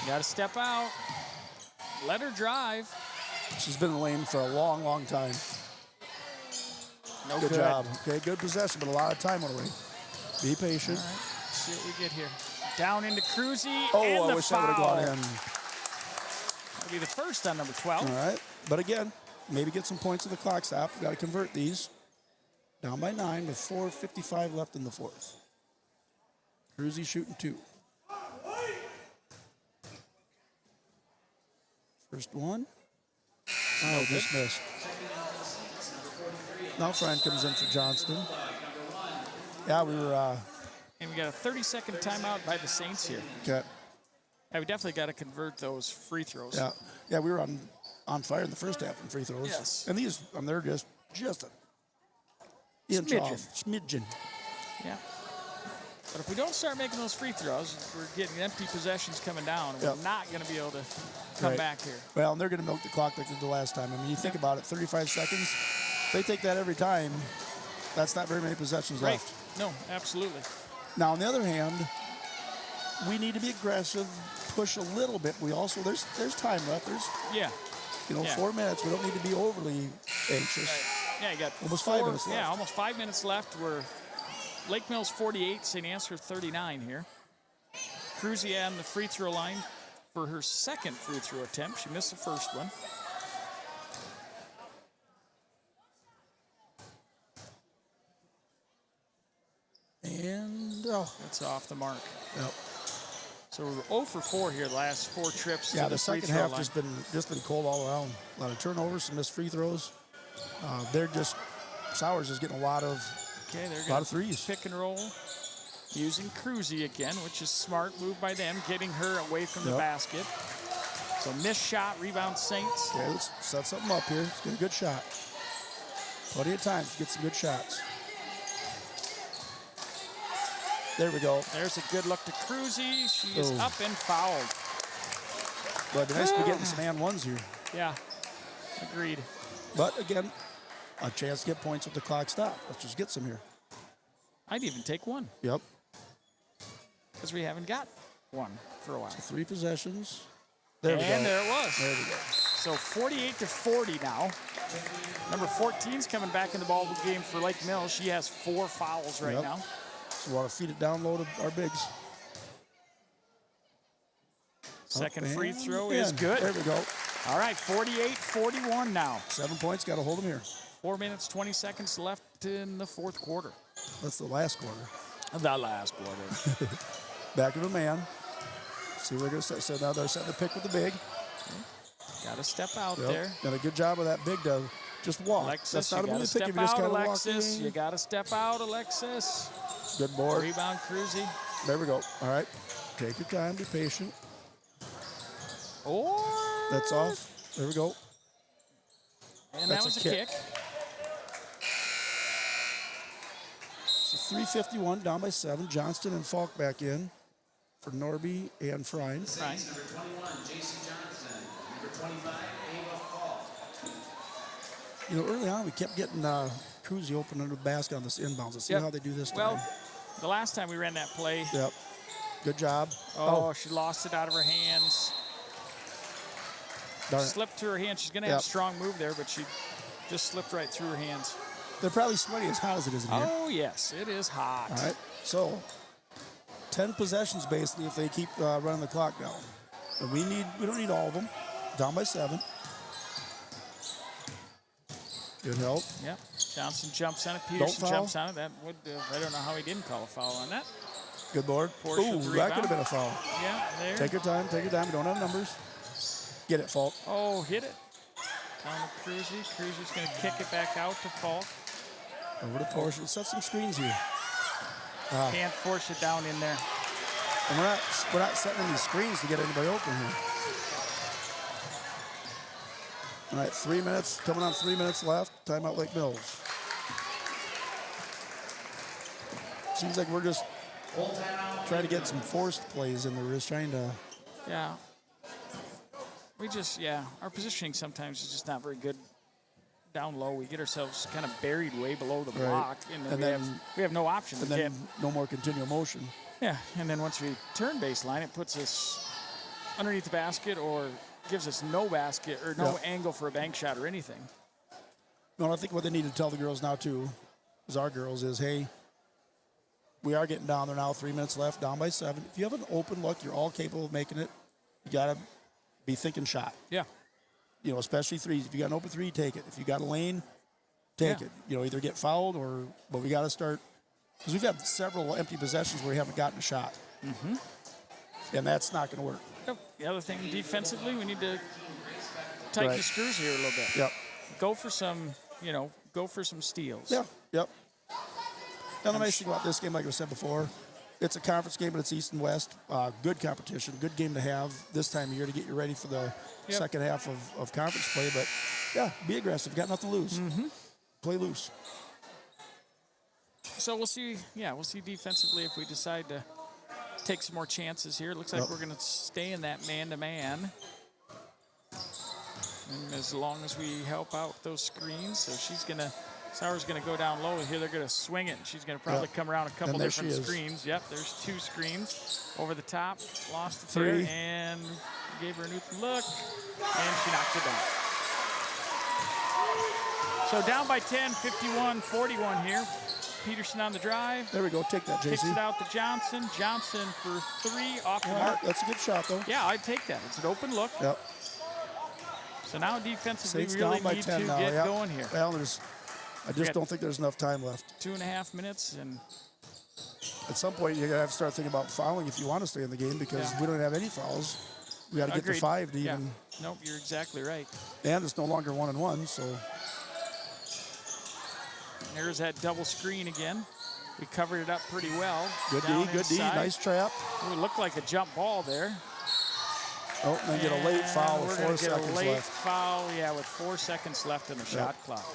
Got to step out. Let her drive. She's been in the lane for a long, long time. No good good. job. Okay, good possession, but a lot of time went away. Be patient. All right, let's see what we get here. Down into Cruzy. Oh, and I the wish foul. that would have gone in. That'll be the first on number 12. All right, but again, maybe get some points at the clock stop. Got to convert these. Down by 9 with 4:55 left in the fourth. Cruzy shooting 2. First one. Oh, just missed. Now Fran comes in for Johnston. Yeah, we were. And we got a 30-second timeout by the Saints here. Okay. Yeah, we definitely got to convert those free throws. Yeah, we were on fire in the first half in free throws. Yes. And these, they're just an inch off. Smidgen. Yeah. But if we don't start making those free throws, we're getting empty possessions coming down. And we're not going to be able to come back here. Well, and they're going to milk the clock like they did the last time. I mean, you think about it, 35 seconds. If they take that every time, that's not very many possessions left. No, absolutely. Now, on the other hand, we need to be aggressive, push a little bit. We also, there's time left. There's, 4 minutes. We don't need to be overly anxious. Right. Yeah, you got almost 5 minutes left. Yeah, almost 5 minutes left. We're Lake Mills 48, St. Ansgar 39 here. Cruzy on the free throw line for her second free throw attempt. She missed the first one. And that's off the mark. Yep. So we're 0 for 4 here, the last 4 trips to Yeah, the the free second throw half line. just been cold all around. A lot of turnovers, some missed free throws. Sowers is getting a lot of threes. Pick and roll using Cruzy again, which is smart move by them, getting her away from the basket. So missed shot, rebound Saints. Okay, let's set something up here. Let's get a good shot. Plenty of time to get some good shots. There we go. There's a good look to Cruzy. She is up and fouled. But it'd be nice to be getting some and ones here. Yeah, agreed. But again, a chance to get points with the clock stop. Let's just get some here. I'd even take one. Yep. Because we haven't got one for a while. So 3 possessions. There we go. And there it was. There we go. So 48-40 now. Number 14's coming back in the ball game for Lake Mills. She has 4 fouls right now. So we want to feed it down low to our bigs. Second free throw is good. There we go. All right, 48-41 now. 7 points, got to hold them here. 4 minutes, 20 seconds left in the fourth quarter. That's the last quarter. The last quarter. Back of a man. See what they're going to set. So now they're setting the pick with the big. Got to step out there. Done a good job of that big to just walk. Alexis, that's not you a got to really step pick. You just out, kind of Alexis. You got to step out, Alexis. Good board. Rebound, Cruzy. There we go. All right. Take your time. Be patient. Or that's off. There we go. And that was a kick. So 3:51, down by 7. Johnston and Falk back in for Norby and Frine. Number 21, J.C. Johnson. Number 25, Ava Falk. You know, early on we kept getting Cruzy open under the basket on this inbounds. Let's see how they do this time. Well, the last time we ran that play. Yep. Good job. Oh, she lost it out of her hands. Slipped through her hands. She's going to have a strong move there, but she just slipped right through her hands. They're probably sweaty as hot as it is in here. Oh, yes. It is hot. All right. So 10 possessions basically if they keep running the clock down. And we don't need all of them. Down by 7. Good help. Yep. Johnson jumps on it. Peterson jumps on it. That would I don't know how he didn't call a foul on that. Good board. Ooh, that could have been a foul. Yeah, there. Take your time. Take your time. We don't have numbers. Get it, Falk. Oh, hit it. Down to Cruzy. Cruzy's going to kick it back out to Falk. Over to Porsche. Let's set some screens here. Can't force it down in there. And we're not setting any screens to get anybody open here. All right, 3 minutes. Coming on 3 minutes left. Timeout Lake Mills. seems like we're just trying to get some forced plays in there. We're just trying to. Yeah. Our positioning sometimes is just not very good down low. We get ourselves kind of buried way below the block, and then, we have no option. And then no more continual motion. Yeah, and then once we turn baseline, it puts us underneath the basket or gives us no basket or no angle for a bank shot or anything. No, I think what they need to tell the girls now, too, is our girls is, hey, we are getting down there now, 3 minutes left, down by 7. If you have an open look, you're all capable of making it. You got to be thinking shot. Yeah. You know, especially threes. If you got an open three, take it. If you got a lane, take it. You know, either get fouled but we got to start, because we've had several empty possessions where we haven't gotten a shot. Mm-hmm. And that's not going to work. Yep. The other thing, defensively, we need to tighten the screws here a little bit. Yep. Go for some steals. Yeah, yep. Now, the nice thing about this game, like I said before, it's a conference game, but it's East and West. Good competition, good game to have this time of year to get you ready for the second half of conference play. But, yeah, be aggressive. Got nothing to lose. Mm-hmm. Play loose. So we'll see. Yeah, we'll see defensively if we decide to take some more chances here. It looks like we're going to stay in that man-to-man. And as long as we help out with those screens, so Sauer's going to go down low. Here they're going to swing it. She's going to probably come around a couple different screens. Yep, there's 2 screens over the top. Lost it there and gave her a new look, and she knocked it down. So down by 10, 51-41 here. Peterson on the drive. There we go. Take that, JC. Kicks it out to Johnson. Johnson for 3 off the mark. That's a good shot, though. Yeah, I'd take that. It's an open look. Yep. So now defensively, Saints we really down by need 10 to now. get going here. Well, I just don't think there's enough time left. 2.5 minutes, and at some point you're gonna have to start thinking about fouling if you want to stay in the game, because we don't have any fouls. We got to get to 5 to even. Nope, you're exactly right. And it's no longer 1-on-1, so. There's that double screen again. We covered it up pretty well. Good D, nice trap. It looked like a jump ball there. Oh, and then get a late foul with 4 seconds left. We're going to get a late foul, with 4 seconds left in the shot clock.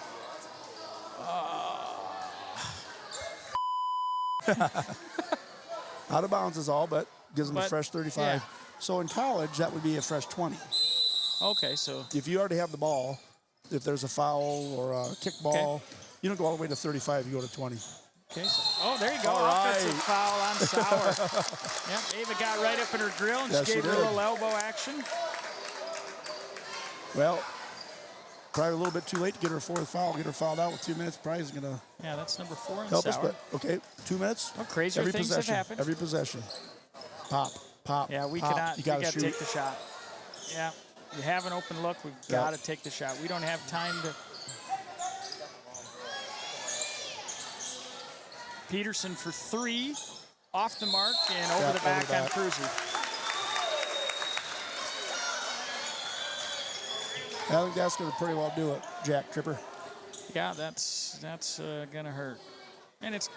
Out of bounds is all, but gives them a fresh 35. Yeah. So in college, that would be a fresh 20. Okay, so. If you already have the ball, if there's a foul or a kickball, you don't go all the way to 35, you go to 20. Okay, so, there you go. Offensive foul on Sauer. Ava got right up in her grill and she gave her a little elbow action. Well, probably a little bit too late to get her 4th foul. Get her fouled out with 2 minutes. Probably is going to that's number 4 on help Sauer. us. But, okay, 2 minutes. Well, crazier every things possession, have happened. Every possession. Pop. Yeah, we pop. cannot. You got to take the shot. Yeah, you have an open look. We've got to take the shot. We don't have time to. Peterson for 3, off the mark and over the back on Cruzy. I think that's going to pretty well do it, Jack Tripper. Yeah, that's going to hurt. And it's,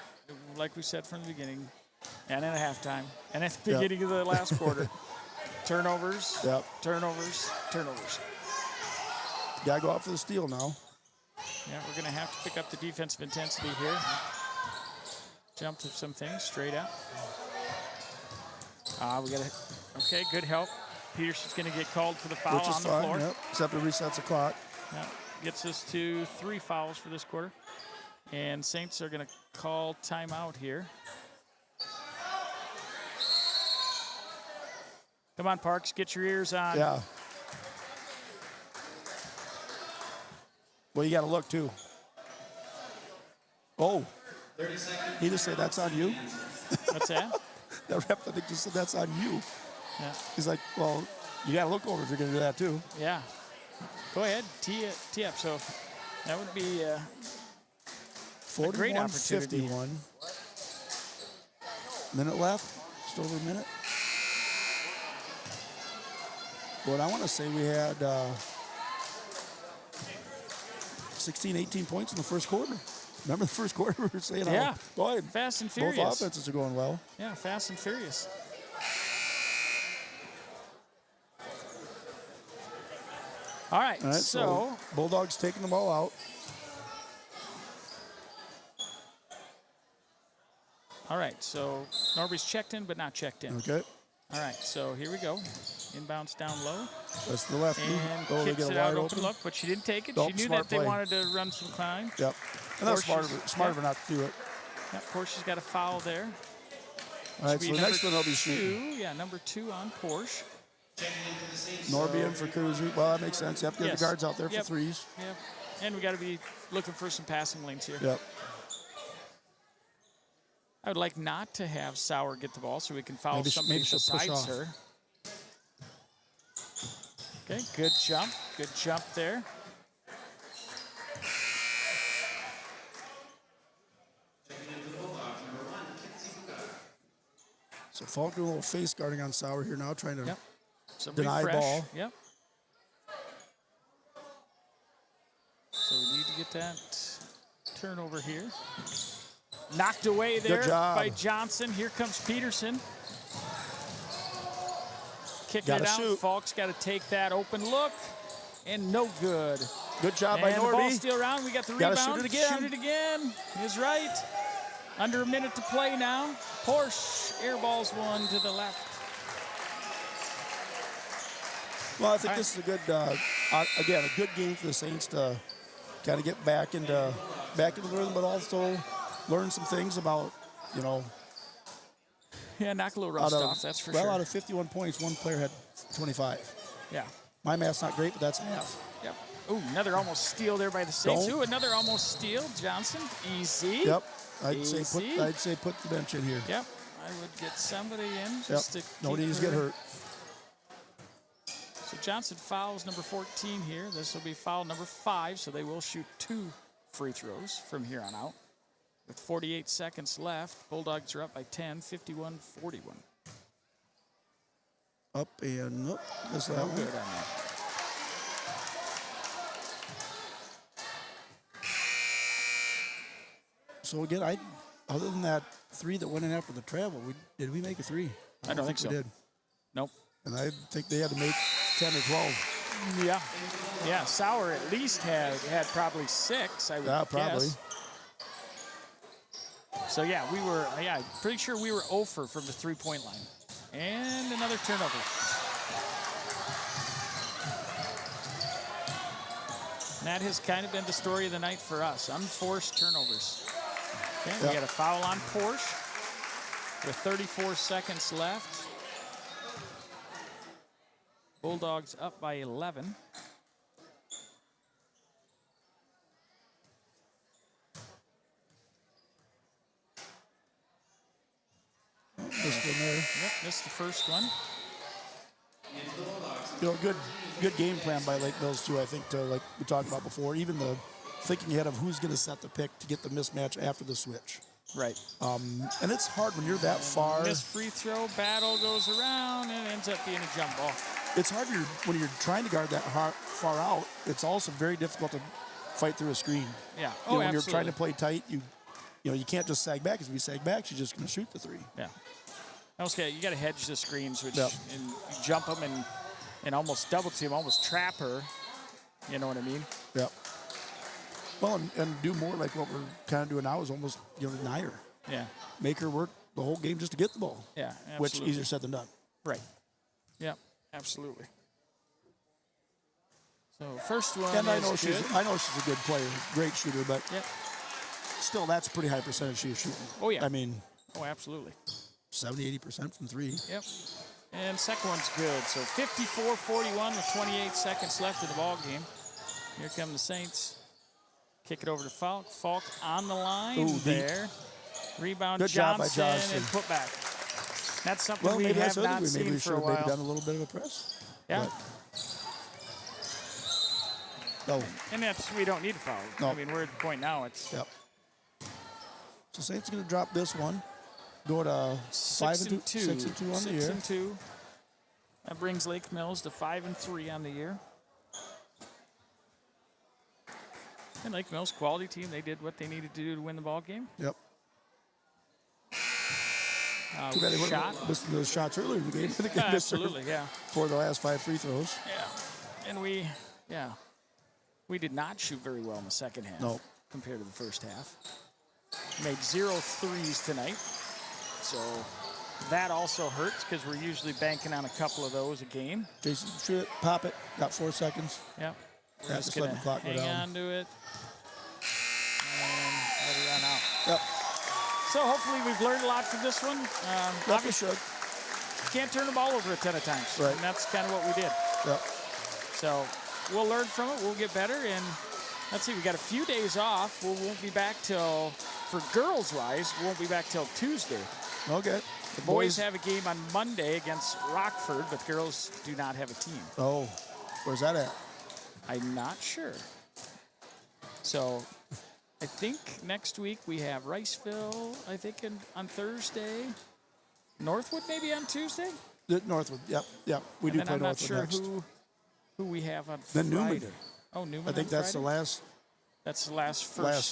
like we said from the beginning, and at halftime, and at the beginning of the last quarter, turnovers, turnovers. Got to go out for the steal now. Yeah, we're going to have to pick up the defensive intensity here. Jump to some things, straight out. We got to, okay, good help. Peterson's going to get called for the foul on the floor. Yep, except it resets the clock. Yep, gets us to 3 fouls for this quarter. And Saints are going to call timeout here. Come on, Parks, get your ears on. Yeah. Well, you got to look, too. Oh. He just said, that's on you? What's that? The ref, I think, just said, that's on you. Yeah. He's like, well, you got to look over if you're going to do that, too. Yeah. Go ahead, tee up. So that would be a great opportunity. 41-51. Minute left, just over a minute. But I want to say we had 16, 18 points in the first quarter. Remember the first quarter we were saying, boy, fast and furious. Both offenses are going well. Yeah, fast and furious. All right, so Bulldogs taking the ball out. All right, so Norby's checked in, but not checked in. Okay. All right, so here we go. Inbounds down low. That's the left. And they kicks get it a out wide open look, but she didn't take it. Nope, She knew smart that they play. wanted to run some climb. Yep. And that's smart of her not to do it. Yeah, of course, she's got a foul there. All right, so the next one they'll be shooting. Yeah, number 2 on Porsche. Norby in for Kuzi. Well, that makes sense. You have to get Yes. the guards out there Yep. for threes. Yep. And we got to be looking for some passing lanes here. Yep. I would like not to have Sauer get the ball so we can foul Maybe somebody she'll push besides off. her. Okay, good jump. Good jump there. So Falk doing a little face guarding on Sauer here now, trying to Some deny refresh. ball. Yep. So we need to get that turnover here. Knocked away there Good job. by Johnson. Here comes Peterson. Kicking Gotta it out. shoot. Falk's got to take that open look. And no good. Good job by And the ball Norby. still around. We got the Gotta rebound. shoot it again. Shoot it again. Is right. Under a minute to play now. Porsche airballs one to the left. Well, I think this is a good, again, a good game for the Saints to kind of get back into the rhythm, but also learn some things about, Yeah, knock a little rust off, that's for well, sure. out of 51 points, one player had 25. Yeah. My math's not great, but that's half. Yep. Ooh, another almost steal there by the Saints. Don't. Ooh, another almost steal. Johnson, easy. Yep. I'd Easy. say put the bench in here. Yep. I would get somebody in just to No keep need to get hurt. So Johnson fouls number 14 here. This will be foul number 5, so they will shoot 2 free throws from here on out. With 48 seconds left, Bulldogs are up by 10, 51-41. Up and up. That's that No one. good on that. So again, other than that 3 that went in after the travel, did we make a 3? I don't think so. We did. Nope. And I think they had to make 10 or 12. Yeah. Yeah, Sauer at least had probably 6, I would probably. guess. So yeah, we were pretty sure we were 0 from the 3-point line. And another turnover. And that has kind of been the story of the night for us. Unforced turnovers. Okay, we got a foul on Porsche with 34 seconds left. Bulldogs up by 11. Missed one there. Yep, missed the first one. Good game plan by Lake Mills too. I think like we talked about before, even the thinking ahead of who's going to set the pick to get the mismatch after the switch. Right. And it's hard when you're that far. This free throw battle goes around and ends up being a jump ball. It's hard when you're trying to guard that far out. It's also very difficult to fight through a screen. Yeah. When you're trying to play tight, you can't just sag back. Because if you sag back, she's just going to shoot the 3. Yeah. Okay, you got to hedge the screens, which and you jump them and almost double team, almost trap her. You know what I mean? Yep. Well, and do more like what we're kind of doing now is almost deny her. Yeah. Make her work the whole game just to get the ball. Yeah, absolutely. Which easier said than done. Right. Yep. Absolutely. So first one And I is know good. she's a good player, great shooter, but still that's a pretty high percentage she's shooting. Oh yeah. I mean. Oh, absolutely. 70-80% from 3. Yep. And second one's good. So 54-41 with 28 seconds left in the ball game. Here come the Saints. Kick it over to Falk. Falk on the line there. Rebound Good job by Johnson Johnson. and put back. That's something Well, we maybe have that's not maybe seen we for should a have maybe while. done a little bit of a press. Yeah. No. And we don't need a foul. No. I mean, we're at the point now. It's Yep. So Saints going to drop this one. Go to 5 and 2. 6 and 2 on the year. 6 and 2. That brings Lake Mills to 5 and 3 on the year. And Lake Mills, quality team, they did what they needed to do to win the ball game. Yep. Too bad they weren't missing those shots earlier in the game. I think they missed Absolutely, yeah. For the last 5 free throws. Yeah. And we did not shoot very well in the second half No. compared to the first half. Made 0 threes tonight. So that also hurts because we're usually banking on a couple of those a game. Jason, shoot it, pop it. Got 4 seconds. Yep. We're Yeah, just let going the to clock go hang down. on to it and let it run out. Yep. So hopefully we've learned a lot from this one. Yep, we should. Can't turn the ball over a ton of times. Right. And that's kind of what we did. Yep. So we'll learn from it. We'll get better. And let's see, we got a few days off. We won't be back till, for girls-wise, we won't be back till Tuesday. Okay. The boys have a game on Monday against Rockford, but the girls do not have a team. Oh, where's that at? I'm not sure. So I think next week we have Riceville, I think, on Thursday. Northwood maybe on Tuesday? Northwood, yep. We do play I'm not Northwood sure next. who we have on Then Friday. Newman. Oh, Newman I think on that's Friday? the last. That's the last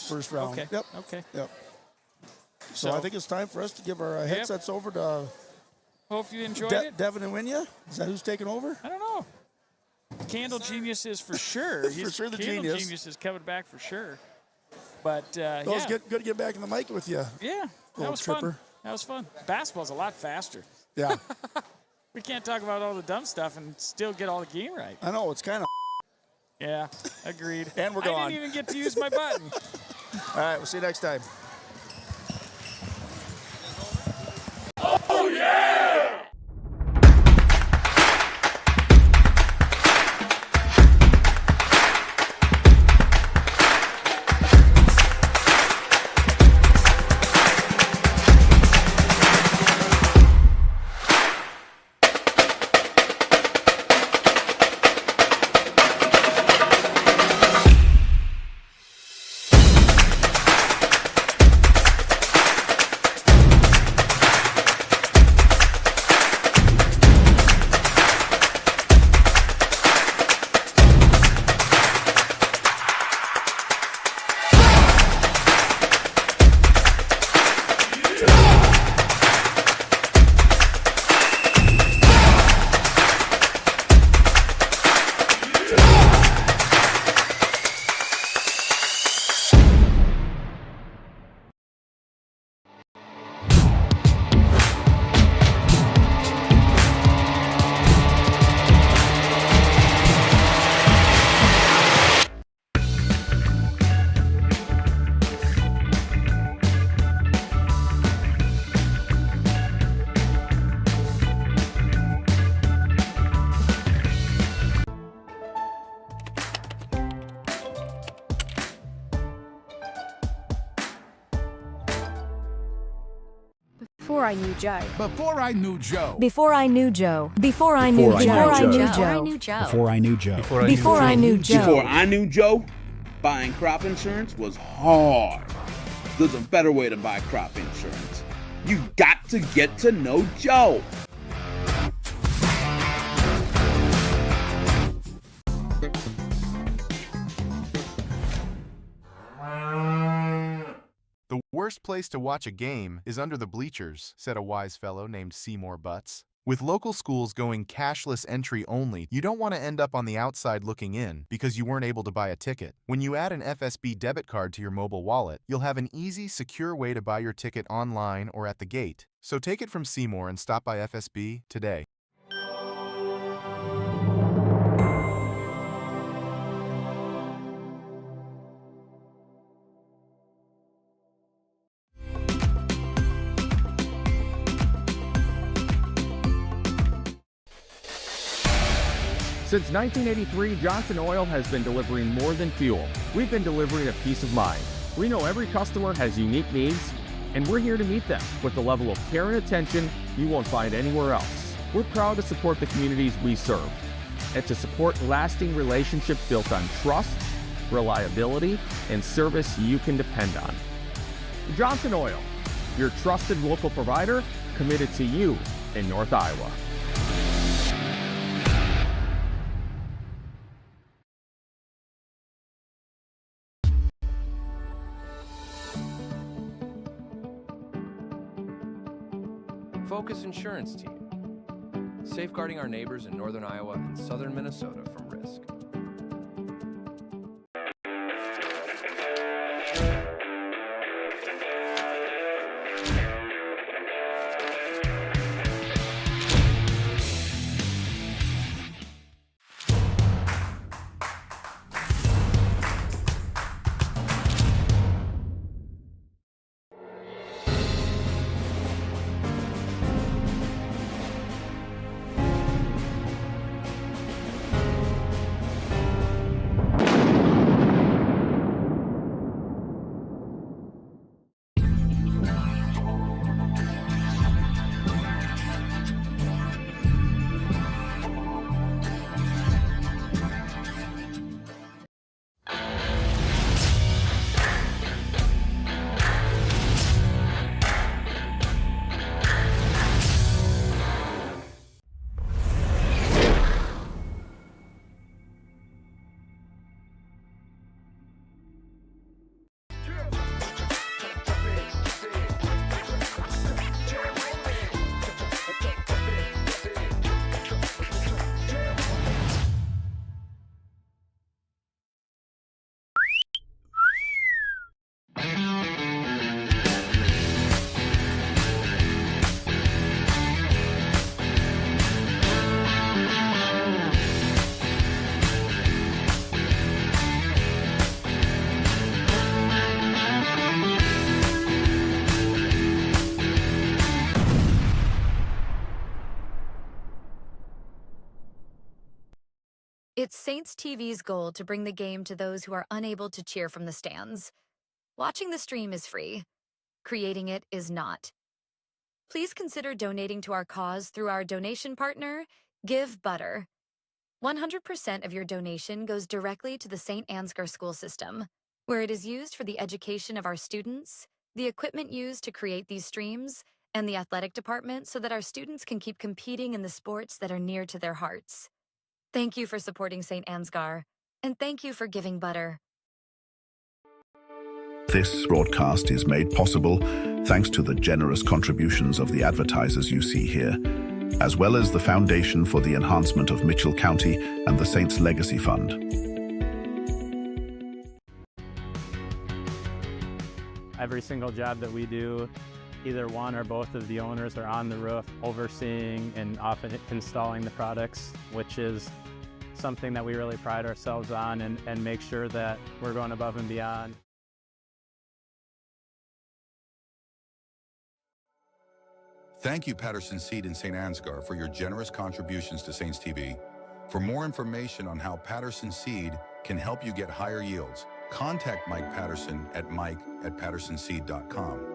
first round. Okay. Yep. Okay. Yep. So I think it's time for us to give our headsets over to Hope you enjoyed it. Devin and Winya. Is that who's taking over? I don't know. Candle Genius is for sure. For sure the Candle genius. Genius is coming back for sure. But It was good to get back in the mic with you. Yeah, that Little was tripper. fun. That was fun. Basketball's a lot faster. Yeah. We can't talk about all the dumb stuff and still get all the game right. I know, it's kind of. Yeah, agreed. And we're I gone. didn't even get to use my button. All right, we'll see you next time. Oh, yeah! Before I knew Joe. Before I knew Joe. Before I knew Joe. Before I knew Joe. Before I knew Joe. Before I knew Joe. Before I knew Joe. Before I knew Joe, buying crop insurance was hard. There's a better way to buy crop insurance. You got to get to know Joe. The worst place to watch a game is under the bleachers, said a wise fellow named Seymour Butts. With local schools going cashless entry only, you don't want to end up on the outside looking in because you weren't able to buy a ticket. When you add an FSB debit card to your mobile wallet, you'll have an easy, secure way to buy your ticket online or at the gate. So take it from Seymour and stop by FSB today. Since 1983, Johnson Oil has been delivering more than fuel. We've been delivering a peace of mind. We know every customer has unique needs, and we're here to meet them with the level of care and attention you won't find anywhere else. We're proud to support the communities we serve and to support lasting relationships built on trust, reliability, and service you can depend on. Johnson Oil, your trusted local provider committed to you in North Iowa. Focus Insurance Team, safeguarding our neighbors in northern Iowa and southern Minnesota from risk. Saints TV's goal to bring the game to those who are unable to cheer from the stands. Watching the stream is free. Creating it is not. Please consider donating to our cause through our donation partner, Give Butter. 100% of your donation goes directly to the St. Ansgar school system, where it is used for the education of our students, the equipment used to create these streams, and the athletic department so that our students can keep competing in the sports that are near to their hearts. Thank you for supporting St. Ansgar, and thank you for giving butter. This broadcast is made possible thanks to the generous contributions of the advertisers you see here, as well as the Foundation for the Enhancement of Mitchell County and the Saints Legacy Fund. Every single job that we do, either one or both of the owners are on the roof overseeing and often installing the products, which is something that we really pride ourselves on and make sure that we're going above and beyond. Thank you, Patterson Seed and St. Ansgar, for your generous contributions to Saints TV. For more information on how Patterson Seed can help you get higher yields, contact Mike Patterson at mike@pattersonseed.com.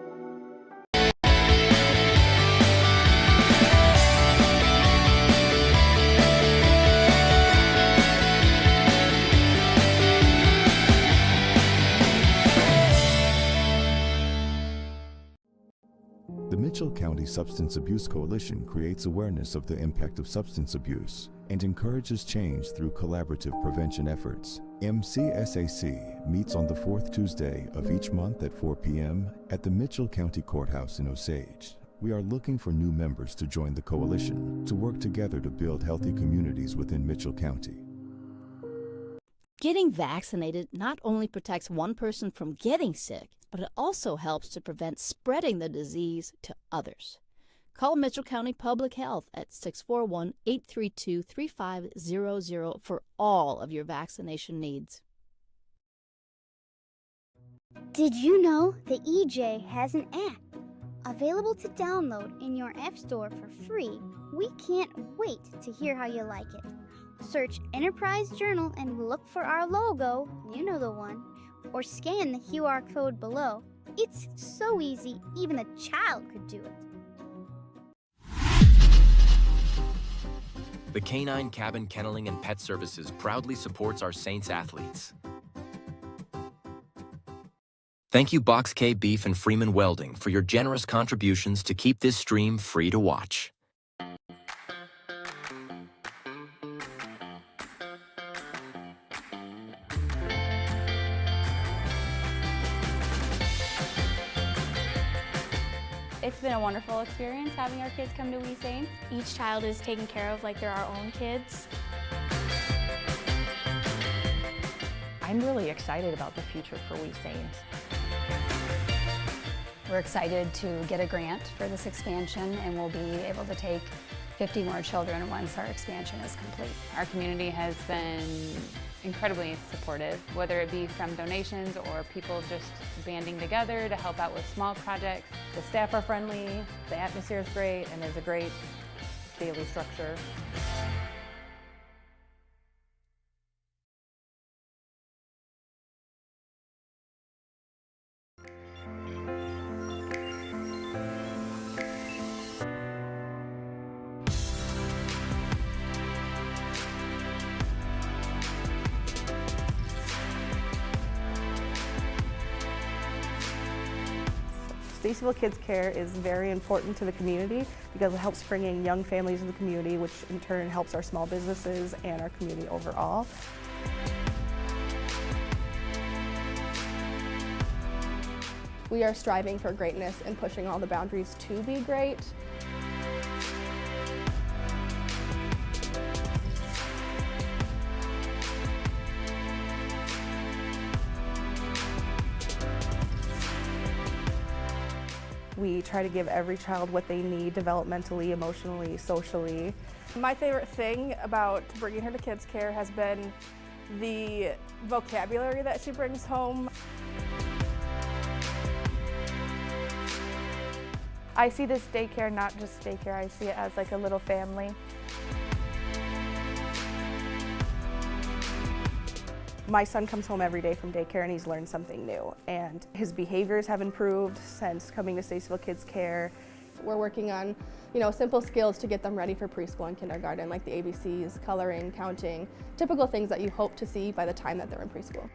The Mitchell County Substance Abuse Coalition creates awareness of the impact of substance abuse and encourages change through collaborative prevention efforts. MCSAC meets on the fourth Tuesday of each month at 4 p.m. at the Mitchell County Courthouse in Osage. We are looking for new members to join the coalition to work together to build healthy communities within Mitchell County. Getting vaccinated not only protects one person from getting sick, but it also helps to prevent spreading the disease to others. Call Mitchell County Public Health at 641-832-3500 for all of your vaccination needs. Did you know the EJ has an app available to download in your App Store for free? We can't wait to hear how you like it. Search Enterprise Journal and look for our logo, you know the one, or scan the QR code below. It's so easy, even a child could do it. The Canine Cabin Kenneling and Pet Services proudly supports our Saints athletes. Thank you Box K Beef and Freeman Welding for your generous contributions to keep this stream free to watch. It's been a wonderful experience having our kids come to We Saints. Each child is taken care of like they're our own kids. I'm really excited about the future for We Saints. We're excited to get a grant for this expansion, and we'll be able to take 50 more children once our expansion is complete. Our community has been incredibly supportive, whether it be from donations or people just banding together to help out with small projects. The staff are friendly, the atmosphere is great, and there's a great daily structure. Stacyville Kids Care is very important to the community because it helps bring in young families in the community, which in turn helps our small businesses and our community overall. We are striving for greatness and pushing all the boundaries to be great. We try to give every child what they need developmentally, emotionally, socially. My favorite thing about bringing her to Kids Care has been the vocabulary that she brings home. I see this daycare not just daycare, I see it as like a little family. My son comes home every day from daycare and he's learned something new, and his behaviors have improved since coming to Statesville Kids Care. We're working on, simple skills to get them ready for preschool and kindergarten, like the ABCs, coloring, counting, typical things that you hope to see by the time that they're in preschool.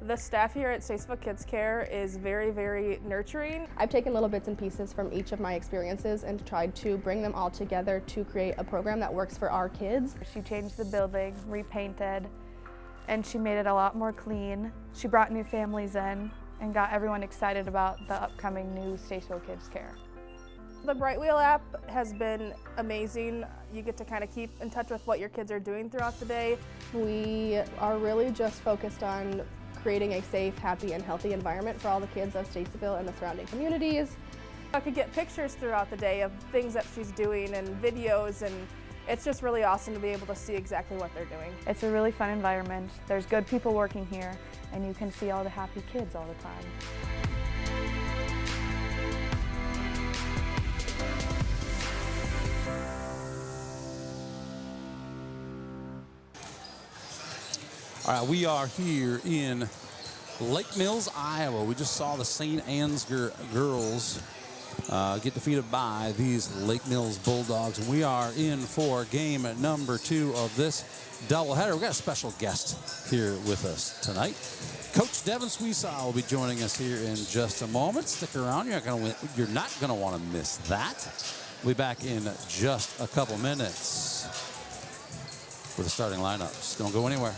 The staff here at Statesville Kids Care is very, very nurturing. I've taken little bits and pieces from each of my experiences and tried to bring them all together to create a program that works for our kids. She changed the building, repainted, and she made it a lot more clean. She brought new families in and got everyone excited about the upcoming new Statesville Kids Care. The Bright Wheel app has been amazing. You get to kind of keep in touch with what your kids are doing throughout the day. We are really just focused on creating a safe, happy, and healthy environment for all the kids of Statesville and the surrounding communities. I could get pictures throughout the day of things that she's doing and videos, and it's just really awesome to be able to see exactly what they're doing. It's a really fun environment. There's good people working here, and you can see all the happy kids all the time. All right, we are here in Lake Mills, Iowa. We just saw the St. Ansgar girls get defeated by these Lake Mills Bulldogs. And we are in for game number 2 of this doubleheader. We've got a special guest here with us tonight. Coach Devin Sweesaw will be joining us here in just a moment. Stick around. You're not going to want to miss that. We'll be back in just a couple minutes with the starting lineup. Just don't go anywhere.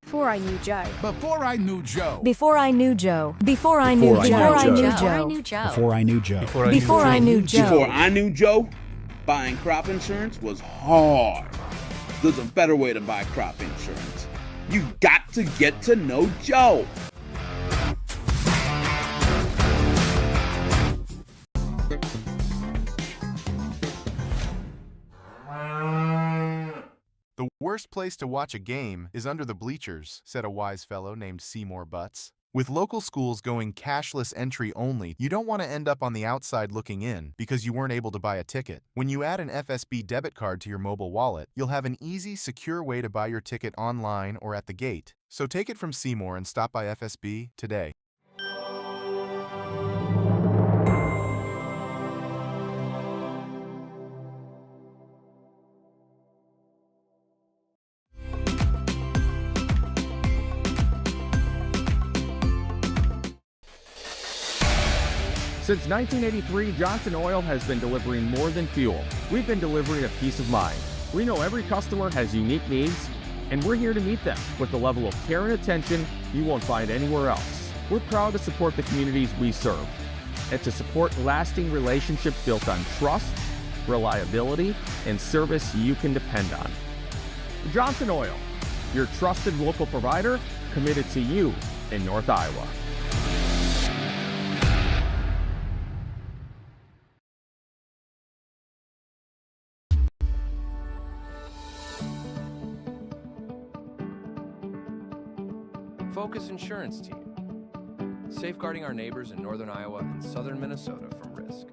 Before I knew Joe. Before I knew Joe. Before I knew Joe. Before I knew Joe. Before I knew Joe. Before I knew Joe. Before I knew Joe. Before I knew Joe, buying crop insurance was hard. There's a better way to buy crop insurance. You got to get to know Joe. The worst place to watch a game is under the bleachers, said a wise fellow named Seymour Butts. With local schools going cashless entry only, you don't want to end up on the outside looking in because you weren't able to buy a ticket. When you add an FSB debit card to your mobile wallet, you'll have an easy, secure way to buy your ticket online or at the gate. So take it from Seymour and stop by FSB today. Since 1983, Johnson Oil has been delivering more than fuel. We've been delivering a peace of mind. We know every customer has unique needs, and we're here to meet them with the level of care and attention you won't find anywhere else. We're proud to support the communities we serve and to support lasting relationships built on trust, reliability, and service you can depend on. Johnson Oil, your trusted local provider committed to you in North Iowa. Focus Insurance Team, safeguarding our neighbors in northern Iowa and southern Minnesota from risk.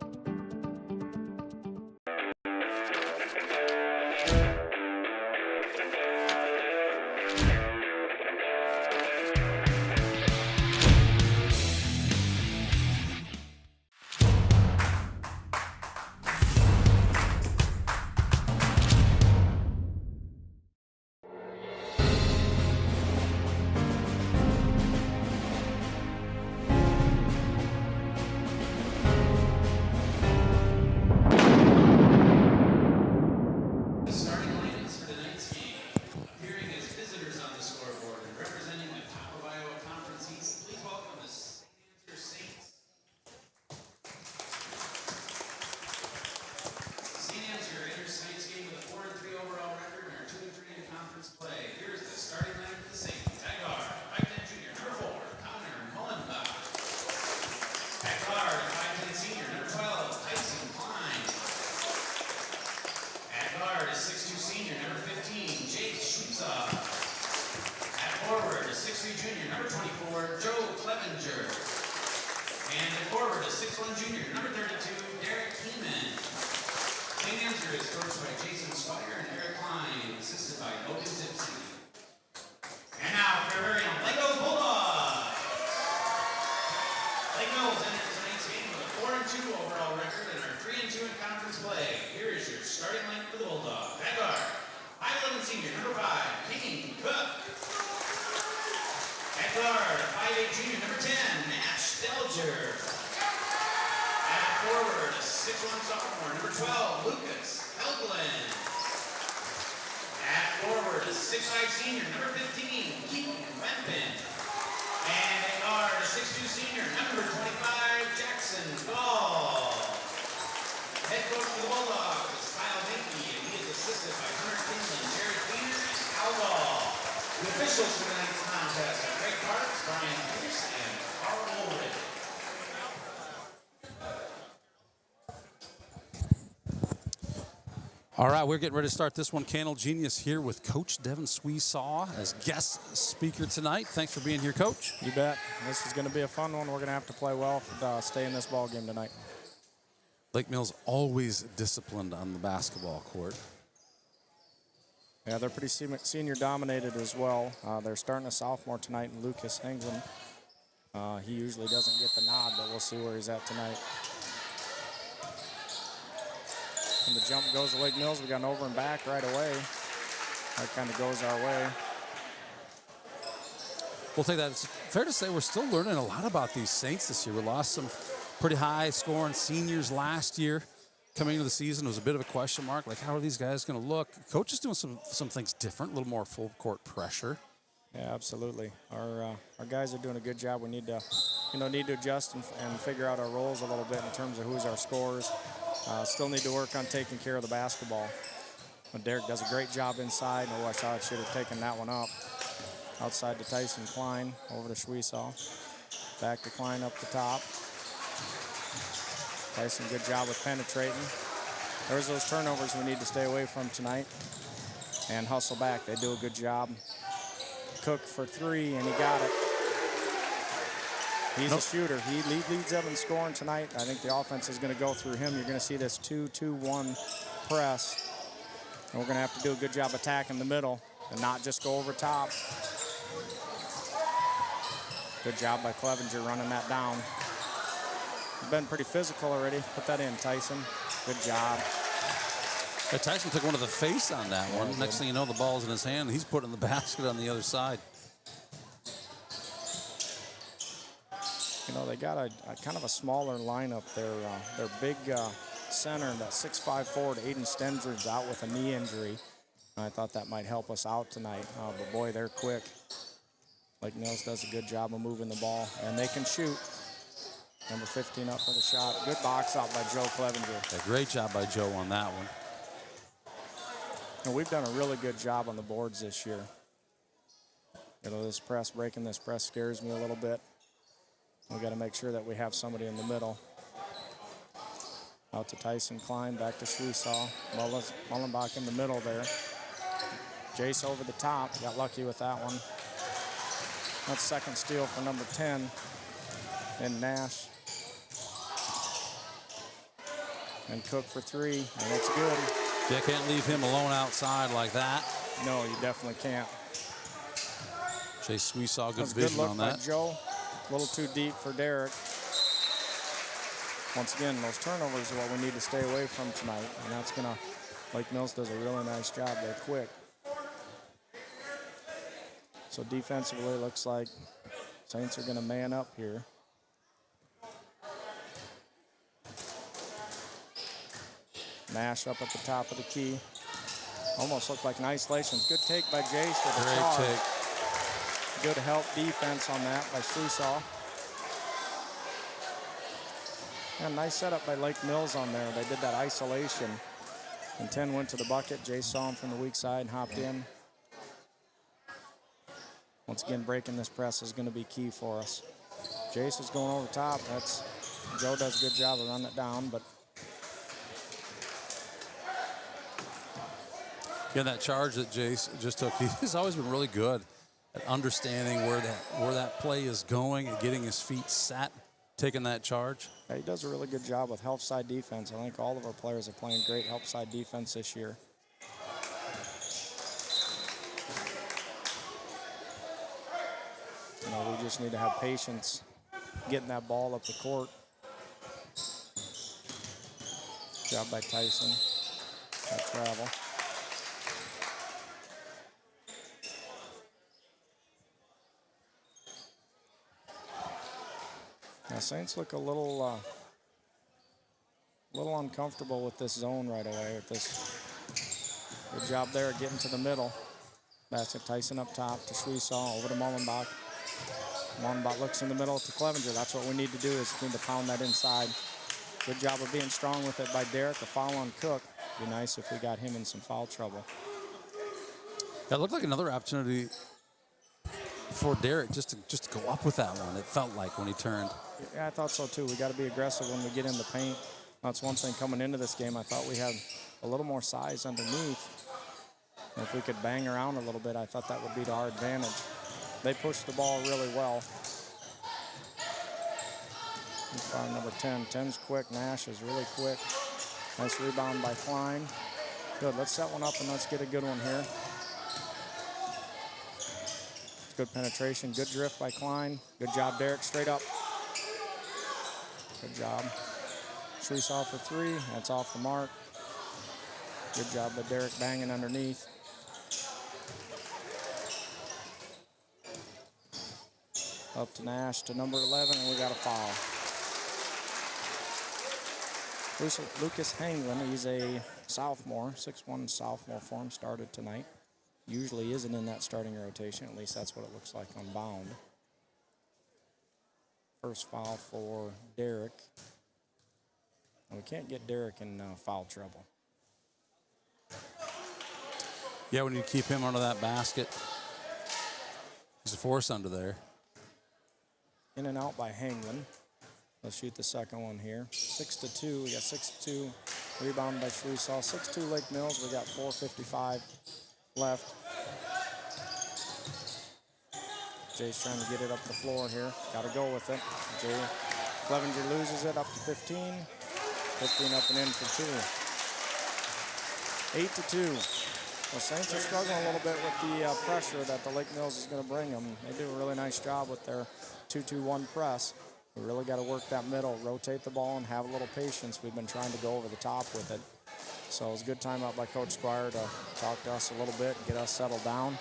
Clevenger. And forward is 6'1" junior, number 32, Derek Heeman. St. Ansgar is coached by Jason Squire and Eric Klein, assisted by Logan Tipsy. And now for our very own Lake Mills Bulldogs. Lake Mills enters tonight's game with a 4-2 overall record and are 3-2 in conference play. Here is your starting line for the Bulldogs. Vanguard, 5'11" senior, number 5, King Cook. At guard, 5'8" junior, number 10, Nash Delger. At forward, 6'1" sophomore, number 12, Lucas Helgeland. At forward, 6'5" senior, number 15, Keaton Wempin. And at guard, 6'2" senior, number 25, Jackson Gall. Head coach for the Bulldogs is Kyle Minkey, and he is assisted by Hunter Kinlan, Jared Wiener, and Al Gall. The officials for tonight's contest are Greg Parks, Brian Pierce, and Carl Ulrich. All right, we're getting ready to start this one. Candle Genius here with Coach Devin Sweesaw as guest speaker tonight. Thanks for being here, Coach. You bet. This is going to be a fun one. We're going to have to play well to stay in this ball game tonight. Lake Mills always disciplined on the basketball court. Yeah, they're pretty senior dominated as well. They're starting a sophomore tonight in Lucas Hengland. He usually doesn't get the nod, but we'll see where he's at tonight. And the jump goes to Lake Mills. We got an over and back right away. That kind of goes our way. We'll take that. It's fair to say we're still learning a lot about these Saints this year. We lost some pretty high scoring seniors last year. Coming into the season, it was a bit of a question mark. Like, how are these guys going to look? Coach is doing some things different, a little more full court pressure. Yeah, absolutely. Our guys are doing a good job. We need to, need to adjust and figure out our roles a little bit in terms of who's our scorers. Still need to work on taking care of the basketball. But Derek does a great job inside. I wish I should have taken that one up. Outside to Tyson Klein, over to Schweesaw. Back to Klein up the top. Tyson, good job with penetrating. There's those turnovers we need to stay away from tonight. And hustle back. They do a good job. Cook for 3, and he got it. He's a shooter. He leads them in scoring tonight. I think the offense is going to go through him. You're going to see this 2-2-1 press. And we're going to have to do a good job attacking the middle and not just go over top. Good job by Clevenger running that down. Been pretty physical already. Put that in, Tyson. Good job. Yeah, Tyson took one to the face on that one. Next thing you know, the ball's in his hand. He's putting the basket on the other side. They got a kind of a smaller lineup there. Their big center, that 6'5" forward, Aiden Stensrud's out with a knee injury. I thought that might help us out tonight. But boy, they're quick. Lake Mills does a good job of moving the ball, and they can shoot. Number 15 up for the shot. Good box out by Joe Clevenger. A great job by Joe on that one. And we've done a really good job on the boards this year. This press, breaking this press scares me a little bit. We got to make sure that we have somebody in the middle. Out to Tyson Klein, back to Schweesaw. Mullenbach in the middle there. Jace over the top, got lucky with that one. That's second steal for number 10 in Nash. And Cook for 3, and it's good. Yeah, can't leave him alone outside like that. No, you definitely can't. Chase Sweesaw, good vision vision look on by that. Joe. A little too deep for Derek. Once again, those turnovers are what we need to stay away from tonight. And that's going to, Lake Mills does a really nice job. They're quick. So defensively, it looks like Saints are going to man up here. Nash up at the top of the key. Almost looked like an isolation. Good take by Jace with a charge. Great take. Good help defense on that by Schweesaw. Yeah, nice setup by Lake Mills on there. They did that isolation. And 10 went to the bucket. Jace saw him from the weak side and hopped in. Once again, breaking this press is going to be key for us. Jace is going over top. Joe does a good job of running it down, but yeah, that charge that Jace just took, he's always been really good understanding where that play is going and getting his feet set, taking that charge. Yeah, he does a really good job with help side defense. I think all of our players are playing great help side defense this year. You know, we just need to have patience getting that ball up the court. Job by Tyson. That travel. Now Saints look a little uncomfortable with this zone right away. With this, good job there getting to the middle. That's it. Tyson up top to Schwiesaw, over to Mullenbach. Mullenbach looks in the middle to Clevenger. That's what we need to do, is we need to pound that inside. Good job of being strong with it by Derek. A foul on Cook. Be nice if we got him in some foul trouble. That looked like another opportunity for Derek just to go up with that one. It felt like when he turned. Yeah, I thought so too. We got to be aggressive when we get in the paint. That's one thing coming into this game. I thought we had a little more size underneath. And if we could bang around a little bit, I thought that would be to our advantage. They pushed the ball really well. Foul number 10. 10's quick. Nash is really quick. Nice rebound by Klein. Good. Let's set one up and let's get a good one here. Good penetration. Good drift by Klein. Good job, Derek. Straight up. Good job. Schwiesaw for three. That's off the mark. Good job by Derek banging underneath. Up to Nash to number 11, and we got a foul. Lucas Hanglin, he's a sophomore, 6'1" sophomore for him, started tonight. Usually isn't in that starting rotation, at least that's what it looks like on Bound. First foul for Derek. And we can't get Derek in foul trouble. Yeah, when you keep him under that basket, he's a force under there. In and out by Hanglin. Let's shoot the second one here. 6-2. We got 6-2. Rebound by Schwiesaw. 6-2 Lake Mills. We got 4:55 left. Jay's trying to get it up the floor here. Got to go with it. Jay Clevenger loses it up to 15. 15 up and in for two. 8-2. The Saints are struggling a little bit with the pressure that the Lake Mills is going to bring them. They do a really nice job with their 2-2-1 press. We really got to work that middle, rotate the ball, and have a little patience. We've been trying to go over the top with it. So it was a good time out by Coach Squire to talk to us a little bit and get us settled down.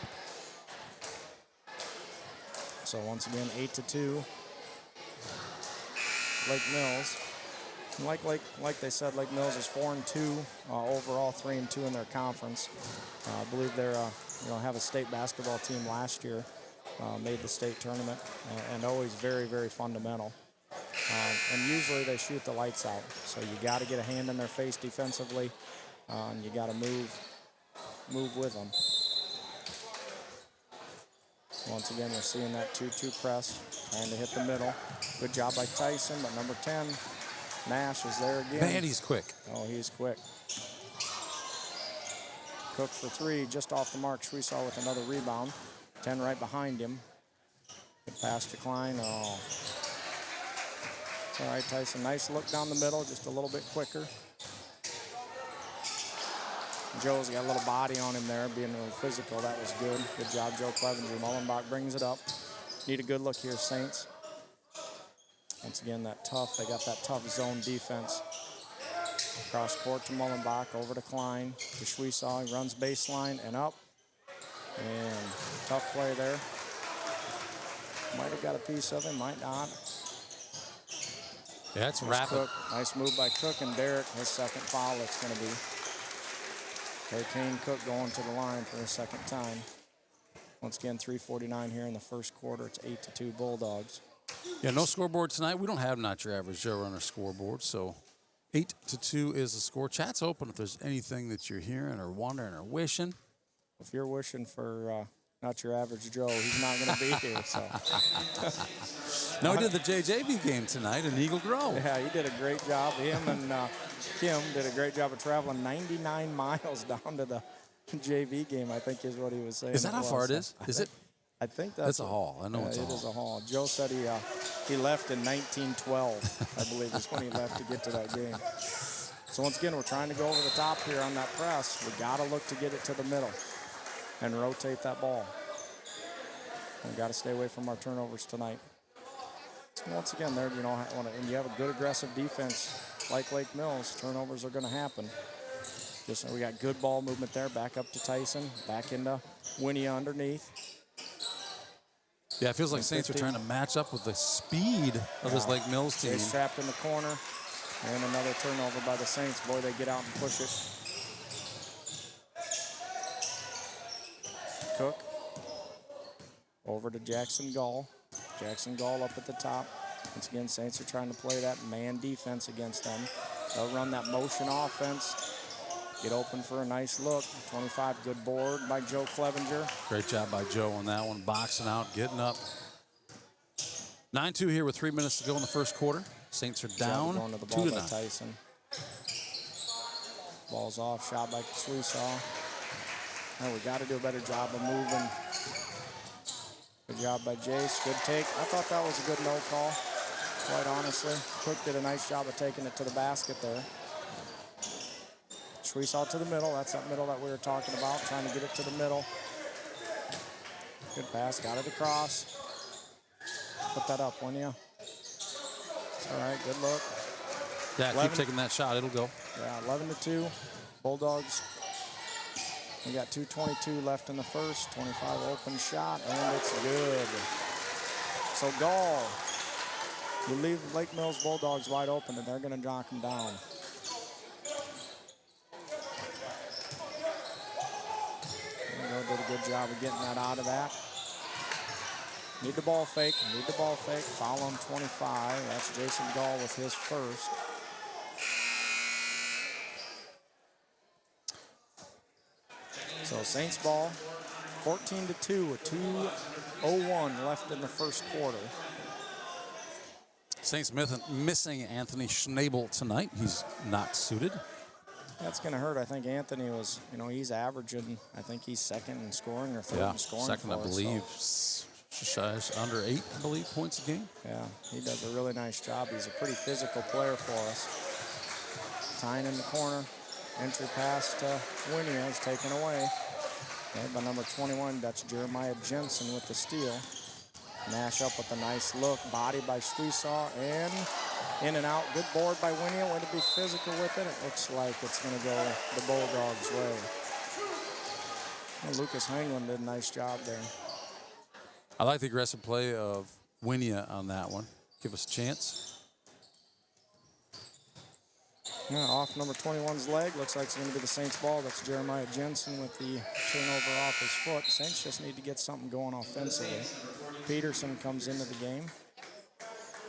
So once again, 8-2. Lake Mills. And like they said, Lake Mills is 4-2 overall, 3-2 in their conference. I believe they're have a state basketball team last year. Made the state tournament, and always very, very fundamental. And usually they shoot the lights out. So you got to get a hand in their face defensively, and you got to move with them. Once again, we're seeing that 2-2 press, trying to hit the middle. Good job by Tyson, but number 10, Nash, is there again. Man, he's quick. Oh, he's quick. Cook for three, just off the mark. Schwiesaw with another rebound. 10 right behind him. Good pass to Klein. Oh. It's all right, Tyson. Nice look down the middle, just a little bit quicker. Joe's got a little body on him there, being a little physical. That was good. Good job, Joe Clevenger. Mullenbach brings it up. Need a good look here, Saints. Once again, they got that tough zone defense. Cross court to Mullenbach, over to Klein, to Schwiesaw. He runs baseline and up. And tough play there. Might have got a piece of him, might not. Yeah, it's rapid. Cook. Nice move by Cook, and Derek, his second foul it's going to be. Kane Cook going to the line for his second time. Once again, 3:49 here in the first quarter. It's 8-2 Bulldogs. Yeah, no scoreboard tonight. We don't have Not Your Average Joe on our scoreboard, so 8-2 is the score. Chat's open if there's anything that you're hearing or wondering or wishing. If you're wishing for Not Your Average Joe, he's not going to be here. So. No, he did the JJV game tonight in Eagle Grove. Yeah, he did a great job. Him and Kim did a great job of traveling 99 miles down to the JV game, I think is what he was saying. Is that how far it is? Is it? I think that's a haul. I know it's a haul. It is a haul. Joe said he left in 1912, I believe, is when he left to get to that game. So once again, we're trying to go over the top here on that press. We got to look to get it to the middle and rotate that ball. We got to stay away from our turnovers tonight. Once again, there, you know, when you have a good aggressive defense like Lake Mills, turnovers are going to happen. Just we got good ball movement there. Back up to Tyson. Back into Winnie underneath. Yeah, it feels like Saints are trying to match up with the speed of this Lake Mills team. He's trapped in the corner. And another turnover by the Saints. Boy, they get out and push it. Cook. Over to Jackson Gall. Jackson Gall up at the top. Once again, Saints are trying to play that man defense against them. They'll run that motion offense. Get open for a nice look. 25, good board by Joe Clevenger. Great job by Joe on that one. Boxing out, getting up. 9-2 here with 3 minutes to go in the first quarter. Saints are down going to the ball 2-9. by Tyson. Ball's off, shot by Sweesaw. Oh, we got to do a better job of moving. Good job by Jace. Good take. I thought that was a good no call, quite honestly. Cook did a nice job of taking it to the basket there. Sweesaw to the middle. That's that middle that we were talking about, trying to get it to the middle. Good pass. Got it across. Put that up, wouldn't you? All right, good look. Yeah, 11, keep taking that shot. It'll go. Yeah, 11-2. Bulldogs. We got 2:22 left in the first. 25 open shot, and it's good. So Gall, you leave Lake Mills Bulldogs wide open, and they're going to knock them down. Did a good job of getting that out of that. Need the ball fake, Foul on 25. That's Jason Gall with his first. So Saints ball, 14-2 with 2:01 left in the first quarter. Saints missing Anthony Schnabel tonight. He's not suited. That's going to hurt. I think Anthony was, you know, he's averaging, I think he's second in scoring or third in scoring. Second, I believe. Under 8, I believe, points a game. Yeah, he does a really nice job. He's a pretty physical player for us. Tying in the corner. Entry pass to Winnie is taken away. Okay, by number 21, that's Jeremiah Jensen with the steal. Nash up with a nice look. Body by Sweesaw and in and out. Good board by Winnie. Way to be physical with it. It looks like it's going to go the Bulldogs' way. And Lucas Hanglin did a nice job there. I like the aggressive play of Winia on that one. Give us a chance. Yeah, off number 21's leg. Looks like it's going to be the Saints ball. That's Jeremiah Jensen with the turnover off his foot. Saints just need to get something going offensively. Peterson comes into the game.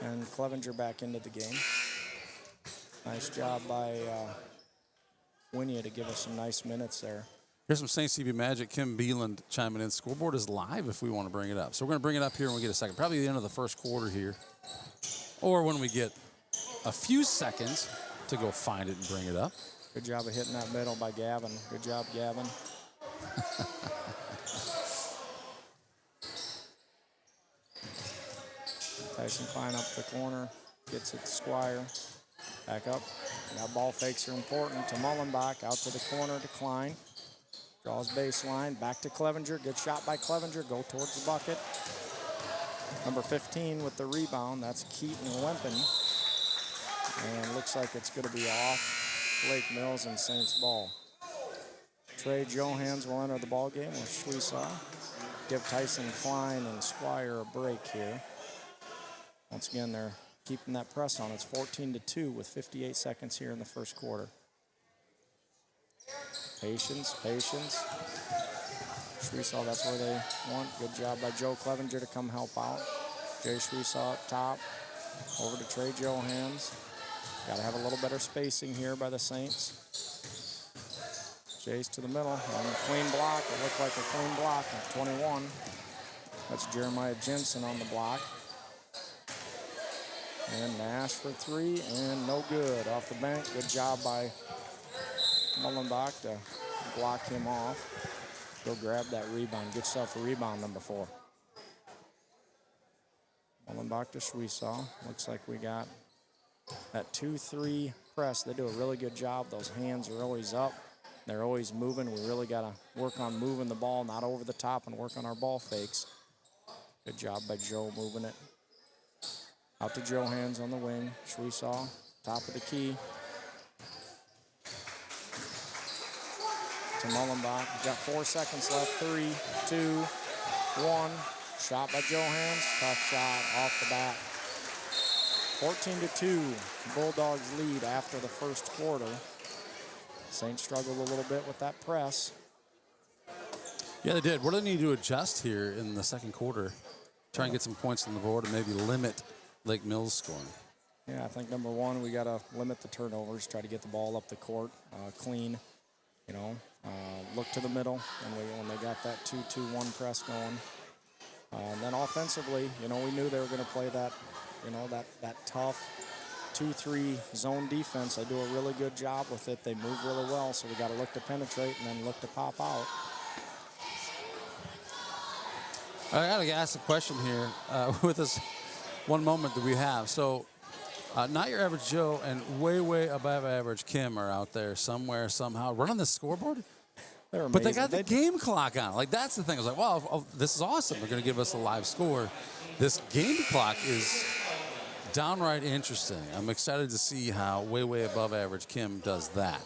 And Clevenger back into the game. Nice job by Winia to give us some nice minutes there. Here's some Saints TV magic. Kim Beeland chiming in. Scoreboard is live if we want to bring it up. So we're going to bring it up here when we get a second. Probably the end of the first quarter here. Or when we get a few seconds to go find it and bring it up. Good job of hitting that middle by Gavin. Good job, Gavin. Tyson Klein up the corner. Gets it to Squire. Back up. Now ball fakes are important to Mullenbach. Out to the corner to Klein. Draws baseline, back to Clevenger. Good shot by Clevenger. Go towards the bucket. Number 15 with the rebound. That's Keaton Lempen. And looks like it's going to be off Lake Mills and Saints ball. Trey Johans will enter the ball game with Schwesaw. Give Tyson Klein and Squire a break here. Once again, they're keeping that press on. It's 14-2 with 58 seconds here in the first quarter. Patience. Schwesaw, that's where they want. Good job by Joe Clevenger to come help out. Jay Schwesaw up top. Over to Trey Johans. Got to have a little better spacing here by the Saints. Jace to the middle. And a clean block. It looked like a clean block at 21. That's Jeremiah Jensen on the block. And Nash for three. And no good. Off the bank. Good job by Mullenbach to block him off. Go grab that rebound. Get yourself a rebound, number 4. Mullenbach to Schwesaw. Looks like we got that 2-3 press. They do a really good job. Those hands are always up. They're always moving. We really got to work on moving the ball, not over the top, and work on our ball fakes. Good job by Joe moving it. Out to Joe, hands on the wing. Schwesaw, top of the key. To Mullenbach. We've got 4 seconds left. 3, 2, 1. Shot by Joe Hands. Tough shot off the bat. 14-2. Bulldogs lead after the first quarter. Saints struggled a little bit with that press. Yeah, they did. What do they need to adjust here in the second quarter? Try and get some points on the board and maybe limit Lake Mills scoring. Yeah, I think number one, we got to limit the turnovers, try to get the ball up the court clean, you know, look to the middle when they got that 2-2-1 press going. And then offensively, you know, we knew they were going to play that, you know, that tough 2-3 zone defense. They do a really good job with it. They move really well, so we got to look to penetrate and then look to pop out. I got to ask a question here with this one moment that we have. So, not your average Joe and way, way above average Kim are out there somewhere, somehow, running the scoreboard. They're amazing. But they got the game clock on. Like, that's the thing. I was like, wow, this is awesome. They're going to give us a live score. This game clock is downright interesting. I'm excited to see how way, way above average Kim does that.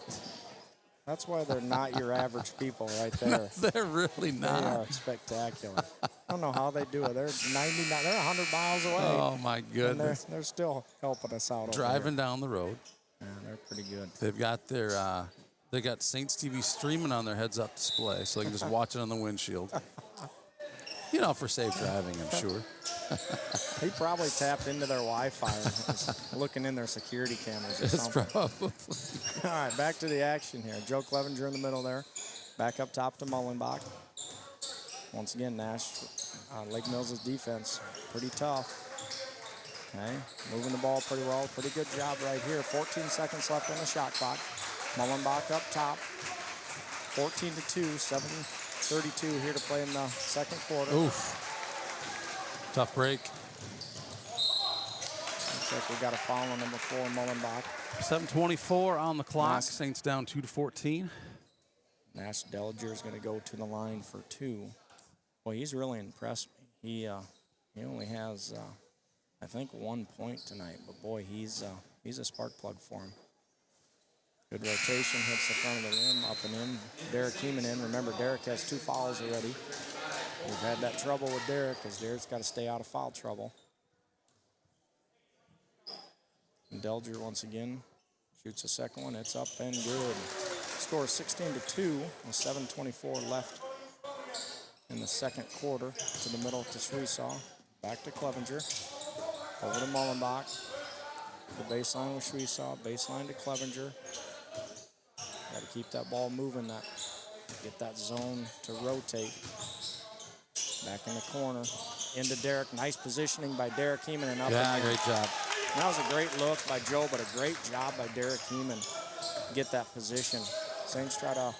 That's why they're not your average people right there. They're really not. They are spectacular. I don't know how they do it. They're 99. They're 100 miles away. Oh, my goodness. And they're still helping us out. Driving down the road. Yeah, they're pretty good. They've got their they got Saints TV streaming on their heads-up display, so they can just watch it on the windshield. You know, for safe driving, I'm sure. He probably tapped into their Wi-Fi and was looking in their security cameras or something. Probably. All right, back to the action here. Joe Clevenger in the middle there. Back up top to Mullenbach. Once again, Nash, Lake Mills' defense, pretty tough. Okay, moving the ball pretty well. Pretty good job right here. 14 seconds left on the shot clock. Mullenbach up top. 14-2, 7:32 here to play in the second quarter. Oof. Tough break. Looks like we got a foul on number 4, Mullenbach. 7:24 on the clock. Nice. Saints down 2-14. Nash Dellinger is going to go to the line for 2. Well, he's really impressed me. He only has, I think, 1 point tonight, but boy, he's a spark plug for him. Good rotation, hits the front of the rim, up and in. Derek Keeman in. Remember, Derek has 2 fouls already. We've had that trouble with Derek because Derek's got to stay out of foul trouble. And Delger once again shoots a second one. It's up and good. Score 16-2 with 7:24 left in the second quarter. To the middle to Schwesaw. Back to Clevenger. Over to Mullenbach. The baseline with Schwesaw. Baseline to Clevenger. Got to keep that ball moving. Get that zone to rotate. Back in the corner. Into Derek. Nice positioning by Derek Heeman. And up yeah, and in. great job. That was a great look by Joe, but a great job by Derek Heeman to get that position. Saints try to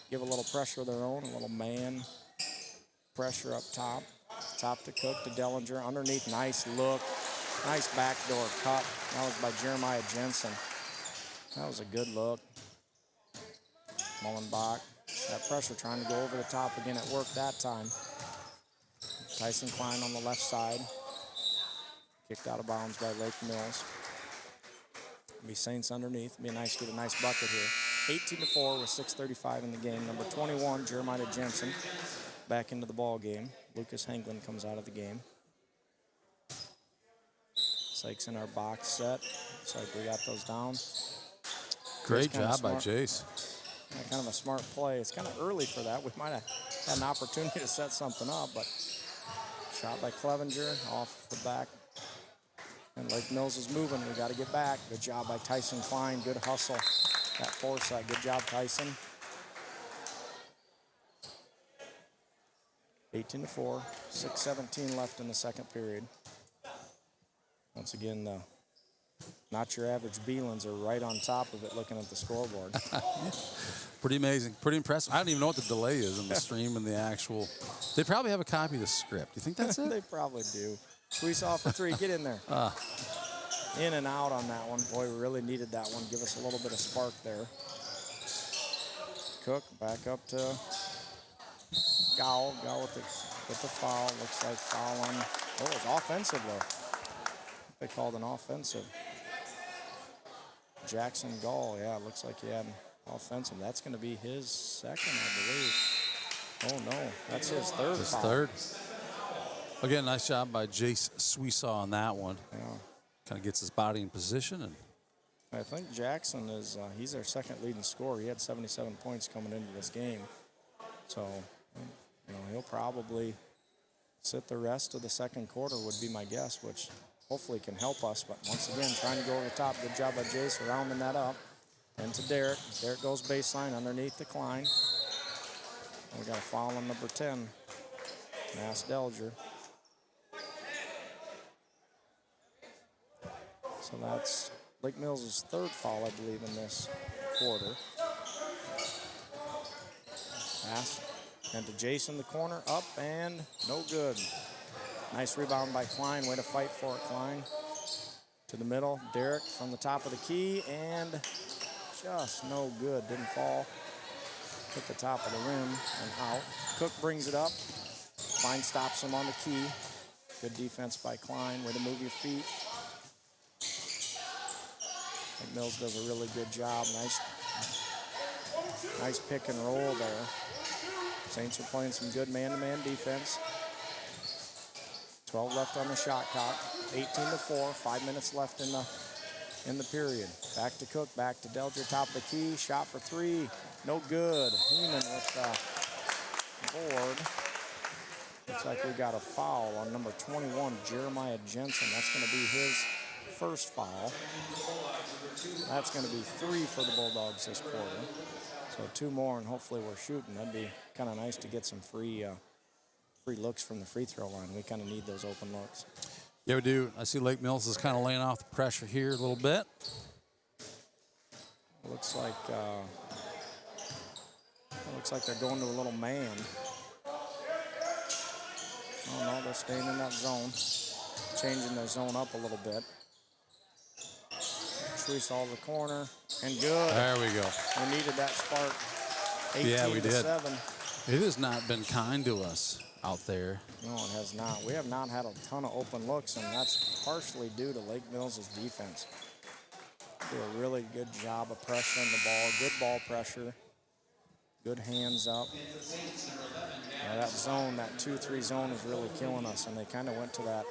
give a little pressure of their own, a little man pressure up top. Top to Cook to Dellinger. Underneath, nice look. Nice backdoor cut. That was by Jeremiah Jensen. That was a good look. Mullenbach. That pressure trying to go over the top again. It worked that time. Tyson Klein on the left side. Kicked out of bounds by Lake Mills. Be Saints underneath. Get a nice bucket here. 18-4 with 6:35 in the game. Number 21, Jeremiah Jensen, back into the ball game. Lucas Hanklin comes out of the game. Sykes in our box set. Looks like we got those down. Great job by Jace. Kind of a smart play. It's kind of early for that. We might have had an opportunity to set something up, but shot by Clevenger off the back. And Lake Mills is moving. We got to get back. Good job by Tyson Klein. Good hustle. That foresight. Good job, Tyson. 18-4. 6:17 left in the second period. Once again, not your average Beelans are right on top of it looking at the scoreboard. Pretty amazing. Pretty impressive. I don't even know what the delay is in the stream and the actual. They probably have a copy of the script. You think that's it? They probably do. Sweesaw for three. Get in there. In and out on that one. Boy, we really needed that one. Give us a little bit of spark there. Cook back up to Gao. Gao with the foul. Looks like foul on. Oh, it was offensive though. They called an offensive. Jackson Gall. Yeah, it looks like he had an offensive. That's going to be his second, I believe. Oh no, that's his third. His foul. third. Again, nice job by Jace Sweesaw on that one. Yeah. Kind of gets his body in position. And I think Jackson is, he's our second leading scorer. He had 77 points coming into this game. So, you know, he'll probably sit the rest of the second quarter would be my guess, which hopefully can help us. But once again, trying to go over the top. Good job by Jace rounding that up. And to Derek. Derek goes baseline underneath the Klein. We got a foul on number 10, Mass Delger. So that's Lake Mills' third foul, I believe, in this quarter. Pass. And to Jason, the corner, up and no good. Nice rebound by Klein. Way to fight for it, Klein. To the middle, Derek from the top of the key, and just no good. Didn't fall. Hit the top of the rim and out. Cook brings it up. Klein stops him on the key. Good defense by Klein. Way to move your feet. Mills does a really good job. Nice pick and roll there. Saints are playing some good man-to-man defense. 12 left on the shot clock. 18-4. 5 minutes left in the period. Back to Cook. Back to Delger. Top of the key. Shot for three. No good. Heeman with the board. Looks like we got a foul on number 21, Jeremiah Jensen. That's going to be his first foul. That's going to be 3 for the Bulldogs this quarter. So 2 more, and hopefully we're shooting. That'd be kind of nice to get some free looks from the free throw line. We kind of need those open looks. Yeah, we do. I see Lake Mills is kind of laying off the pressure here a little bit. Looks like they're going to a little man. Oh no, they're staying in that zone, changing their zone up a little bit. We saw the corner, and good. There we go. We needed that spark. 18 yeah, we did. 7. It has not been kind to us out there. No, it has not. We have not had a ton of open looks, and that's partially due to Lake Mills' defense. Do a really good job of pressuring the ball. Good ball pressure. Good hands up. Yeah, that zone, that 2-3 zone is really killing us, and they kind of went to that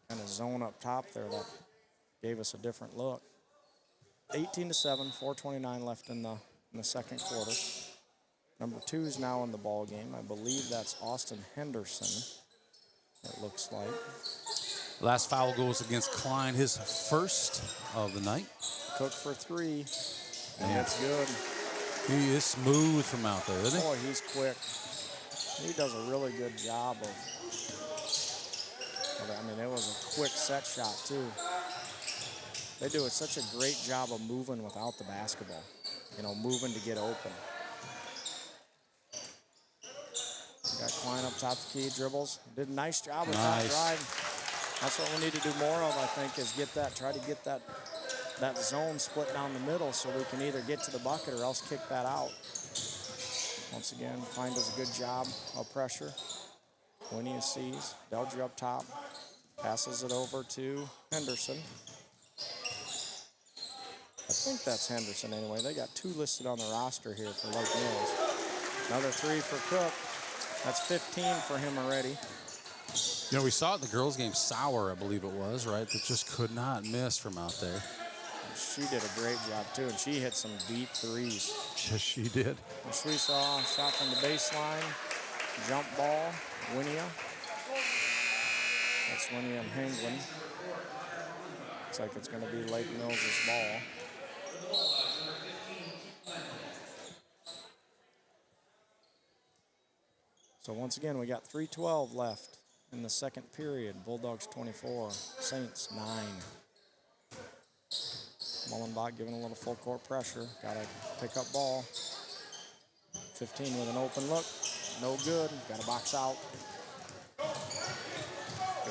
kind of zone up top there that gave us a different look. 18-7, 4:29 left in the second quarter. Number 2 is now in the ball game. I believe that's Austin Henderson, it looks like. Last foul goes against Klein, his first of the night. Cook for 3, and that's good. He is smooth from out there, isn't he? Boy, he's quick. He does a really good job of, I mean, it was a quick set shot, too. They do such a great job of moving without the basketball. You know, moving to get open. Got Klein up top the key, dribbles. Did a nice job with that drive. That's what we need to do more of, I think, is try to get that zone split down the middle so we can either get to the bucket or else kick that out. Once again, Klein does a good job of pressure. Winnie sees. Delger up top. Passes it over to Henderson. I think that's Henderson anyway. They got 2 listed on the roster here for Lake Mills. Another 3 for Cook. That's 15 for him already. You know, we saw it in the girls' game, Sauer, I believe it was, right? That just could not miss from out there. She did a great job, too, and she hit some deep threes. Yes, she did. And we saw a shot from the baseline, jump ball, Winia. That's Winia and Hengwin. Looks like it's going to be Lake Mills' ball. So once again, we got 3:12 left in the second period. Bulldogs 24, Saints 9. Mullenbach giving a little full court pressure. Got to pick up ball. 15 with an open look. No good. Got to box out.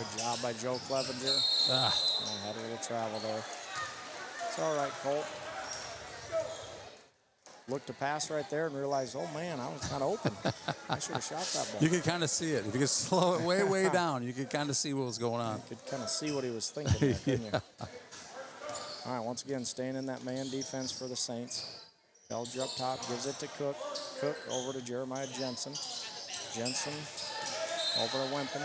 Good job by Joe Clevenger. Had a little travel there. It's all right, Colt. Looked to pass right there and realized, oh man, I was kind of open. I should have shot that ball. You could kind of see it. If you could slow it way, way down, you could kind of see what was going on. You could kind of see what he was thinking there, couldn't you? All right, once again, staying in that man defense for the Saints. Belger up top, gives it to Cook. Cook over to Jeremiah Jensen. Jensen over to Wempen.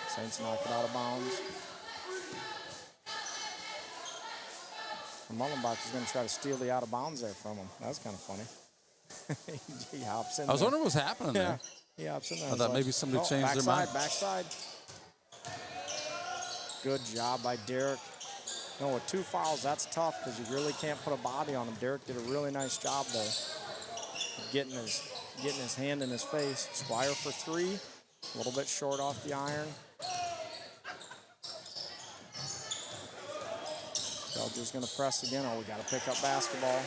Saints knock it out of bounds. And Mullenbach is going to try to steal the out of bounds there from him. That's kind of funny. He hops in I was wondering what was happening there. He hops in there. I thought maybe somebody changed their mind. Backside. Good job by Derek. No, with 2 fouls, that's tough because you really can't put a body on him. Derek did a really nice job there of getting his hand in his face. Squire for 3, a little bit short off the iron. Belger's going to press again. Oh, we got to pick up basketball.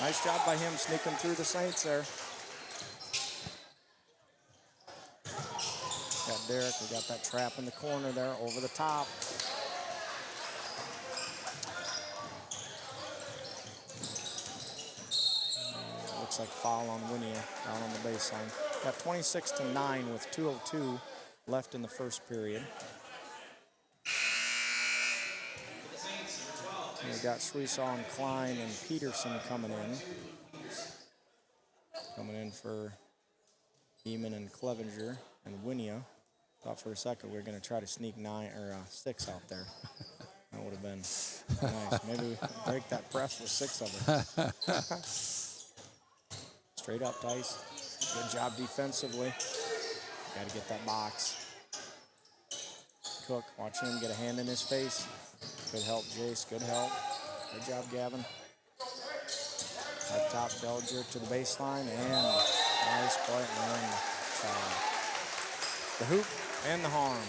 Nice job by him sneaking through the Saints there. Got Derek. We got that trap in the corner there over the top. Looks like foul on Winnie down on the baseline. Got 26-9 with 2:02 left in the first period. And we got Schwesaw and Klein and Peterson coming in. Coming in for Beeman and Clevenger and Winia. Thought for a second we were going to try to sneak 6 out there. That would have been nice. Maybe we break that press with 6 of them. Straight up, Tice. Good job defensively. Got to get that box. Cook, watch him get a hand in his face. Good help, Jace. Good help. Good job, Gavin. Up top, Belger to the baseline, and nice play. And the hoop and the harm.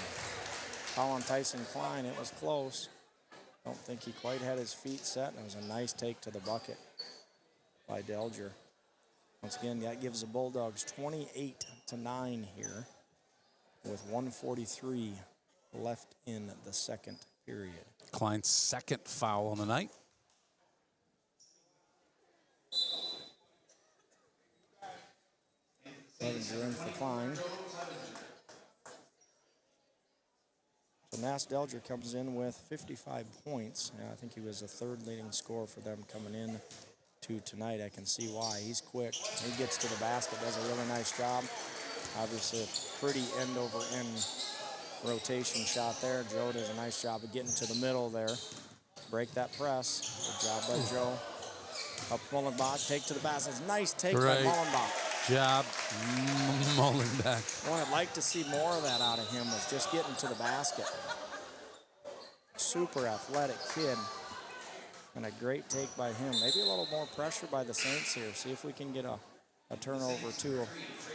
Foul on Tyson Klein. It was close. Don't think he quite had his feet set, and it was a nice take to the bucket by Delger. Once again, that gives the Bulldogs 28-9 here with 1:43 left in the second period. Klein's second foul on the night. Clevenger in for Klein. So Nass Delger comes in with 55 points. I think he was the 3rd leading scorer for them coming in to tonight. I can see why. He's quick. He gets to the basket, does a really nice job. Obviously a pretty end-over-end rotation shot there. Joe does a nice job of getting to the middle there. Break that press. Good job by Joe. Up Mullenbach, take to the basket. Nice take by Mullenbach. Job, Mullenbach. What I'd like to see more of that out of him was just getting to the basket. Super athletic kid. And a great take by him. Maybe a little more pressure by the Saints here. See if we can get a turnover or 2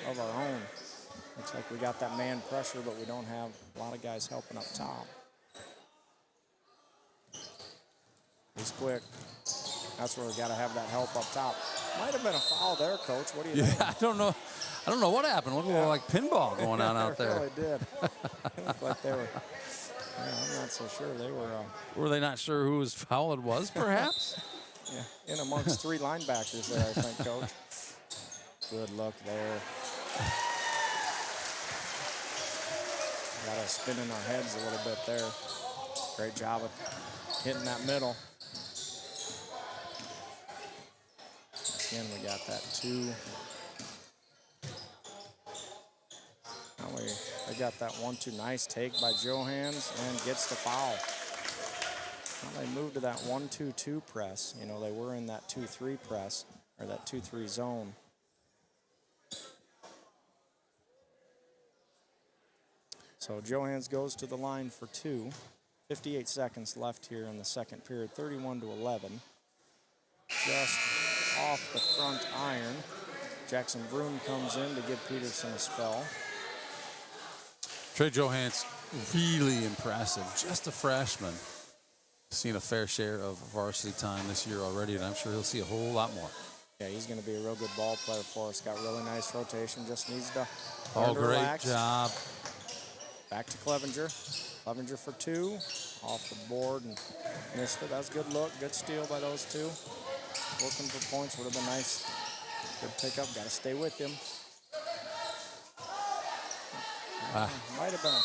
of our own. Looks like we got that man pressure, but we don't have a lot of guys helping up top. He's quick. That's where we got to have that help up top. Might have been a foul there, Coach. What do you think? I don't know. I don't know what happened. Looked like pinball going on out there. It really did. It looked like they were. Yeah, I'm not so sure. They were. Were they not sure whose foul it was, perhaps? Yeah, in amongst 3 linebackers there, I think, Coach. Good look there. Got us spinning our heads a little bit there. Great job of hitting that middle. Again, we got that 2. Now we got that 1-2. Nice take by Johans and gets the foul. Now they moved to that 1-2-2 press. You know, they were in that 2-3 press, or that 2-3 zone. So Johans goes to the line for 2. 58 seconds left here in the second period, 31-11. Just off the front iron. Jackson Vroom comes in to give Peterson a spell. Trey Johans, really impressive. Just a freshman. Seen a fair share of varsity time this year already, and I'm sure he'll see a whole lot more. Yeah, he's going to be a real good ball player for us. Got really nice rotation, just needs to great job. Back to Clevenger. Clevenger for 2. Off the board and missed it. That's a good look. Good steal by those two. Looking for points would have been nice. Good pickup. Got to stay with him. Might have been a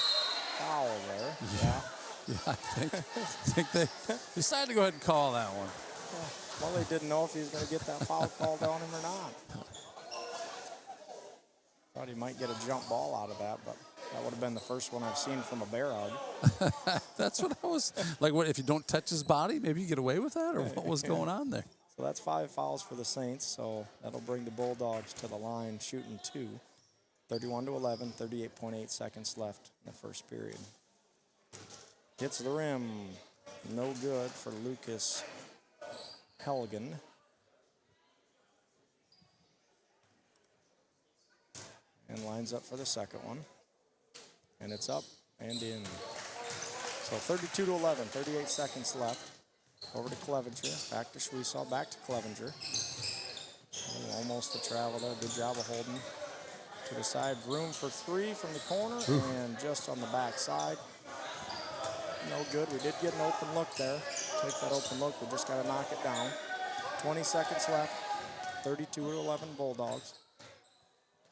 foul there. Yeah. Yeah, I think they decided to go ahead and call that one. Well, they didn't know if he was going to get that foul called on him or not. Thought he might get a jump ball out of that, but that would have been the first one I've seen from a bear hug. That's what I was like. What if you don't touch his body? Maybe you get away with that, or what was going on there? So that's 5 fouls for the Saints. So that'll bring the Bulldogs to the line, shooting 2. 31-11, 38.8 seconds left in the first period. Hits the rim, no good for Lucas Helgen. And lines up for the second one. And it's up and in. So 32-11, 38 seconds left. Over to Clevenger, back to Schwesaw, back to Clevenger. Oh, almost a travel there, good job of holding. To the side, room for 3 from the corner, and just on the back side. No good, we did get an open look there. Take that open look, we just gotta knock it down. 20 seconds left, 32-11 Bulldogs.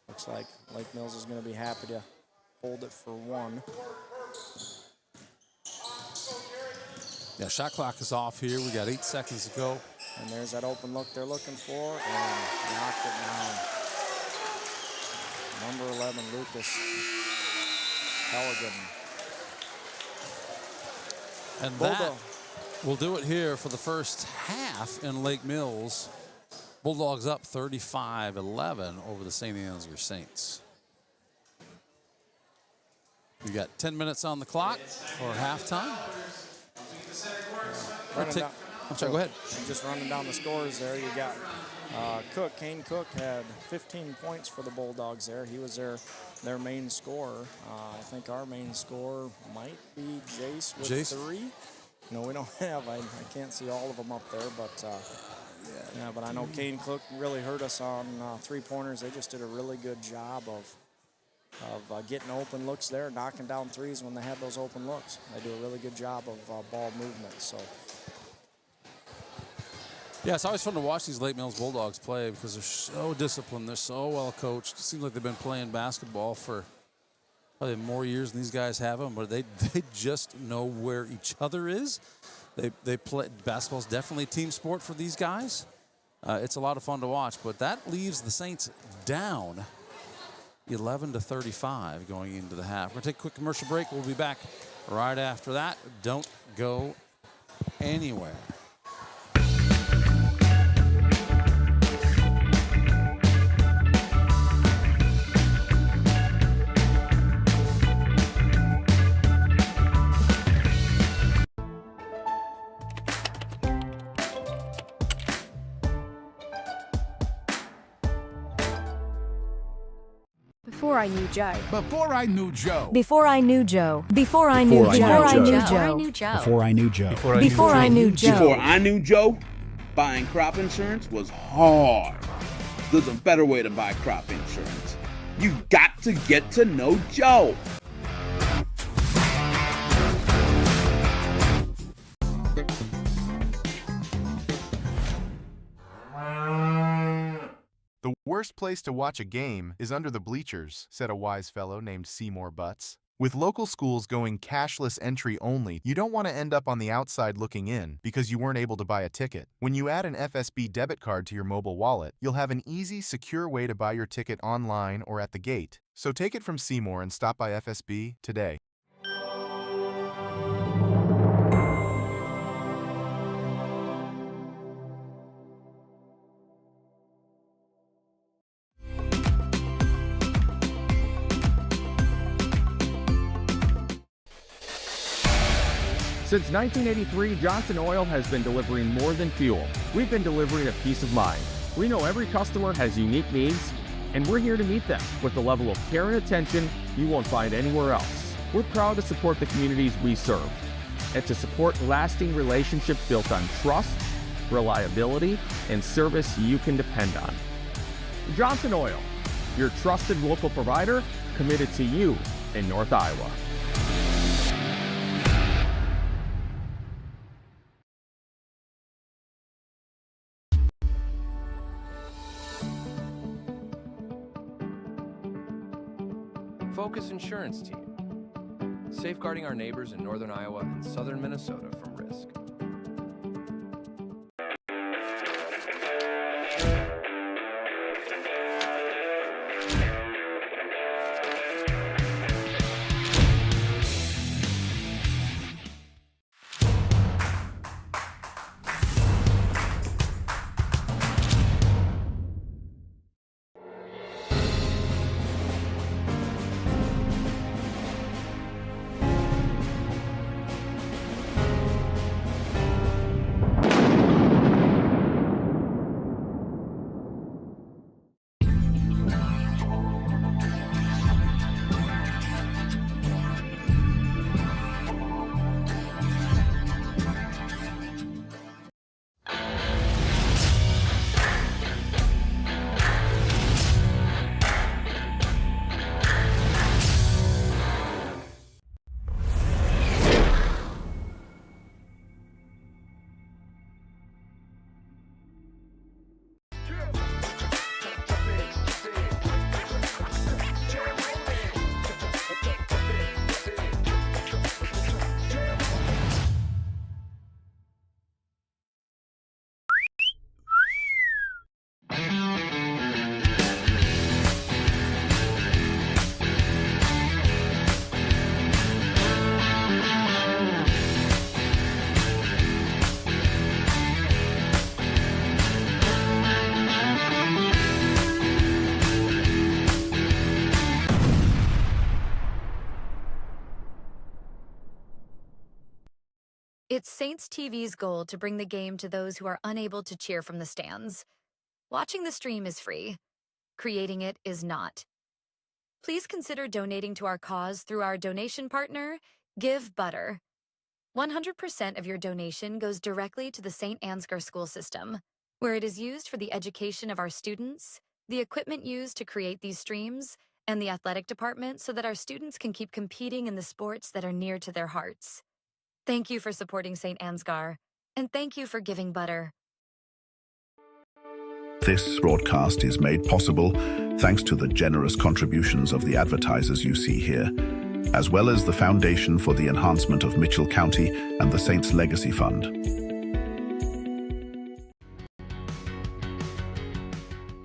Looks like Lake Mills is gonna be happy to hold it for 1. Yeah, shot clock is off here. We got 8 seconds to go. And there's that open look they're looking for, and knocked it down. Number 11, Lucas Halligan. And that will do it here for the first half in Lake Mills. Bulldogs up 35-11 over the St. Ansgar Saints. We got 10 minutes on the clock for halftime. I'm sorry, go ahead. Just running down the scores there, you got Kane Cook had 15 points for the Bulldogs there. He was their main scorer. I think our main scorer might be Jace with 3. No, we don't have. I can't see all of them up there, but yeah, but I know Kane Cook really hurt us on 3-pointers. They just did a really good job of getting open looks there, knocking down threes when they had those open looks. They do a really good job of ball movement. So. Yeah, it's always fun to watch these Lake Mills Bulldogs play because they're so disciplined. They're so well coached. It seems like they've been playing basketball for probably more years than these guys have them, but they just know where each other is. They play. Basketball's definitely a team sport for these guys. It's a lot of fun to watch, but that leaves the Saints down 11-35 going into the half. We're going to take a quick commercial break. We'll be back right after that. Don't go anywhere. Before I knew Joe. Before I knew Joe. Before I knew Joe. Before I knew Joe. Before I knew Joe. Before I knew Joe. Before I knew Joe. Before I knew Joe, buying crop insurance was hard. There's a better way to buy crop insurance. You got to get to know Joe. The worst place to watch a game is under the bleachers, said a wise fellow named Seymour Butts. With local schools going cashless entry only, you don't want to end up on the outside looking in because you weren't able to buy a ticket. When you add an FSB debit card to your mobile wallet, you'll have an easy, secure way to buy your ticket online or at the gate. So take it from Seymour and stop by FSB today. Since 1983, Johnson Oil has been delivering more than fuel. We've been delivering a peace of mind. We know every customer has unique needs, and we're here to meet them with the level of care and attention you won't find anywhere else. We're proud to support the communities we serve and to support lasting relationships built on trust, reliability, and service you can depend on. Johnson Oil, your trusted local provider committed to you in North Iowa. Focus Insurance Team, safeguarding our neighbors in northern Iowa and southern Minnesota from risk. It's Saints TV's goal to bring the game to those who are unable to cheer from the stands. Watching the stream is free. Creating it is not. Please consider donating to our cause through our donation partner, Give Butter. 100% of your donation goes directly to the St. Ansgar school system, where it is used for the education of our students, the equipment used to create these streams, and the athletic department so that our students can keep competing in the sports that are near to their hearts. Thank you for supporting St. Ansgar, and thank you for giving butter. This broadcast is made possible thanks to the generous contributions of the advertisers you see here, as well as the Foundation for the Enhancement of Mitchell County and the Saints Legacy Fund.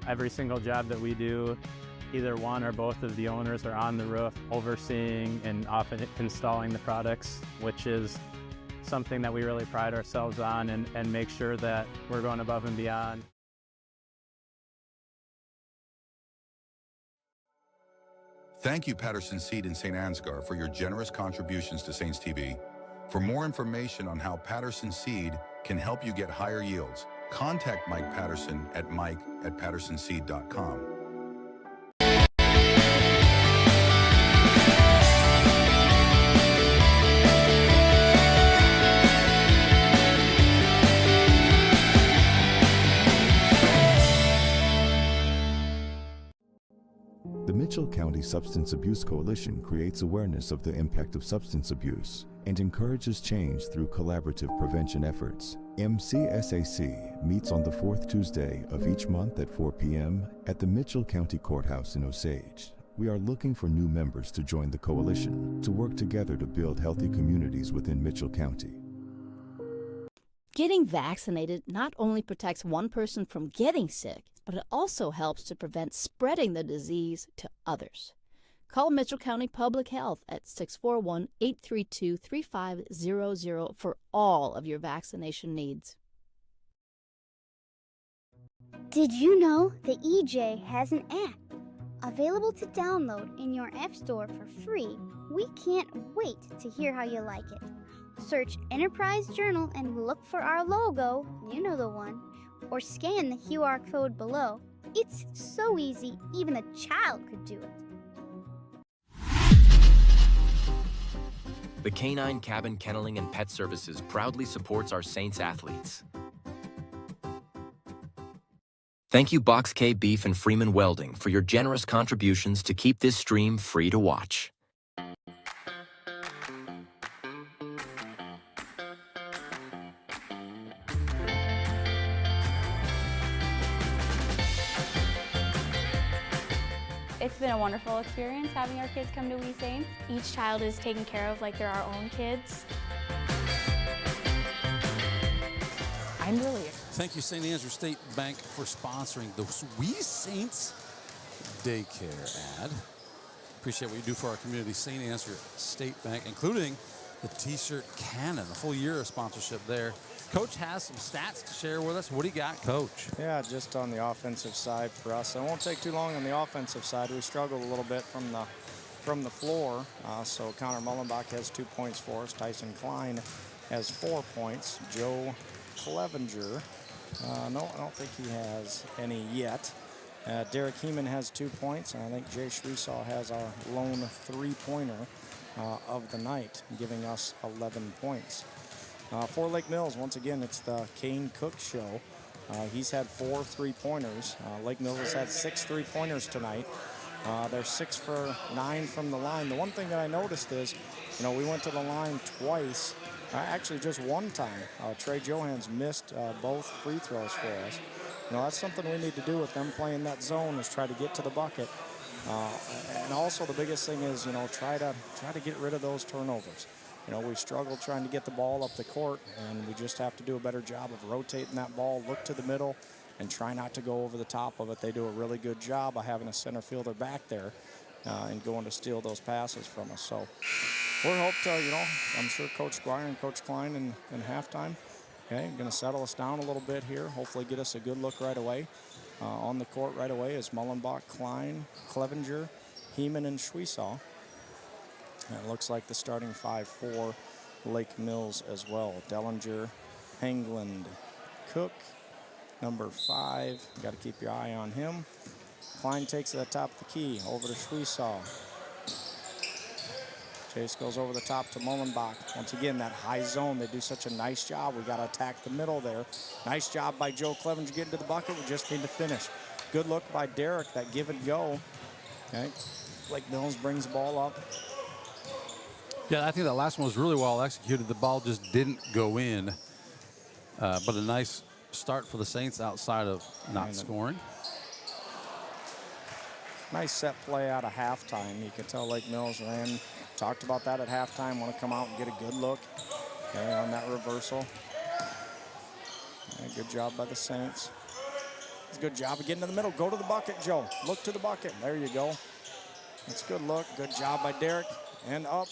Every single job that we do, either one or both of the owners are on the roof overseeing and often installing the products, which is something that we really pride ourselves on and make sure that we're going above and beyond. Thank you, Patterson Seed and St. Ansgar, for your generous contributions to Saints TV. For more information on how Patterson Seed can help you get higher yields, contact Mike Patterson at mike@pattersonseed.com. The Mitchell County Substance Abuse Coalition creates awareness of the impact of substance abuse and encourages change through collaborative prevention efforts. MCSAC meets on the fourth Tuesday of each month at 4 p.m. at the Mitchell County Courthouse in Osage. We are looking for new members to join the coalition to work together to build healthy communities within Mitchell County. Getting vaccinated not only protects one person from getting sick, but it also helps to prevent spreading the disease to others. Call Mitchell County Public Health at 641-832-3500 for all of your vaccination needs. Did you know the EJ has an app? Available to download in your App Store for free. We can't wait to hear how you like it. Search Enterprise Journal and look for our logo, you know the one, or scan the QR code below. It's so easy, even a child could do it. The Canine Cabin Kenneling and Pet Services proudly supports our Saints athletes. Thank you Box K Beef and Freeman Welding for your generous contributions to keep this stream free to watch. It's been a wonderful experience having our kids come to We Saints. Each child is taken care of like they're our own kids. I'm really excited. Thank you, St. Ansgar State Bank, for sponsoring the We Saints daycare ad. Appreciate what you do for our community, St. Ansgar State Bank, including the T-shirt cannon, a full year of sponsorship there. Coach has some stats to share with us. What do you got, Coach? Yeah, just on the offensive side for us. It won't take too long on the offensive side. We struggled a little bit from the floor. So Connor Mullenbach has 2 points for us. Tyson Klein has 4 points. Joe Clevenger, no, I don't think he has any yet. Derek Heeman has 2 points, and I think Jay Shreesaw has our lone three-pointer of the night, giving us 11 points. For Lake Mills, once again, it's the Kane Cook show. He's had 4 three-pointers. Lake Mills has had 6 three-pointers tonight. They're 6 for 9 from the line. The one thing that I noticed is, we went to the line twice. Actually, just one time. Trey Johans missed both free throws for us. That's something we need to do with them playing that zone, is try to get to the bucket. And also the biggest thing is, try to get rid of those turnovers. We've struggled trying to get the ball up the court, and we just have to do a better job of rotating that ball, look to the middle, and try not to go over the top of it. They do a really good job of having a center fielder back there and going to steal those passes from us. So we're hoping, I'm sure Coach Squire and Coach Klein in halftime, going to settle us down a little bit here, hopefully get us a good look right away. On the court right away is Mullenbach, Klein, Clevenger, Heeman, and Shweesaw. And it looks like the starting 5 for Lake Mills as well. Dellinger, Hengland, Cook, number 5. Got to keep your eye on him. Klein takes it at the top of the key, over to Shweesaw. Chase goes over the top to Mullenbach. Once again, that high zone, they do such a nice job. We got to attack the middle there. Nice job by Joe Clevenger getting to the bucket. We just need to finish. Good look by Derek, that give and go. Okay. Lake Mills brings the ball up. Yeah, I think that last one was really well executed. The ball just didn't go in. But a nice start for the Saints outside of not scoring. Nice set play out of halftime. You can tell Lake Mills ran, talked about that at halftime, want to come out and get a good look on that reversal. Good job by the Saints. It's a good job of getting to the middle. Go to the bucket, Joe. Look to the bucket. There you go. That's a good look. Good job by Derek. And up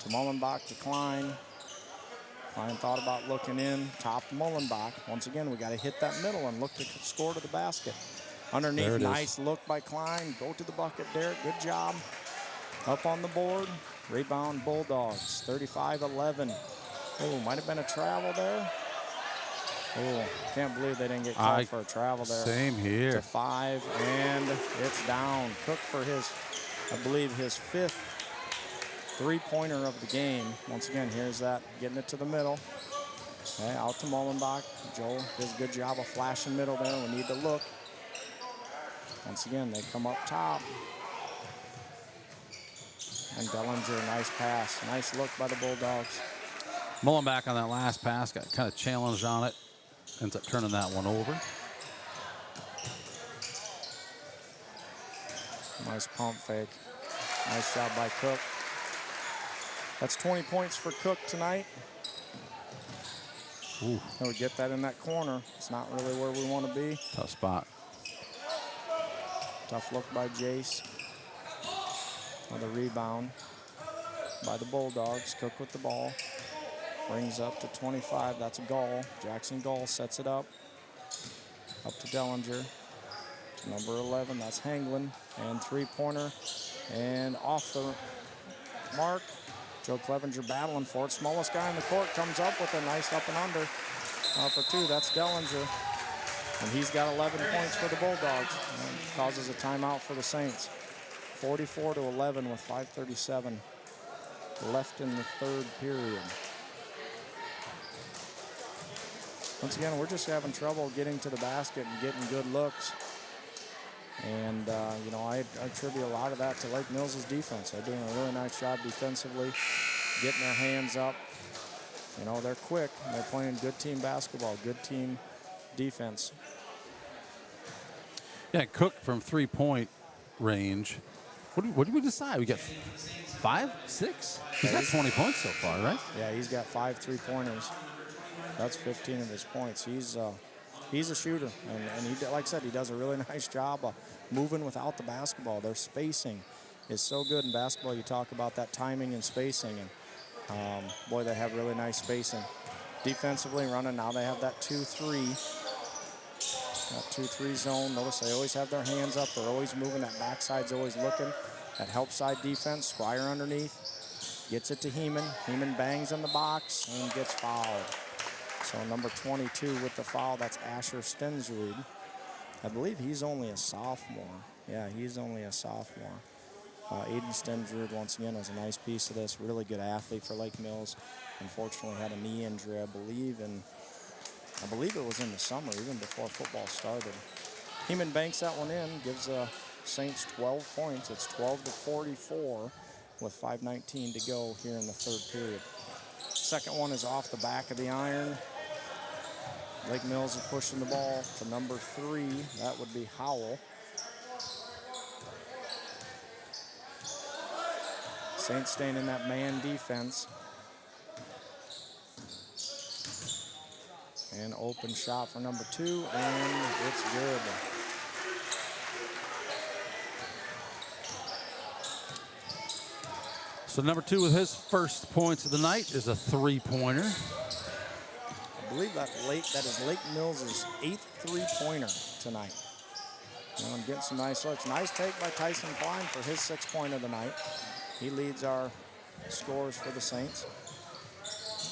to Mullenbach to Klein. Klein thought about looking in. Top Mullenbach. Once again, we got to hit that middle and look to score to the basket. Underneath, nice look by Klein. Go to the bucket, Derek. Good job. Up on the board. Rebound Bulldogs. 35-11. Oh, might have been a travel there. Oh, can't believe they didn't get called for a travel there. Same here. To 5, and it's down. Cook for his, I believe, his 5th three-pointer of the game. Once again, here's that, getting it to the middle. Okay, out to Mullenbach. Joel does a good job of flashing middle there. We need to look. Once again, they come up top. And Dellinger, nice pass. Nice look by the Bulldogs. Mullenbach on that last pass got kind of challenged on it. Ends up turning that one over. Nice pump fake. Nice job by Cook. That's 20 points for Cook tonight. Ooh. And we get that in that corner. It's not really where we want to be. Tough spot. Tough look by Jace. On the rebound by the Bulldogs. Cook with the ball. Brings up to 25. That's a Gall. Jackson Gall sets it up. Up to Dellinger. Number 11, that's Hengland. And three-pointer. And off the mark. Joe Clevenger battling for it. Smallest guy in the court comes up with a nice up and under. For 2, that's Dellinger. And he's got 11 points for the Bulldogs. And causes a timeout for the Saints. 44-11 with 5:37 left in the third period. Once again, we're just having trouble getting to the basket and getting good looks. And, I attribute a lot of that to Lake Mills' defense. They're doing a really nice job defensively, getting their hands up. They're quick. And they're playing good team basketball, good team defense. Yeah, Cook from 3-point range. What did we decide? We got 5, 6? He's got 20 points so far, right? Yeah, he's got 5 3-pointers. That's 15 of his points. He's a shooter, and he, like I said, he does a really nice job of moving without the basketball. Their spacing is so good in basketball. You talk about that timing and spacing, and boy, they have really nice spacing. Defensively running, now they have that 2-3. That 2-3 zone. Notice they always have their hands up. They're always moving. That backside's always looking. That help side defense. Squire underneath. Gets it to Heeman. Heeman bangs in the box and gets fouled. So number 22 with the foul, that's Asher Stensrud. I believe he's only a sophomore. Yeah, he's only a sophomore. Aiden Stensrud, once again, is a nice piece of this. Really good athlete for Lake Mills. Unfortunately, had a knee injury, I believe it was in the summer, even before football started. Heeman banks that one in, gives Saints 12 points. It's 12-44 with 5:19 to go here in the third period. Second one is off the back of the iron. Lake Mills is pushing the ball to number 3. That would be Howell. Saints staying in that man defense. And open shot for number 2, and it's good. So number 2 with his first points of the night is a 3-pointer. I believe that is Lake Mills' 8th 3-pointer tonight. And I'm getting some nice looks. Nice take by Tyson Klein for his 6th point of the night. He leads our scores for the Saints.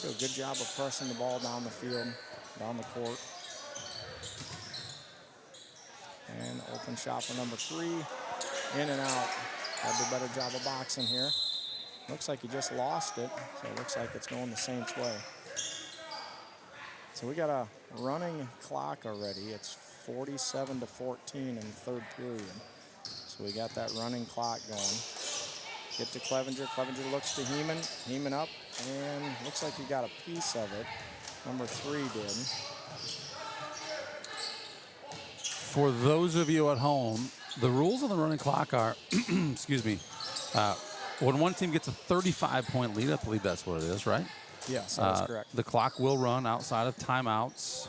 Do a good job of pressing the ball down the field, down the court. And open shot for number 3. In and out. Had a better job of boxing here. Looks like he just lost it, so it looks like it's going the Saints' way. So we got a running clock already. It's 47-14 in the third period. So we got that running clock going. Get to Clevenger. Clevenger looks to Heeman. Heeman up, and looks like he got a piece of it. Number 3 did. For those of you at home, the rules on the running clock are, excuse me, when one team gets a 35-point lead, I believe that's what it is, right? Yes, that's correct. The clock will run outside of timeouts,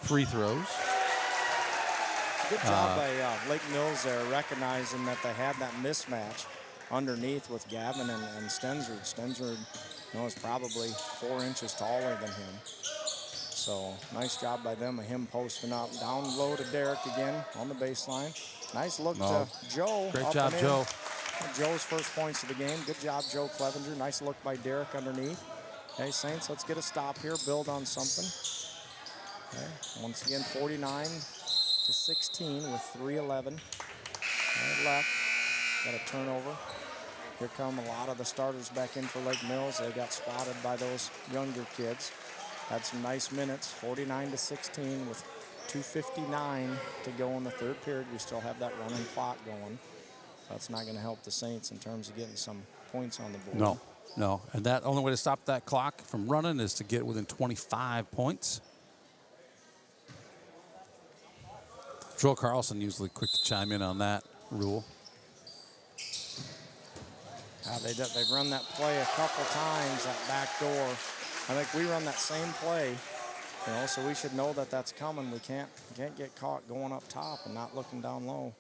free throws. Good job by Lake Mills there, recognizing that they had that mismatch underneath with Gavin and Stensrud. Stensrud, is probably 4 inches taller than him. So nice job by them of him posting up. Down low to Derek again on the baseline. Nice look to Joe. Great job, Joe. Joe's first points of the game. Good job, Joe Clevenger. Nice look by Derek underneath. Okay, Saints, let's get a stop here. Build on something. Okay, once again, 49-16 with 3:11 left. Got a turnover. Here come a lot of the starters back in for Lake Mills. They got spotted by those younger kids. Had some nice minutes. 49-16 with 2:59 to go in the third period. We still have that running clock going. That's not going to help the Saints in terms of getting some points on the board. No. And that only way to stop that clock from running is to get within 25 points. Joel Carlson usually quick to chime in on that rule. They've run that play a couple times, that back door. I think we run that same play, so we should know that that's coming. We can't get caught going up top and not looking down low.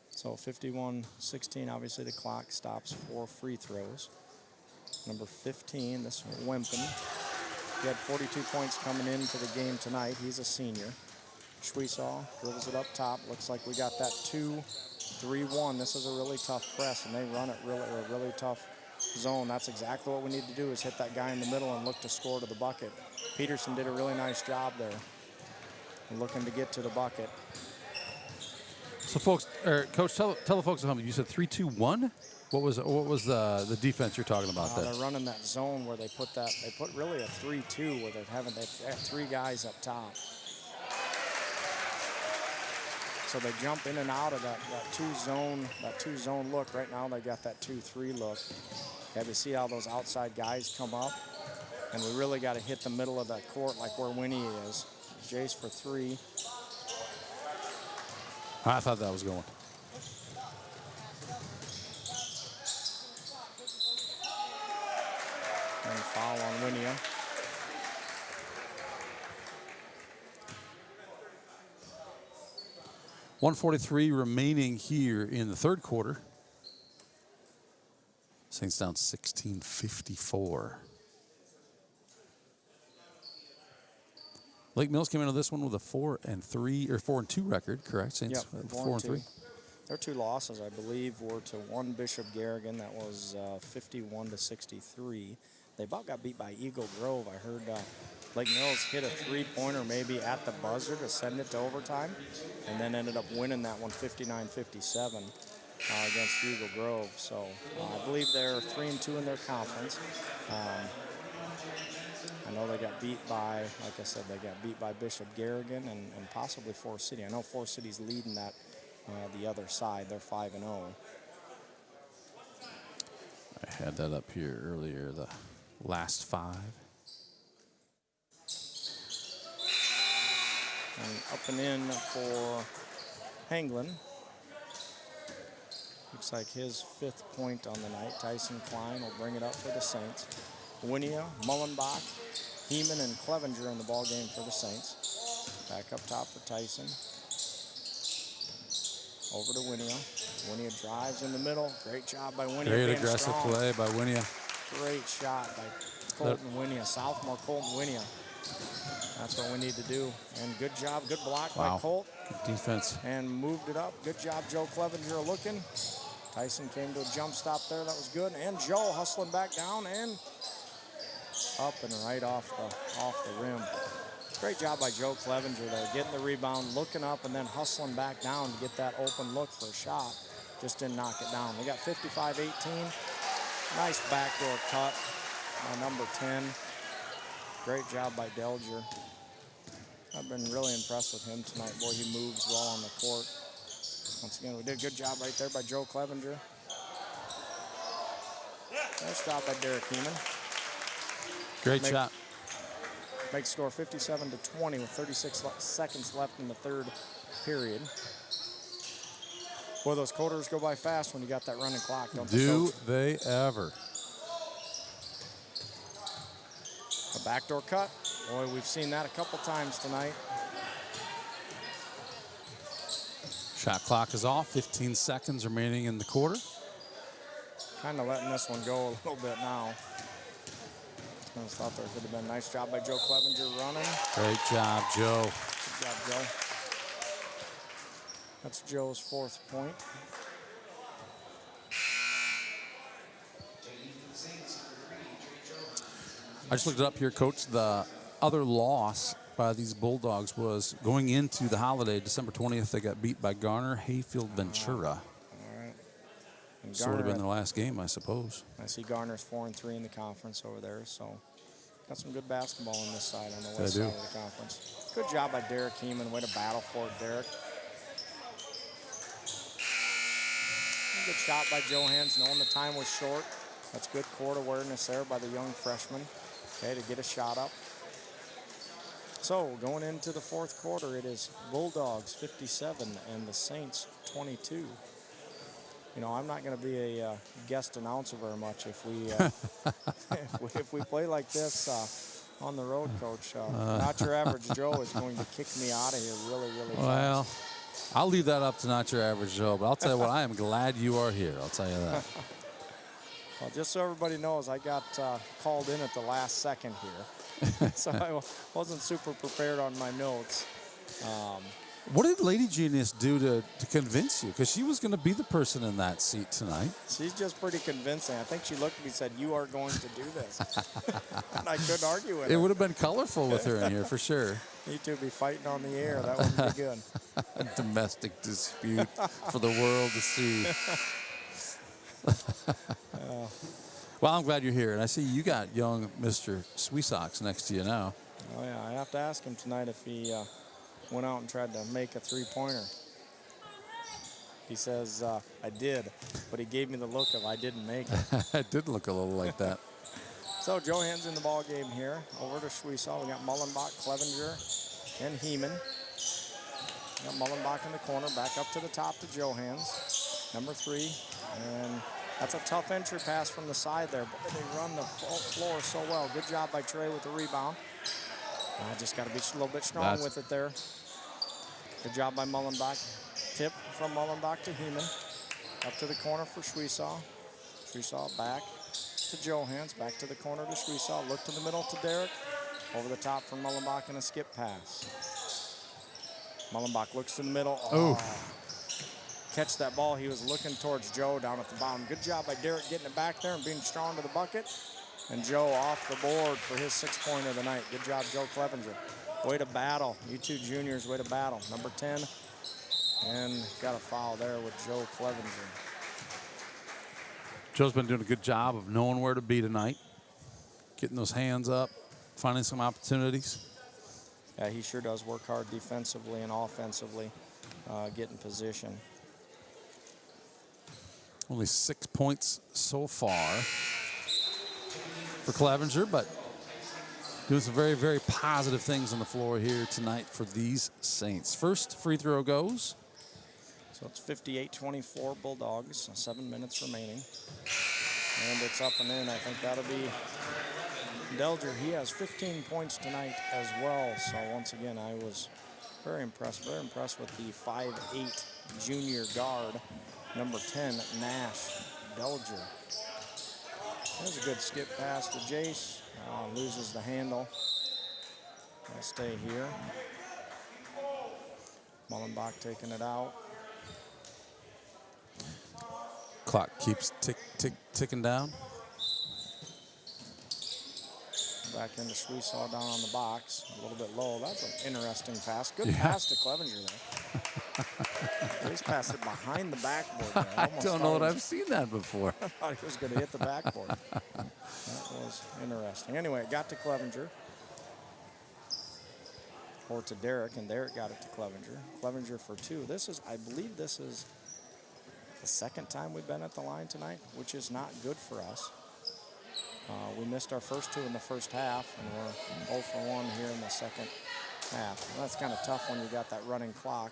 So 51-16, obviously the clock stops for free throws. Number 15, this is Wimpen. He had 42 points coming into the game tonight. He's a senior. Schwesaw dribbles it up top. Looks like we got that 2-3-1. This is a really tough press, and they run it a really tough zone. That's exactly what we need to do, is hit that guy in the middle and look to score to the bucket. Peterson did a really nice job there, looking to get to the bucket. So, folks, Coach, tell the folks at home. You said 3-2-1. What was the defense you're talking about there? They're running that zone where they put really a 3-2 where they have 3 guys up top. So they jump in and out of that two zone look. Right now they got that 2-3 look. You have to see how those outside guys come up, and we really got to hit the middle of that court like where Winnie is. Jace for 3. I thought that was going. And foul on Winia. .143 remaining here in the third quarter. Saints down 16-54. Lake Mills came into this one with a 4-2 record, correct? Saints 4-3. Their two losses, I believe, were to one Bishop Garrigan. That was 51-63. They about got beat by Eagle Grove. I heard Lake Mills hit a three-pointer maybe at the buzzer to send it to overtime, and then ended up winning that one 59-57 against Eagle Grove. So I believe they're 3-2 in their conference. I know they got beat by, like I said, they got beat by Bishop Garrigan and possibly Forest City. I know Forest City's leading that the other side. They're 5-0. I had that up here earlier, the last 5. And up and in for Hanglin. Looks like his 5th point on the night. Tyson Klein will bring it up for the Saints. Winia, Mullenbach, Heeman, and Clevenger in the ball game for the Saints. Back up top for Tyson. Over to Winia. Winia drives in the middle. Great job by Winia. Great aggressive play by Winia. Great shot by Colton Winia, sophomore Colton Winia. That's what we need to do. And good job, good block by Colt. Good defense. And moved it up. Good job, Joe Clevenger looking. Tyson came to a jump stop there. That was good. And Joe hustling back down and up and right off the rim. Great job by Joe Clevenger there, getting the rebound, looking up, and then hustling back down to get that open look for a shot. Just didn't knock it down. We got 55-18. Nice backdoor cut by number 10. Great job by Delger. I've been really impressed with him tonight. Boy, he moves well on the court. Once again, we did a good job right there by Joe Clevenger. Nice job by Derek Heeman. Great shot. Makes score 57-20 with 36 seconds left in the third period. Boy, those quarters go by fast when you got that running clock, don't they, Do Coach? they ever? A backdoor cut. Boy, we've seen that a couple times tonight. Shot clock is off. 15 seconds remaining in the quarter. Kind of letting this one go a little bit now. I thought there could have been a nice job by Joe Clevenger running. Great job, Joe. Good job, Joe. That's Joe's 4th point. I just looked it up here, Coach. The other loss by these Bulldogs was going into the holiday, December 20th, they got beat by Garner, Hayfield, Ventura. All right. And So would have been their last game, I suppose. I see Garner's 4-3 in the conference over there, so got some good basketball on this side, on the west side of the conference. Good job by Derek Heeman. Way to battle for it, Derek. Good shot by Johans, knowing the time was short. That's good court awareness there by the young freshman. Okay, to get a shot up. So going into the 4th quarter, it is Bulldogs 57 and the Saints 22. You know, I'm not going to be a guest announcer very much if we if we play like this on the road, Coach. Not Your Average Joe is going to kick me out of here really, really fast. Well, I'll leave that up to Not Your Average Joe, but I'll tell you what, I am glad you are here. I'll tell you that. Well, just so everybody knows, I got called in at the last second here. So I wasn't super prepared on my notes. What did Lady Genius do to convince you? Because she was going to be the person in that seat tonight. She's just pretty convincing. I think she looked at me and said, "You are going to do this." And I couldn't argue with her. It would have been colorful with her in here for sure. You two be fighting on the air. That wouldn't be good. A domestic dispute for the world to see. Well, I'm glad you're here. And I see you got young Mr. Sweesocks next to you now. Oh, yeah. I have to ask him tonight if he went out and tried to make a three-pointer. He says, I did, but he gave me the look of I didn't make it. It did look a little like that. So Johans in the ball game here. Over to Schweisel. We got Mullenbach, Clevenger, and Heeman. Got Mullenbach in the corner, back up to the top to Johans, number 3. And that's a tough entry pass from the side there, but they run the floor so well. Good job by Trey with the rebound. Just got to be a little bit strong with it there. Good job by Mullenbach. Tip from Mullenbach to Heeman. Up to the corner for Schwesaw. Schwesaw back to Johans, back to the corner to Schwesaw. Look to the middle to Derek. Over the top from Mullenbach and a skip pass. Mullenbach looks to the middle. Catch that ball. He was looking towards Joe down at the bottom. Good job by Derek getting it back there and being strong to the bucket. And Joe off the board for his 6-pointer of the night. Good job, Joe Clevenger. Way to battle. You two juniors, way to battle. Number 10. And got a foul there with Joe Clevenger. Joe's been doing a good job of knowing where to be tonight. Getting those hands up, finding some opportunities. Yeah, he sure does work hard defensively and offensively, getting position. Only 6 points so far for Clevenger, but doing some very, very positive things on the floor here tonight for these Saints. First free throw goes. So it's 58-24 Bulldogs, 7 minutes remaining. And it's up and in. I think that'll be Delger. He has 15 points tonight as well. So once again, I was very impressed with the 5'8" junior guard, number 10, Nash Delger. There's a good skip pass to Jace. Loses the handle. I'll stay here. Mullenbach taking it out. Clock keeps ticking down. Back into Schwesaw down on the box. A little bit low. That's an interesting pass. Good pass to Clevenger there. He's passed it behind the backboard there. I don't know that I've seen that before. I thought he was going to hit the backboard. That was interesting. Anyway, it got to Clevenger. Or to Derek, and Derek got it to Clevenger. Clevenger for 2. I believe this is the 2nd time we've been at the line tonight, which is not good for us. We missed our first 2 in the first half, and we're 0 for 1 here in the second half. And that's kind of tough when you got that running clock.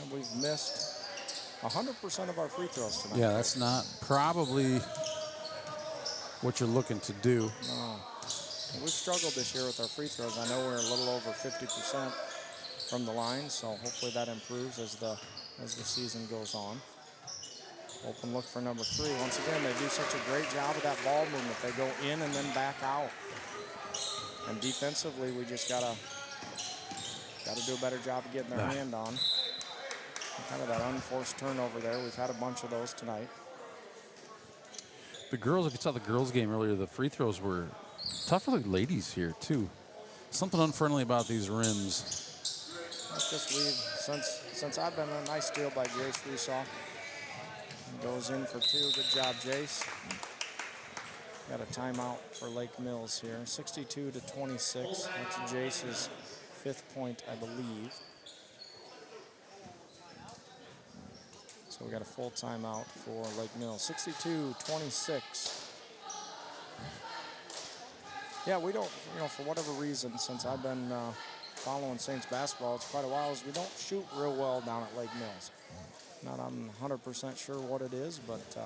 And we've missed 100% of our free throws tonight. Yeah, that's not probably what you're looking to do. No. We've struggled this year with our free throws. I know we're a little over 50% from the line, so hopefully that improves as the season goes on. Open look for number 3. Once again, they do such a great job of that ball movement. They go in and then back out. And defensively, we just gotta do a better job of getting their hand on. Kind of that unforced turnover there. We've had a bunch of those tonight. The girls, if you saw the girls' game earlier, the free throws were tough for the ladies here, too. Something unfriendly about these rims. Let's just leave. Since I've been a nice steal by Jace Schwesaw. Goes in for 2. Good job, Jace. Got a timeout for Lake Mills here. 62-26. That's Jace's 5th point, I believe. So we got a full timeout for Lake Mills. 62-26. Yeah, we don't, for whatever reason, since I've been following Saints basketball, it's quite a while, is we don't shoot real well down at Lake Mills. I'm 100% sure what it is, but,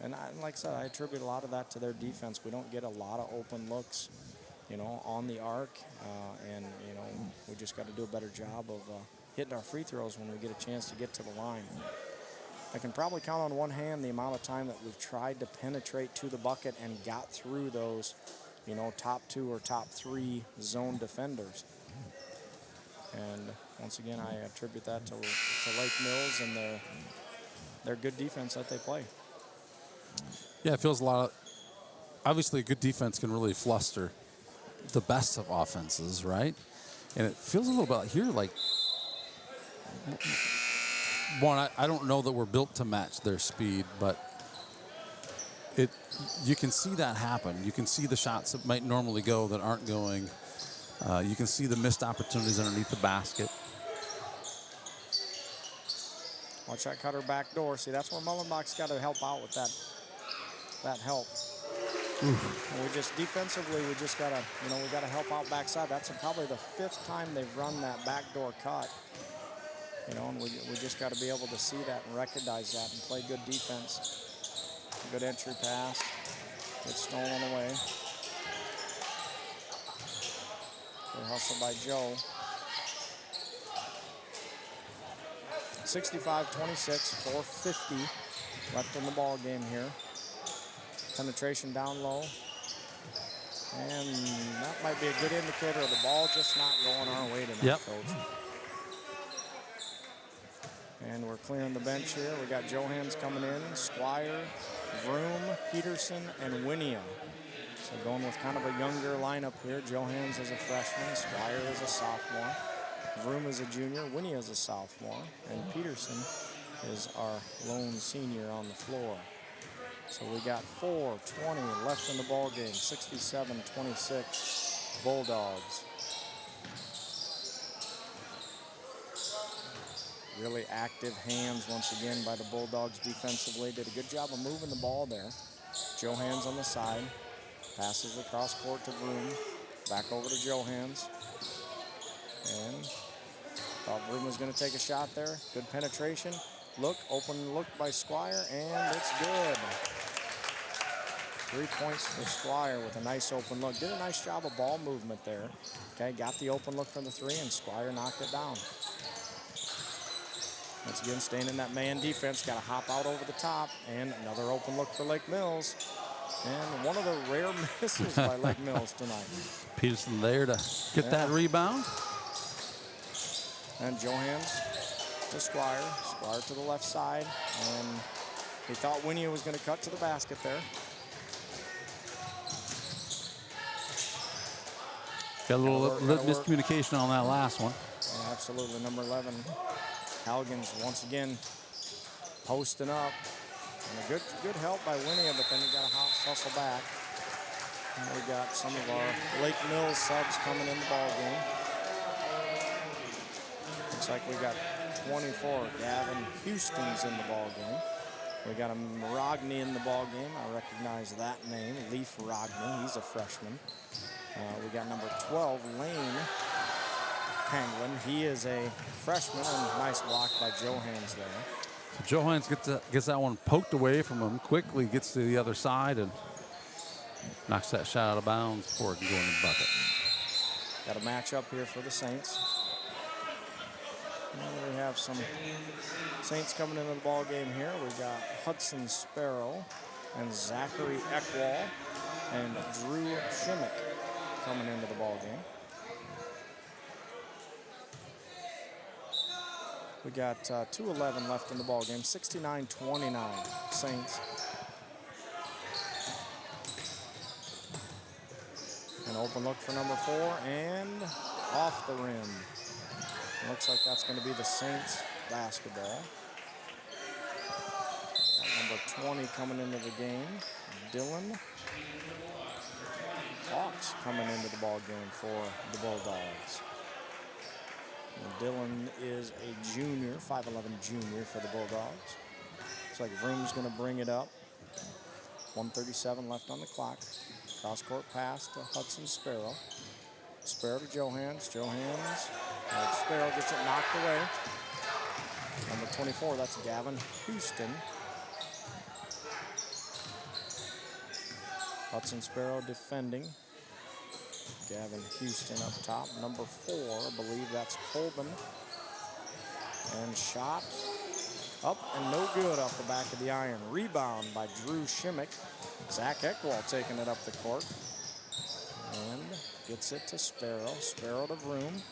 and like I said, I attribute a lot of that to their defense. We don't get a lot of open looks, on the arc, and, we just got to do a better job of hitting our free throws when we get a chance to get to the line. I can probably count on one hand the amount of time that we've tried to penetrate to the bucket and got through those, top 2 or top 3 zone defenders. And once again, I attribute that to Lake Mills and their good defense that they play. Yeah, it feels a lot of, obviously a good defense can really fluster the best of offenses, right? And it feels a little bit here like, one, I don't know that we're built to match their speed, but you can see that happen. You can see the shots that might normally go that aren't going. You can see the missed opportunities underneath the basket. Watch that cutter back door. See, that's where Mullenbach's got to help out with that help. And we just defensively, we just gotta, we gotta help out backside. That's probably the 5th time they've run that backdoor cut. And we just got to be able to see that and recognize that and play good defense. Good entry pass. Gets stolen away. Good hustle by Joe. 65-26, 4:50 left in the ball game here. Penetration down low. And that might be a good indicator of the ball just not going our way tonight, Coach. And we're clearing the bench here. We got Johans coming in, Squire, Vroom, Peterson, and Winia. So going with kind of a younger lineup here. Johans is a freshman, Squire is a sophomore, Vroom is a junior, Winia is a sophomore, and Peterson is our lone senior on the floor. So we got 4:20 left in the ball game, 67-26, Bulldogs. Really active hands once again by the Bulldogs defensively. Did a good job of moving the ball there. Johans on the side. Passes across court to Vroom. Back over to Johans. And thought Vroom was going to take a shot there. Good penetration. Open look by Squire, and it's good. 3 points for Squire with a nice open look. Did a nice job of ball movement there. Okay, got the open look from the 3, and Squire knocked it down. Once again, staying in that man defense, got to hop out over the top, and another open look for Lake Mills. And one of the rare misses by Lake Mills tonight. Peterson there to get that rebound. And Johans to Squire. Squire to the left side, and he thought Winia was going to cut to the basket there. Got a little miscommunication on that last one. Yeah, absolutely, number 11. Halgins once again posting up. And a good help by Winia, but then he got a hustle back. And we got some of our Lake Mills subs coming in the ball game. Looks like we got 24. Gavin Houston's in the ball game. We got a Rogny in the ball game. I recognize that name, Leaf Rogny. He's a freshman. We got number 12, Lane Hanglin. He is a freshman, and nice block by Johans there. So Johans gets that one poked away from him, quickly gets to the other side and knocks that shot out of bounds before it can go in the bucket. Got a matchup here for the Saints. And we have some Saints coming into the ball game here. We got Hudson Sparrow and Zachary Eckwall and Drew Shimmick coming into the ball game. We got 2:11 left in the ball game, 69-29 Saints. An open look for number 4 and off the rim. Looks like that's going to be the Saints basketball. Got number 20 coming into the game, Dylan Hawks coming into the ball game for the Bulldogs. And Dylan is a junior, 5'11 junior for the Bulldogs. Looks like Vroom's going to bring it up. 1:37 left on the clock. Cross-court pass to Hudson Sparrow. Sparrow to Johans. Sparrow gets it knocked away. Number 24, that's Gavin Houston. Hudson Sparrow defending. Gavin Houston up top. Number 4, I believe that's Colbin. And shot up and no good off the back of the iron. Rebound by Drew Shimmick. Zach Eckwall taking it up the court. And gets it to Sparrow. Sparrow to Vroom.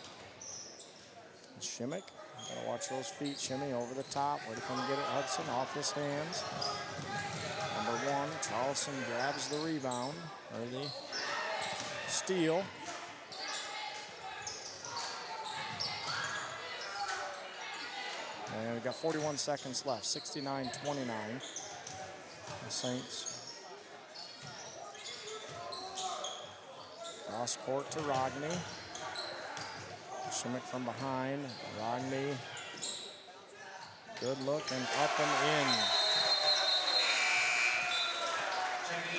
Shimmick, gotta watch those feet. Shimmy over the top. Way to come get it, Hudson, off his hands. Number 1, Charleston grabs the rebound, or the steal. And we got 41 seconds left, 69-29. The Saints. Cross court to Rodney. Shimmick from behind. Rodney. Good look and up and in.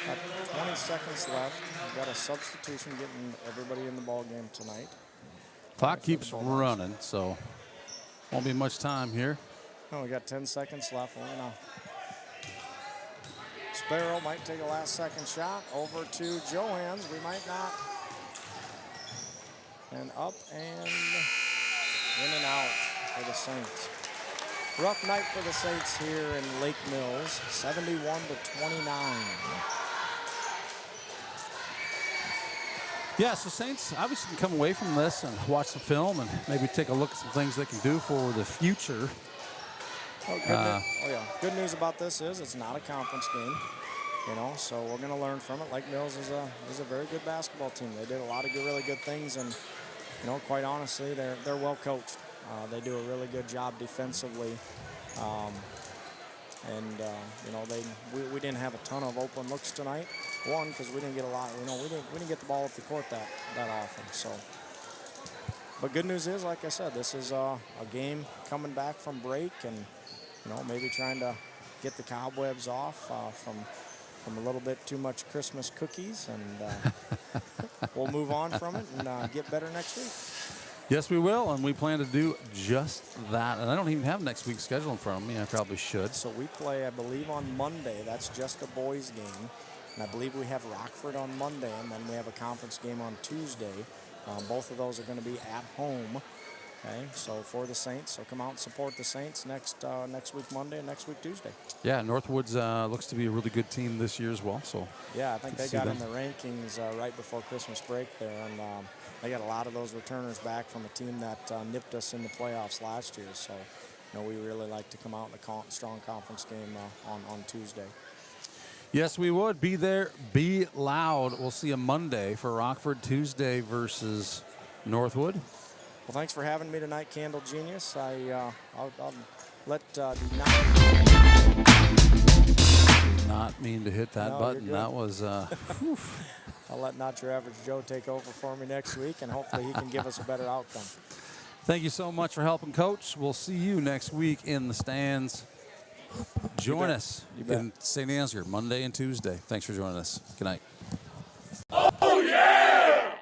Got 20 seconds left. We've got a substitution getting everybody in the ball game tonight. Clock keeps running, so won't be much time here. Oh, we got 10 seconds left. We're gonna Sparrow might take a last second shot over to Johans. We might not. And up and in and out for the Saints. Rough night for the Saints here in Lake Mills, 71-29. Yeah, so Saints obviously can come away from this and watch some film and maybe take a look at some things they can do for the future. Good news about this is it's not a conference game, you know, so we're going to learn from it. Lake Mills is a very good basketball team. They did a lot of really good things, and, you know, quite honestly, they're well coached. They do a really good job defensively. You know, we didn't have a ton of open looks tonight. One, because we didn't get a lot. You know, we didn't get the ball up the court that often. So, but good news is, like I said, this is a game coming back from break, and you know, maybe trying to get the cobwebs off from a little bit too much Christmas cookies, and we'll move on from it and get better next week. Yes, we will, and we plan to do just that. And I don't even have next week's schedule in front of me. I probably should. So we play, I believe, on Monday. That's just a boys game. And I believe we have Rockford on Monday, and then we have a conference game on Tuesday. Both of those are going to be at home. Okay, so for the Saints, so come out and support the Saints next week Monday and next week Tuesday. Yeah, Northwoods looks to be a really good team this year as well. So yeah, I think they got in the rankings right before Christmas break there, and they got a lot of those returners back from a team that nipped us in the playoffs last year. So, you know, we really like to come out in a strong conference game on Tuesday. Yes, we would. Be there, be loud. We'll see you Monday for Rockford, Tuesday versus Northwood. Well, thanks for having me tonight, Candle Genius. I'll let not mean to hit that button. That was I'll let Not Your Average Joe take over for me next week, and hopefully he can give us a better outcome. Thank you so much for helping, Coach. We'll see you next week in the stands. Join us in St. Ansgar Monday and Tuesday. Thanks for joining us. Good night. Oh, yeah! Yeah!